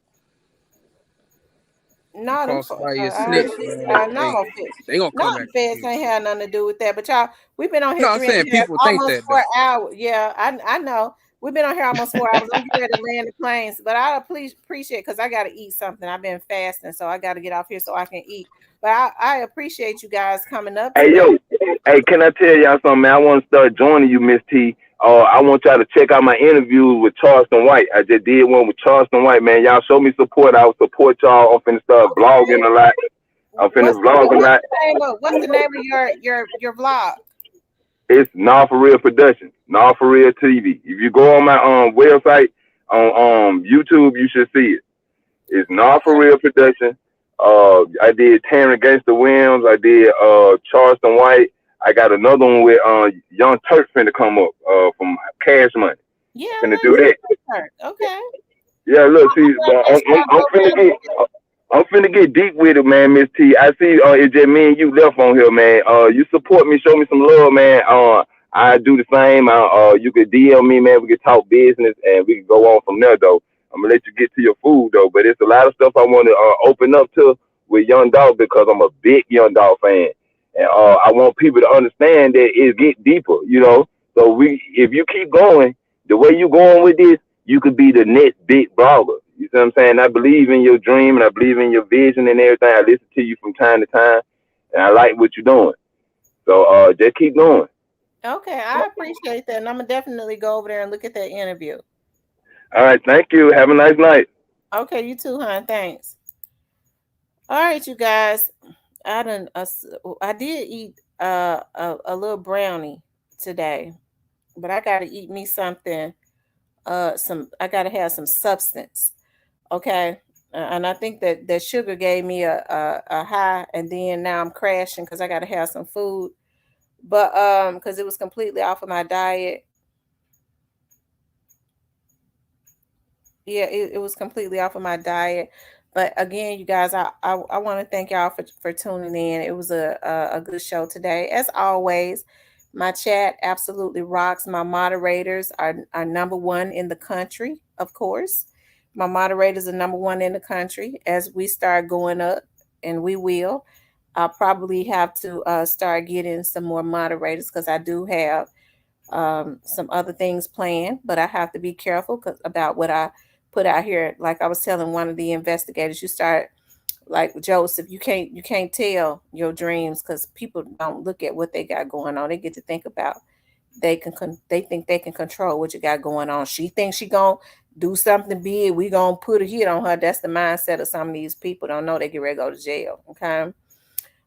You No, them. call somebody a I don't snitch, see. man. Hey, No, Fed- they gonna no, come the after feds you. ain't had nothing to do with that. But y'all, we've been on here No, I'm three and saying a half, people think almost that though. 4 hours. Yeah, I know. We've been on here almost 4 hours. I'm getting ready to land the planes, but I appreciate because I got to eat something. I've been fasting, so I got to get off here so I can eat. But I appreciate you guys coming up Hey today. yo, hey, can I tell y'all something, man? I want to start joining you, Miss T. I want y'all to check out my interviews with Charleston White. I just did one with Charleston White, man. Y'all show me support. I'll support y'all. I'm finna start blogging a lot. I'm finna vlog a lot. What's the name of your vlog? It's Nah For Real Production, Nah For Real TV. If you go on my website on YouTube, you should see it. It's Nah For Real Production. I did Terran Gangsta Williams. I did Charleston White. I got another one with Young Turk finna come up from Cash Money. Yeah, Finna I do that. know. Okay. Yeah, look, see, Well, make sure y'all I'm go finna there. I'm finna get deep with it, man, Miss T. I see it's just me and you left on here, man. You support me, show me some love, man. I do the same. You could DM me, man. We could talk business and we can go on from there, though. I'm gonna let you get to your food, though. But it's a lot of stuff I want to open up to with Young Dog because I'm a big Young Dog fan, and I want people to understand that it get deeper, you know. So if you keep going the way you going with this, you could be the next big blogger. You see what I'm saying? I believe in your dream and I believe in your vision and everything. I listen to you from time to time and I like what you're doing. So just keep going. Okay, I appreciate that, and I'm gonna definitely go over there and look at that interview. All right, thank you. Have a nice night. Okay, you too, hon. Thanks. All right, you guys. I did eat a little brownie today, but I gotta eat me something. I gotta have some substance. Okay. And I think that sugar gave me a high, and then now I'm crashing because I gotta have some food. But because it was completely off of my diet. Yeah, it was completely off of my diet. But again, you guys, I want to thank y'all for tuning in. It was a good show today. As always, my chat absolutely rocks. My moderators are number one in the country, of course. My moderators are number one in the country. As we start going up, and we will, I'll probably have to start getting some more moderators because I do have some other things planned, but I have to be careful about what I put out here. Like I was telling one of the investigators, you start like Joseph, you can't tell your dreams because people don't look at what they got going on. They get to think about they think they can control what you got going on. She thinks she gonna do something big. We gonna put a hit on her. That's the mindset of some of these people. Don't know they get ready to go to jail. Okay.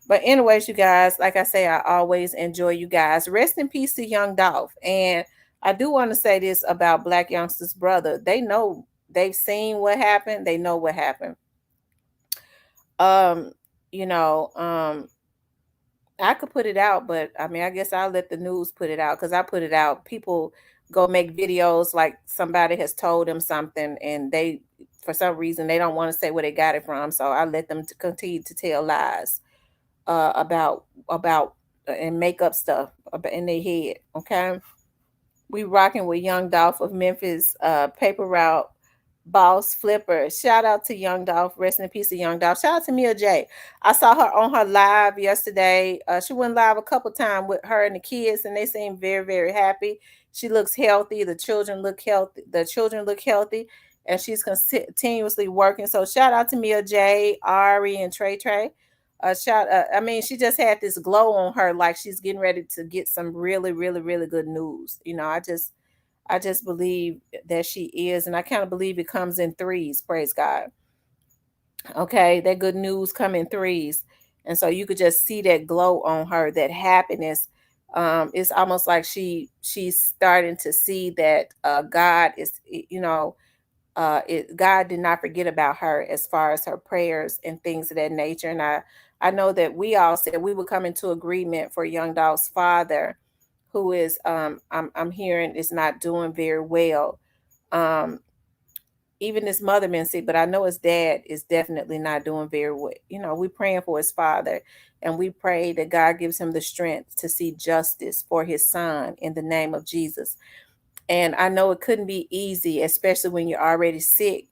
But anyways, you guys, like I say, I always enjoy you guys. Rest in peace to Young Dolph. And I do want to say this about Black Youngster's brother. They know they've seen what happened. They know what happened. Um, you know, I could put it out, but I mean, I guess I'll let the news put it out because I put it out. People go make videos like somebody has told them something, and they, for some reason, they don't want to say where they got it from. So I let them continue to tell lies about and make up stuff in their head. Okay, we rocking with Young Dolph of Memphis, paper route boss flipper. Shout out to Young Dolph. Rest in peace to Young Dolph. Shout out to Mia J. I saw her on her live yesterday. She went live a couple times with her and the kids, and they seem very, very happy. She looks healthy. The children look healthy. And she's continuously working. So shout out to Mia J, Ari, and Trey Trey. I mean, she just had this glow on her, like she's getting ready to get some really, really, really good news. I just believe that she is, and I kind of believe it comes in threes. Praise God. Okay, that good news come in threes, and so you could just see that glow on her, that happiness. It's almost like she's starting to see that God is, God did not forget about her as far as her prayers and things of that nature. And I know that we all said we would come into agreement for Young Dolph's father, who is I'm hearing is not doing very well. Even his mother been sick, but I know his dad is definitely not doing very well. We're praying for his father, and we pray that God gives him the strength to see justice for his son in the name of Jesus. And I know it couldn't be easy, especially when you're already sick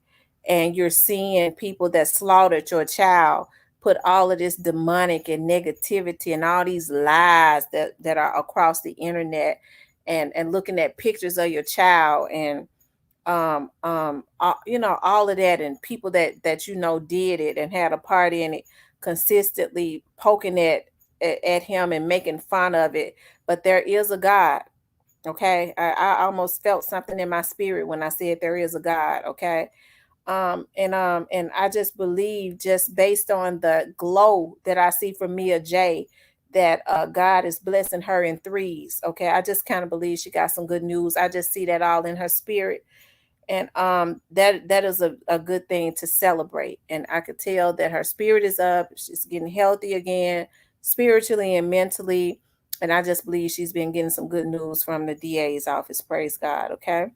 and you're seeing people that slaughtered your child put all of this demonic and negativity and all these lies that are across the internet, and looking at pictures of your child, and all of that, and people that did it and had a part in it, consistently poking at him and making fun of it. But there is a God. Okay, I almost felt something in my spirit when I said there is a God. Okay, and I just believe, just based on the glow that I see from Mia J, that God is blessing her in threes. Okay, I just kind of believe she got some good news. I just see that all in her spirit, and that is a good thing to celebrate. And I could tell that her spirit is up. She's getting healthy again, spiritually and mentally. And I just believe she's been getting some good news from the DA's office. Praise God. Okay.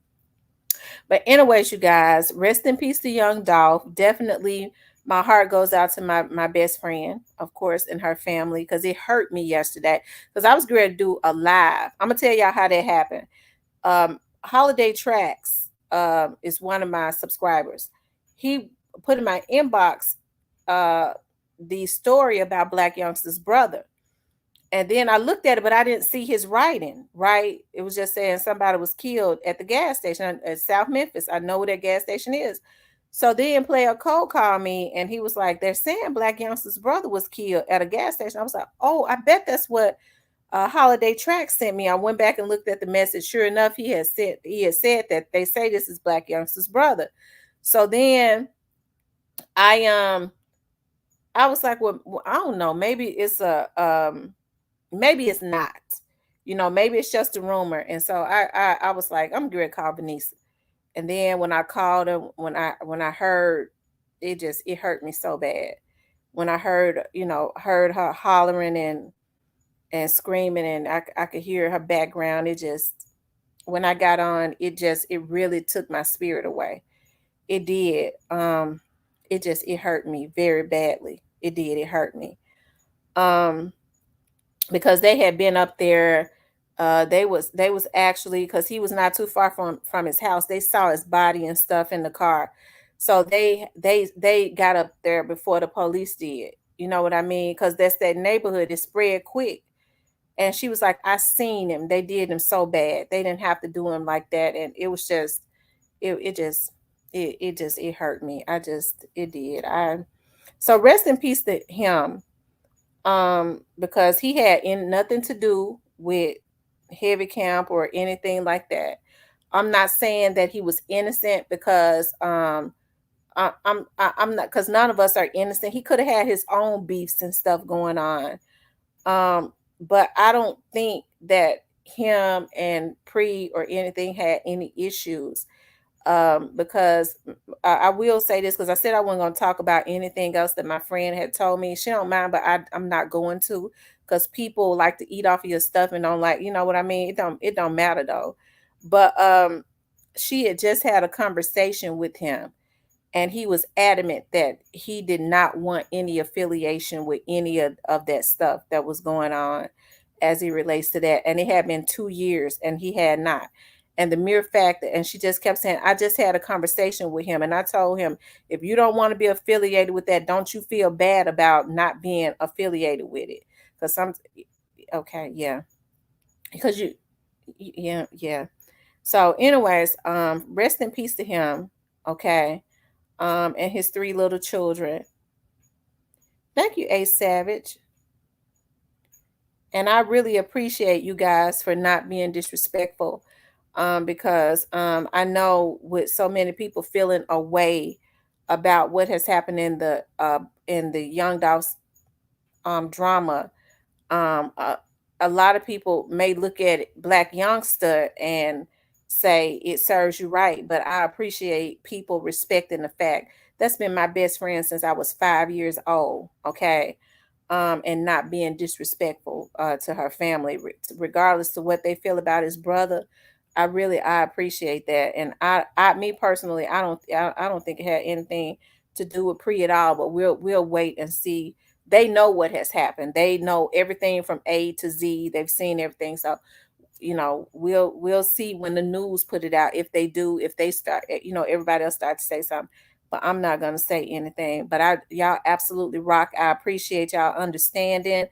But anyways, you guys, rest in peace to Young Dolph. Definitely my heart goes out to my best friend, of course, and her family, because it hurt me yesterday. Because I was going to do a live. I'm gonna tell y'all how that happened. Holiday Tracks is one of my subscribers. He put in my inbox the story about Black Youngster's brother. And then I looked at it, but I didn't see his writing, right? It was just saying somebody was killed at the gas station at South Memphis. I know where that gas station is. So then Player Cole called me, and he was like, they're saying Black Youngster's brother was killed at a gas station. I was like, oh, I bet that's what Holiday Track sent me. I went back and looked at the message. Sure enough, he had said that they say this is Black Youngster's brother. So then I was like, well, I don't know. Maybe it's maybe it's not. Maybe it's just a rumor. And so I was like, I'm going to call Benicia. And then when I called him, when I heard, it hurt me so bad. When I heard her hollering and screaming, and I could hear her background. When I got on, it really took my spirit away. It did. It hurt me very badly. It did. It hurt me. Because they had been up there. They was actually, because he was not too far from his house. They saw his body and stuff in the car. So they got up there before the police did. You know what I mean? Because that's that neighborhood. It spread quick. And she was like, I seen him. They did him so bad. They didn't have to do him like that. And it was just, it hurt me. It did. So rest in peace to him. Because he had nothing to do with heavy camp or anything like that. I'm not saying that he was innocent, because I'm not, because none of us are innocent. He could have had his own beefs and stuff going on. But I don't think that him and Pre or anything had any issues. Because I will say this, because I said I wasn't going to talk about anything else that my friend had told me. She don't mind, but I'm not going to, because people like to eat off of your stuff and don't like, you know what I mean? It don't matter though. But she had just had a conversation with him, and he was adamant that he did not want any affiliation with any of that stuff that was going on as he relates to that. And it had been 2 years and he had not. And the mere fact that, and she just kept saying, I just had a conversation with him and I told him, if you don't want to be affiliated with that, don't you feel bad about not being affiliated with it? Because okay, yeah. Because yeah. So, anyways, rest in peace to him, okay, and his 3 little children. Thank you, A Savage. And I really appreciate you guys for not being disrespectful, because I know with so many people feeling a way about what has happened in the Young Dolph's drama. um, a, a lot of people may look at Black Youngster and say it serves you right, but I appreciate people respecting the fact that's been my best friend since I was 5 years old. Okay. And not being disrespectful to her family, regardless to what they feel about his brother. I appreciate that, and me personally, I don't think it had anything to do with Pre at all. But we'll wait and see. They know what has happened. They know everything from A to Z. They've seen everything. So, we'll see when the news put it out. If they do, if they start, everybody else start to say something. But I'm not gonna say anything. But y'all absolutely rock. I appreciate y'all understanding.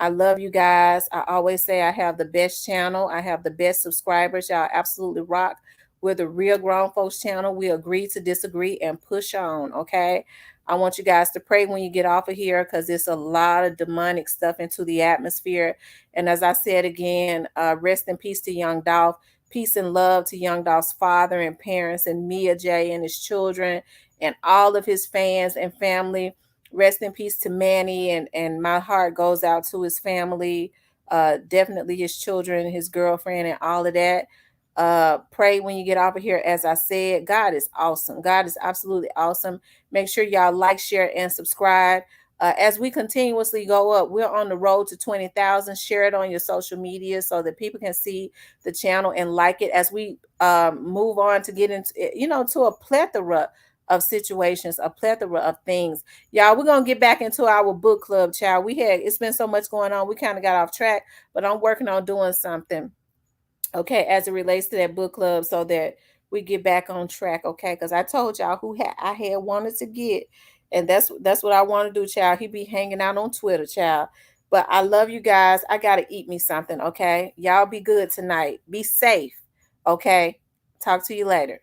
I love you guys. I always say I have the best channel. I have the best subscribers. Y'all absolutely rock. We're the Real Grown Folks channel. We agree to disagree and push on, okay? I want you guys to pray when you get off of here, because there's a lot of demonic stuff into the atmosphere. And as I said again, rest in peace to Young Dolph. Peace and love to Young Dolph's father and parents, and Mia J and his children and all of his fans and family. Rest in peace to Manny, and my heart goes out to his family, definitely his children, his girlfriend, and all of that. Pray when you get off of here. As I said, God is awesome. God is absolutely awesome. Make sure y'all like, share, and subscribe. As we continuously go up, we're on the road to 20,000. Share it on your social media so that people can see the channel and like it as we move on to get into, to a plethora of situations, a plethora of things. Y'all, we're gonna get back into our book club, child. It's been so much going on, we kind of got off track, but I'm working on doing something, okay, as it relates to that book club, so that we get back on track, okay? Because I told y'all I had wanted to get, and that's what I want to do, child. He be hanging out on Twitter, child. But I love you guys. I gotta eat me something, okay? Y'all be good tonight. Be safe, okay? Talk to you later.